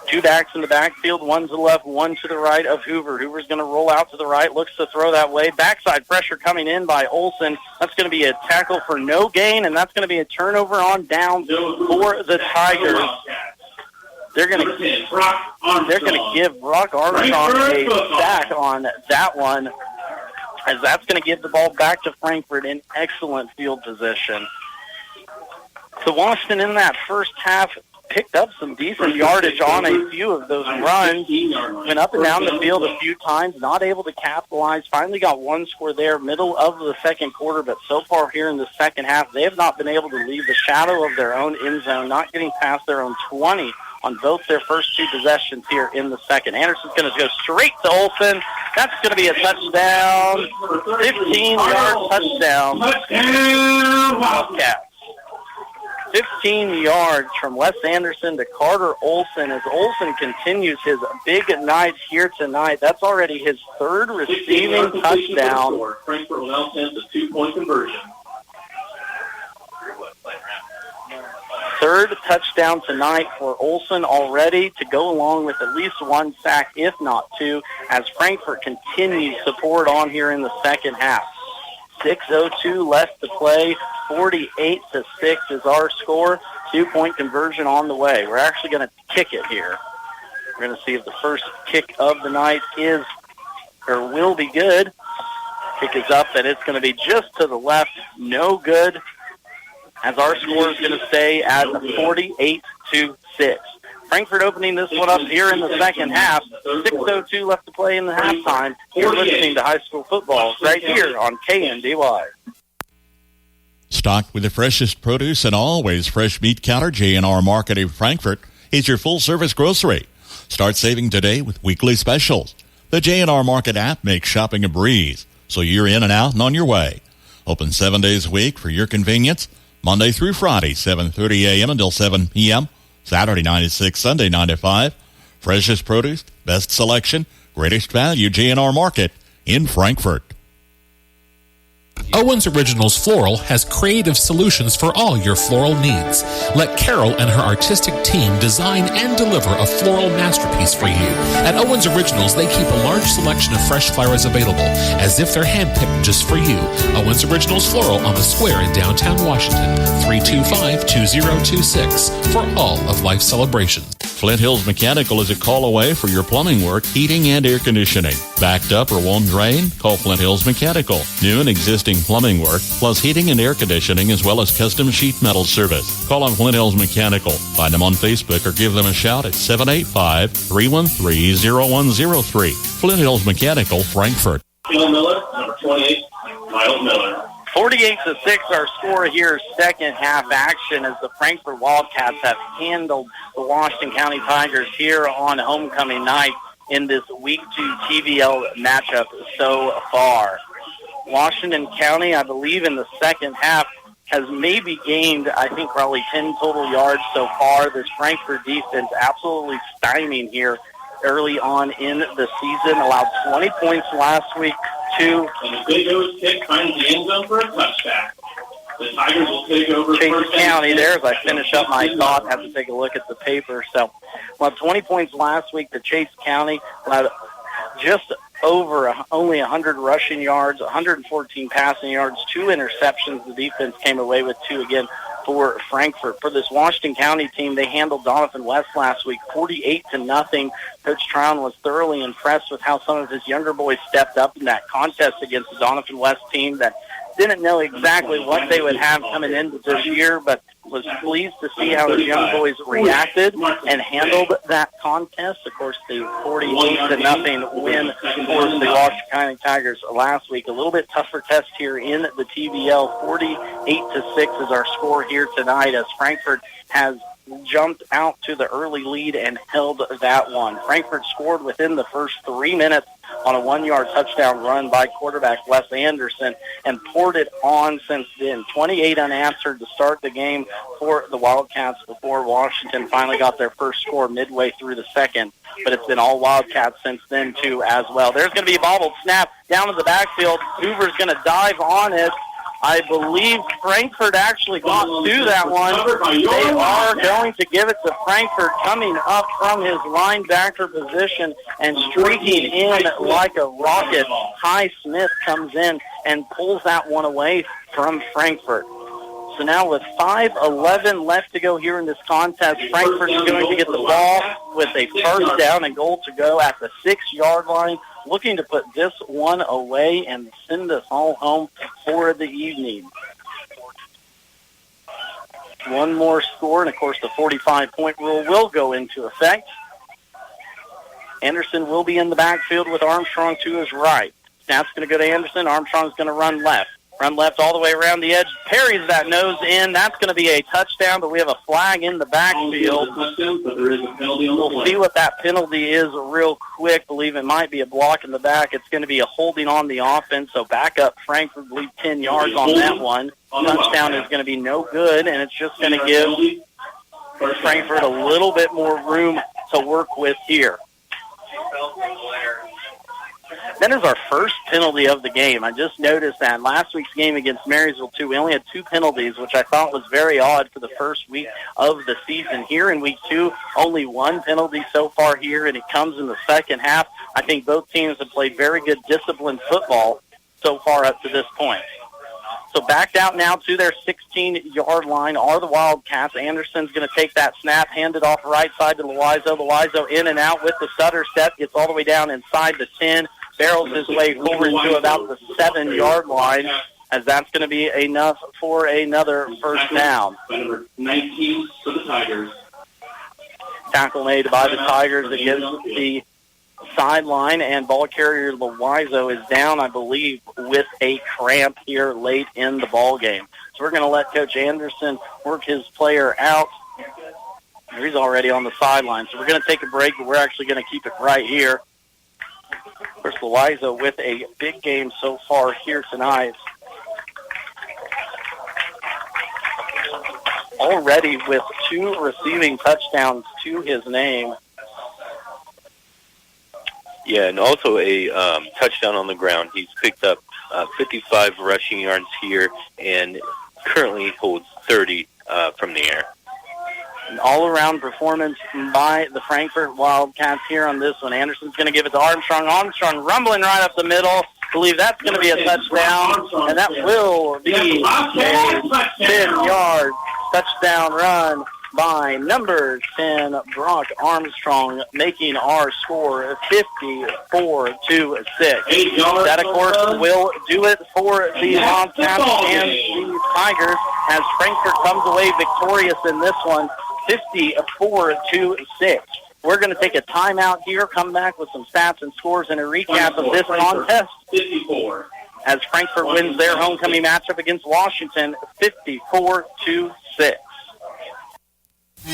2 backs in the backfield, 1 to the left, 1 to the right of Hoover. Hoover's going to roll out to the right, looks to throw that way. Backside pressure coming in by Olsen. That's going to be a tackle for no gain, and that's going to be a turnover on downs for the Tigers. They're going to give Brock Armstrong a sack on that one, as that's going to give the ball back to Frankfort in excellent field position. So Washington in that first half picked up some decent yardage on a few of those runs, went up and down the field a few times, not able to capitalize, finally got 1 score there, middle of the second quarter, but so far here in the second half, they have not been able to leave the shadow of their own end zone, not getting past their own 20 on both their first 2 possessions here in the second. Anderson's going to go straight to Olsen. That's going to be a touchdown, 15-yard touchdown. Wildcats. 15 yards from Wes Anderson to Carter Olsen as Olsen continues his big night here tonight. That's already his 3rd receiving touchdown. Frankfort will now send the 2-point conversion. 3rd touchdown tonight for Olsen already, to go along with at least 1 sack, if not 2, as Frankfort continues to pour it on here in the second half. 6:02 left to play. 48-6 is our score. 2-point conversion on the way. We're actually going to kick it here. We're going to see if the first kick of the night is or will be good. Kick is up, and it's going to be just to the left. No good, as our score is going to stay at 48-6. Frankfort opening this one up here in the second half. 6:02 left to play in the halftime. You're listening to high school football right here on KNDY. Stocked with the freshest produce and always fresh meat counter, J&R Market in Frankfort is your full-service grocery. Start saving today with weekly specials. The J&R Market app makes shopping a breeze, so you're in and out and on your way. Open 7 days a week for your convenience, Monday through Friday, 7:30 a.m. until 7 p.m., Saturday 9 to 6, Sunday 9 to 5. Freshest produce, best selection, greatest value, J&R Market in Frankfort. Owens Originals Floral has creative solutions for all your floral needs. Let Carol and her artistic team design and deliver a floral masterpiece for you. At Owens Originals, they keep a large selection of fresh flowers available, as if they're handpicked just for you. Owens Originals Floral on the Square in downtown Washington, 325-2026 for all of life's celebrations. Flint Hills Mechanical is a call away for your plumbing work, heating, and air conditioning. Backed up or won't drain? Call Flint Hills Mechanical. New and existing plumbing work, plus heating and air conditioning, as well as custom sheet metal service. Call on Flint Hills Mechanical. Find them on Facebook or give them a shout at 785-313-0103. Flint Hills Mechanical, Frankfort. Miller, number 28, Miles Miller. 48-6, our score here, second half action, as the Frankfort Wildcats have handled the Washington County Tigers here on homecoming night in this Week 2 TVL matchup so far. Washington County, I believe, in the second half has maybe gained, I think, probably 10 total yards so far. This Frankfort defense absolutely stymieing here early on in the season. Allowed 20 points last week to Big O's kick finds the end zone for a touchback. The Tigers will take over Chase County there as I finish up my thought. Have to take a look at the paper. So, well, 20 points last week to Chase County. Just over only 100 rushing yards, 114 passing yards, 2 interceptions. The defense came away with 2 again for Frankfort. For this Washington County team, they handled Donovan West last week 48-0. Coach Trown was thoroughly impressed with how some of his younger boys stepped up in that contest against the Donovan West team that didn't know exactly what they would have coming into this year, but was pleased to see how his young boys reacted and handled that contest. Of course, the 48-0 win for the Washington County Tigers last week. A little bit tougher test here in the TVL. 48-6 is our score here tonight, as Frankfort has jumped out to the early lead and held that one. Frankfort scored within the first 3 minutes on a 1-yard touchdown run by quarterback Wes Anderson and poured it on since then. 28 unanswered to start the game for the Wildcats before Washington finally got their first score midway through the second. But it's been all Wildcats since then, too, as well. There's going to be a bobbled snap down to the backfield. Hoover's going to dive on it. I believe Frankfort actually got to that one. They are going to give it to Frankfort coming up from his linebacker position and streaking in like a rocket. Ty Smith comes in and pulls that one away from Frankfort. So now with 5:11 left to go here in this contest, Frankfort is going to get the ball with a first down and goal to go at the 6-yard line, looking to put this one away and send us all home for the evening. One more score, and of course the 45-point rule will go into effect. Anderson will be in the backfield with Armstrong to his right. Snap's going to go to Anderson. Armstrong's going to run left. Run left all the way around the edge. Parries that nose in. That's going to be a touchdown, but we have a flag in the backfield. We'll see what that penalty is real quick. Believe it might be a block in the back. It's going to be a holding on the offense, so back up Frankfort, believe 10 yards on that one. Touchdown is going to be no good, and it's just going to give Frankfort a little bit more room to work with here. That is our first penalty of the game. I just noticed that last week's game against Marysville, too, we only had 2 penalties, which I thought was very odd for the first week of the season. Here in week 2, only 1 penalty so far here, and it comes in the second half. I think both teams have played very good disciplined football so far up to this point. So backed out now to their 16-yard line are the Wildcats. Anderson's going to take that snap, hand it off right side to Loizo. Loizo in and out with the stutter step, gets all the way down inside the 10, barrels his way forward to about the 7-yard line, as that's going to be enough for another first down. Number 19 for the Tigers. Tackle made by the Tigers against the sideline, and ball carrier Loizo is down, I believe, with a cramp here late in the ball game. So we're going to let Coach Anderson work his player out. He's already on the sideline, so we're going to take a break, but we're actually going to keep it right here. Of course, Loizo with a big game so far here tonight. Already with 2 receiving touchdowns to his name. Yeah, and also a touchdown on the ground. He's picked up 55 rushing yards here and currently holds 30 from the air. An all-around performance by the Frankfort Wildcats here on this one. Anderson's going to give it to Armstrong. Armstrong rumbling right up the middle. I believe that's going to be a touchdown, and that will be a 10-yard touchdown run by number 10, Brock Armstrong, making our score 54-6. That, of course, will do it for the Wildcats and the Tigers as Frankfort comes away victorious in this one, 54-6. We're going to take a timeout here, come back with some stats and scores and a recap of this contest 54. as Frankfort wins their homecoming matchup against Washington 54-6.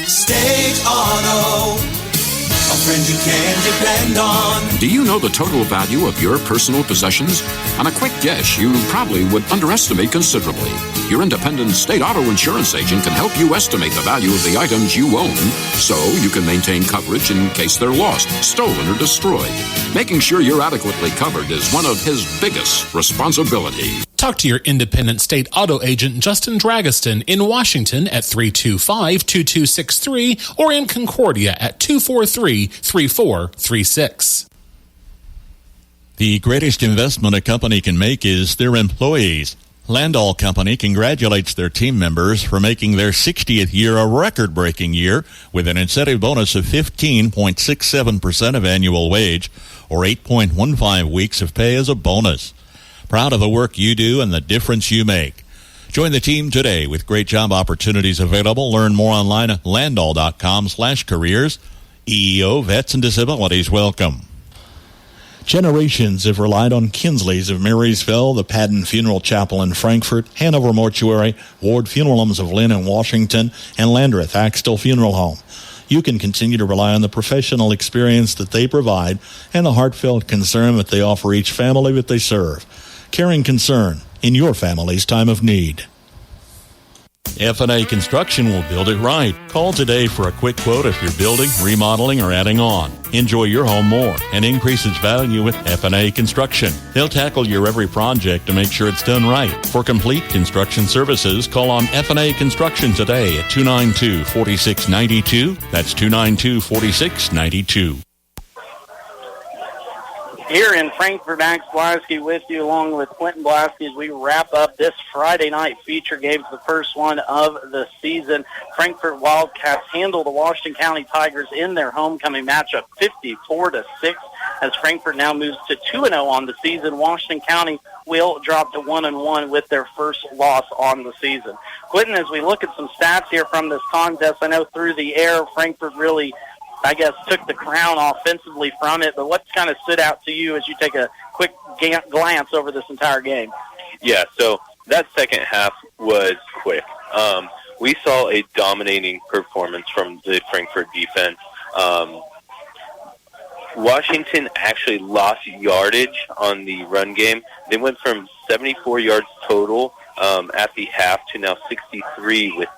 State Auto, a friend you can depend on. Do you know the total value of your personal possessions? On a quick guess, you probably would underestimate considerably. Your independent state auto insurance agent can help you estimate the value of the items you own so you can maintain coverage in case they're lost, stolen, or destroyed. Making sure you're adequately covered is one of his biggest responsibilities. Talk to your independent state auto agent, Justin Dragiston, in Washington at 325-2263 or in Concordia at 243-3436. The greatest investment a company can make is their employees. Landall Company congratulates their team members for making their 60th year a record-breaking year with an incentive bonus of 15.67% of annual wage or 8.15 weeks of pay as a bonus. Proud of the work you do and the difference you make. Join the team today with great job opportunities available. Learn more online at landall.com/careers. EEO Vets and Disabilities welcome. Generations have relied on Kinsley's of Marysville, the Padden Funeral Chapel in Frankfort, Hanover Mortuary, Ward Funeral Homes of Lynn and Washington, and Landreth Axtell Funeral Home. you can continue to rely on the professional experience that they provide and the heartfelt concern that they offer each family that they serve. Caring concern in your family's time of need. F&A Construction will build it right. Call today for a quick quote if you're building, remodeling, or adding on. Enjoy your home more and increase its value with F&A Construction. They'll tackle your every project to make sure it's done right. For complete construction services, call on F&A Construction today at 292-4692. That's 292-4692. Here in Frankfort, Max Blasky with you along with Quentin Blasky as we wrap up this Friday night feature game, the first one of the season. Frankfort Wildcats handle the Washington County Tigers in their homecoming matchup 54-6 as Frankfort now moves to 2-0 on the season. Washington County will drop to 1-1 with their first loss on the season. Quentin, as we look at some stats here from this contest, I know through the air Frankfort really took the crown offensively from it, but what kind of stood out to you as you take a quick glance over this entire game? Yeah, so that second half was quick. We saw a dominating performance from the Frankfort defense. Washington actually lost yardage on the run game. They went from 74 yards total at the half to now 63 with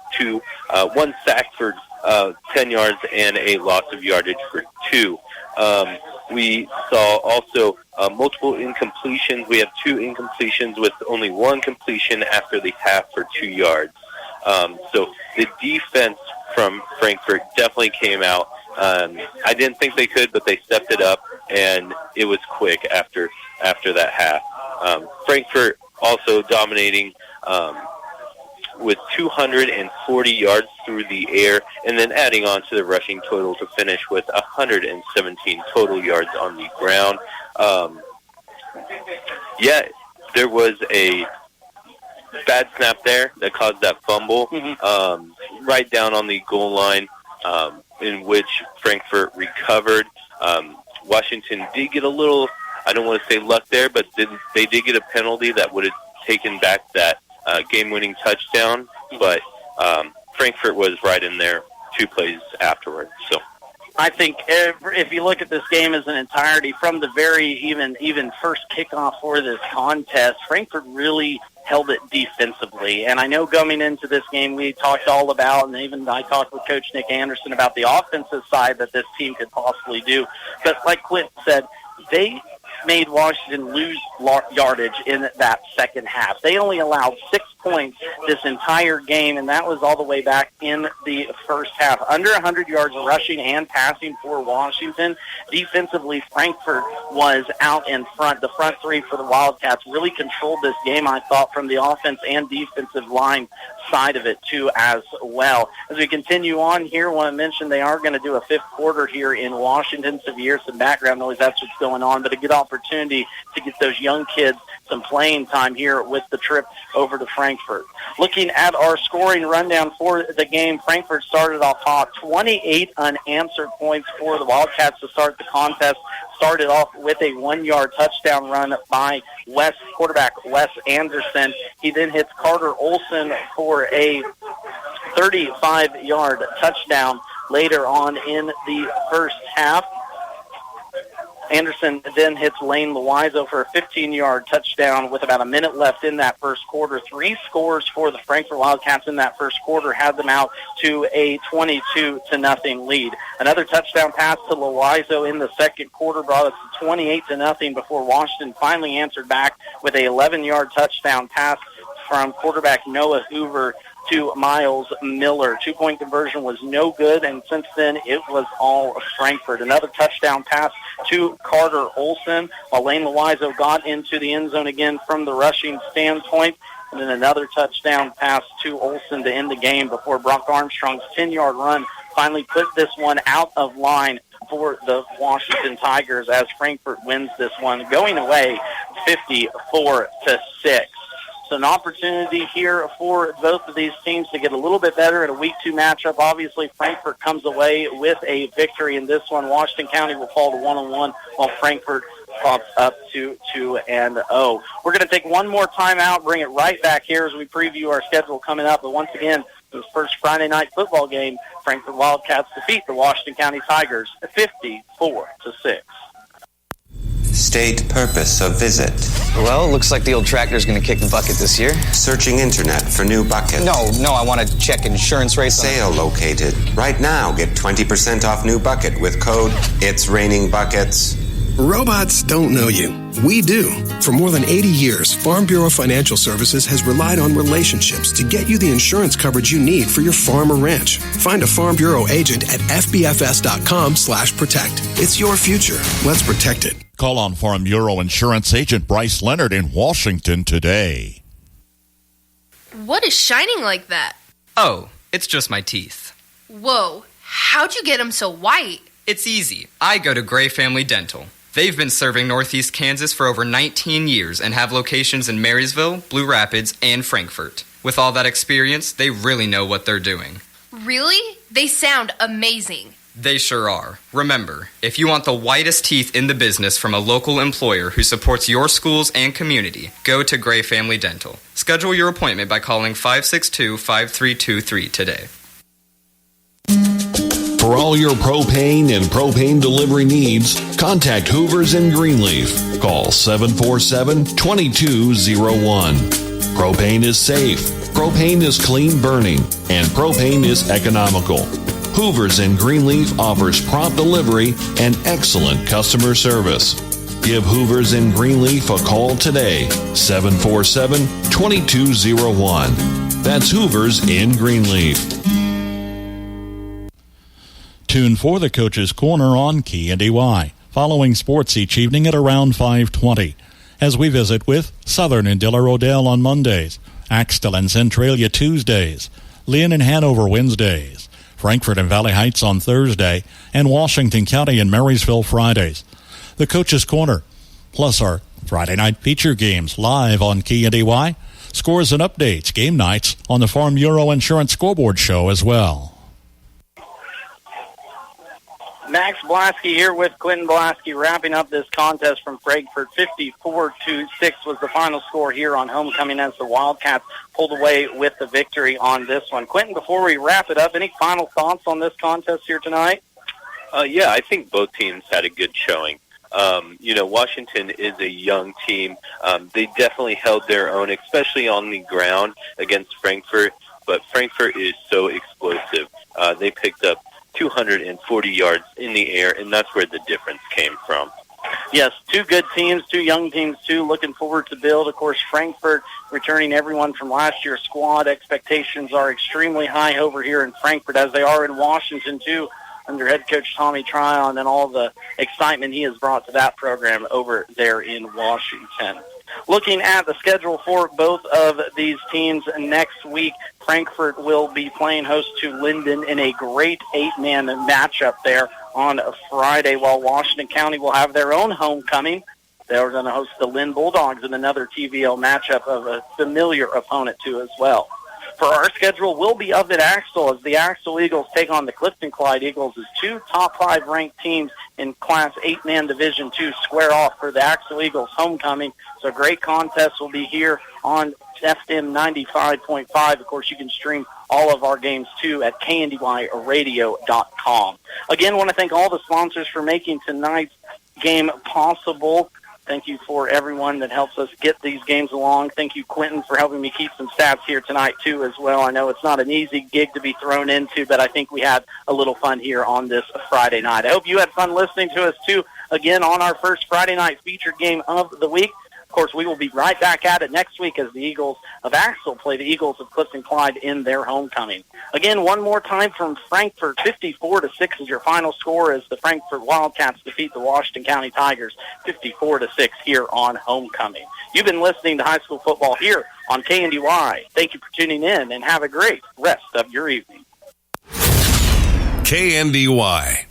one sack for 10 yards and a loss of yardage for 2. We saw also multiple incompletions. We have 2 incompletions with only 1 completion after the half for 2 yards. So the defense from Frankfort definitely came out. I didn't think they could, but they stepped it up, and it was quick after that half. Frankfort also dominating with 240 yards through the air, and then adding on to the rushing total to finish with 117 total yards on the ground. There was a bad snap there that caused that fumble right down on the goal line, in which Frankfort recovered. Washington did get a little, I don't want to say luck there, but they did get a penalty that would have taken back that game-winning touchdown, but Frankfort was right in there 2 plays afterwards. So I think if you look at this game as an entirety, from the very even first kickoff for this contest, Frankfort really held it defensively. And I know going into this game we talked all about, and even I talked with Coach Nick Anderson about the offensive side that this team could possibly do. But like Clint said, they made Washington lose yardage in that second half. They only allowed 6 points this entire game, and that was all the way back in the first half. Under 100 yards rushing and passing for Washington. Defensively, Frankfort was out in front. The front 3 for the Wildcats really controlled this game, I thought, from the offense and defensive line side of it, too, as well. As we continue on here, I want to mention they are going to do a 5th quarter here in Washington. So if you hear some background noise, that's what's going on, but a good opportunity to get those young kids some playing time here with the trip over to Frankfort. Looking at our scoring rundown for the game, Frankfort started off hot, 28 unanswered points for the Wildcats to start the contest. Started off with a 1-yard touchdown run by quarterback Wes Anderson. He then hits Carter Olson for a 35-yard touchdown later on in the first half. Anderson then hits Lane Loizo for a 15-yard touchdown with about a minute left in that first quarter. 3 scores for the Frankfort Wildcats in that first quarter had them out to a 22-0 lead. Another touchdown pass to Loizo in the second quarter brought us to 28-0 before Washington finally answered back with a 11-yard touchdown pass from quarterback Noah Hoover to Miles Miller. 2-point conversion was no good, and since then it was all Frankfort. Another touchdown pass to Carter Olson, while Lane Loizo got into the end zone again from the rushing standpoint, and then another touchdown pass to Olson to end the game before Brock Armstrong's 10-yard run finally put this one out of line for the Washington Tigers as Frankfort wins this one, going away 54-6. So an opportunity here for both of these teams to get a little bit better in a Week 2 matchup. Obviously, Frankfort comes away with a victory in this one. Washington County will fall to 1-1, while Frankfort pops up to 2-0. We're going to take one more timeout, bring it right back here as we preview our schedule coming up. But once again, This first Friday night football game, Frankfort Wildcats defeat the Washington County Tigers 54-6. State purpose of visit. Well, it looks like the old tractor's going to kick the bucket this year. Searching internet for new bucket. No, I want to check insurance rates. Sale located. Right now, get 20% off new bucket with code It's Raining Buckets. Robots don't know you. We do. For more than 80 years, Farm Bureau Financial Services has relied on relationships to get you the insurance coverage you need for your farm or ranch. Find a Farm Bureau agent at fbfs.com/protect. It's your future. Let's protect it. Call on Farm Bureau Insurance Agent Bryce Leonard in Washington today. What is shining like that? Oh, it's just my teeth. Whoa, how'd you get them so white? It's easy. I go to Gray Family Dental. They've been serving Northeast Kansas for over 19 years and have locations in Marysville, Blue Rapids, and Frankfort. With all that experience, they really know what they're doing. Really? They sound amazing. They sure are. Remember, if you want the whitest teeth in the business from a local employer who supports your schools and community, go to Gray Family Dental. Schedule your appointment by calling 562-5323 today. For all your propane and propane delivery needs, contact Hoovers in Greenleaf. Call 747-2201. Propane is safe, propane is clean burning, and propane is economical. Hoovers in Greenleaf offers prompt delivery and excellent customer service. Give Hoovers in Greenleaf a call today, 747-2201. That's Hoovers in Greenleaf. Tune for the Coach's Corner on KNDY, following sports each evening at around 5:20, as we visit with Southern and Diller Odell on Mondays, Axtell and Centralia Tuesdays, Lynn and Hanover Wednesdays, Frankfort and Valley Heights on Thursday, and Washington County and Marysville Fridays. The Coach's Corner, plus our Friday night feature games live on KNDY, scores and updates, game nights on the Farm Bureau Insurance Scoreboard Show as well. Max Blasky here with Quentin Blasky, wrapping up this contest from Frankfort. 54-6 was the final score here on homecoming as the Wildcats pulled away with the victory on this one. Quentin, before we wrap it up, any final thoughts on this contest here tonight? Yeah, I think both teams had a good showing. Washington is a young team. They definitely held their own, especially on the ground against Frankfort, but Frankfort is so explosive. They picked up 240 yards in the air, and that's where the difference came from. Yes, two good teams, two young teams, too. Looking forward to build. Of course, Frankfort returning everyone from last year's squad. Expectations are extremely high over here in Frankfort, as they are in Washington, too, under head coach Tommy Tryon and all the excitement he has brought to that program over there in Washington. Looking at the schedule for both of these teams next week, Frankfort will be playing host to Linden in a great 8-man matchup there on a Friday, while Washington County will have their own homecoming. They're going to host the Lynn Bulldogs in another TVL matchup of a familiar opponent, too, as well. For our schedule, we'll be up at Axtell as the Axtell Eagles take on the Clifton Clyde Eagles as two top 5 ranked teams in Class 8-man Division II square off for the Axtell Eagles homecoming. So great contest will be here on FM 95.5. Of course, you can stream all of our games, too, at KNDYradio.com. Again, want to thank all the sponsors for making tonight's game possible. Thank you for everyone that helps us get these games along. Thank you, Quentin, for helping me keep some stats here tonight, too, as well. I know it's not an easy gig to be thrown into, but I think we had a little fun here on this Friday night. I hope you had fun listening to us, too, again, on our first Friday night featured game of the week. Of course, we will be right back at it next week as the Eagles of Axtell play the Eagles of Clifton Clyde in their homecoming. Again, one more time from Frankfort, 54-6 is your final score as the Frankfort Wildcats defeat the Washington County Tigers 54-6 here on homecoming. You've been listening to high school football here on KNDY. Thank you for tuning in and have a great rest of your evening. KNDY.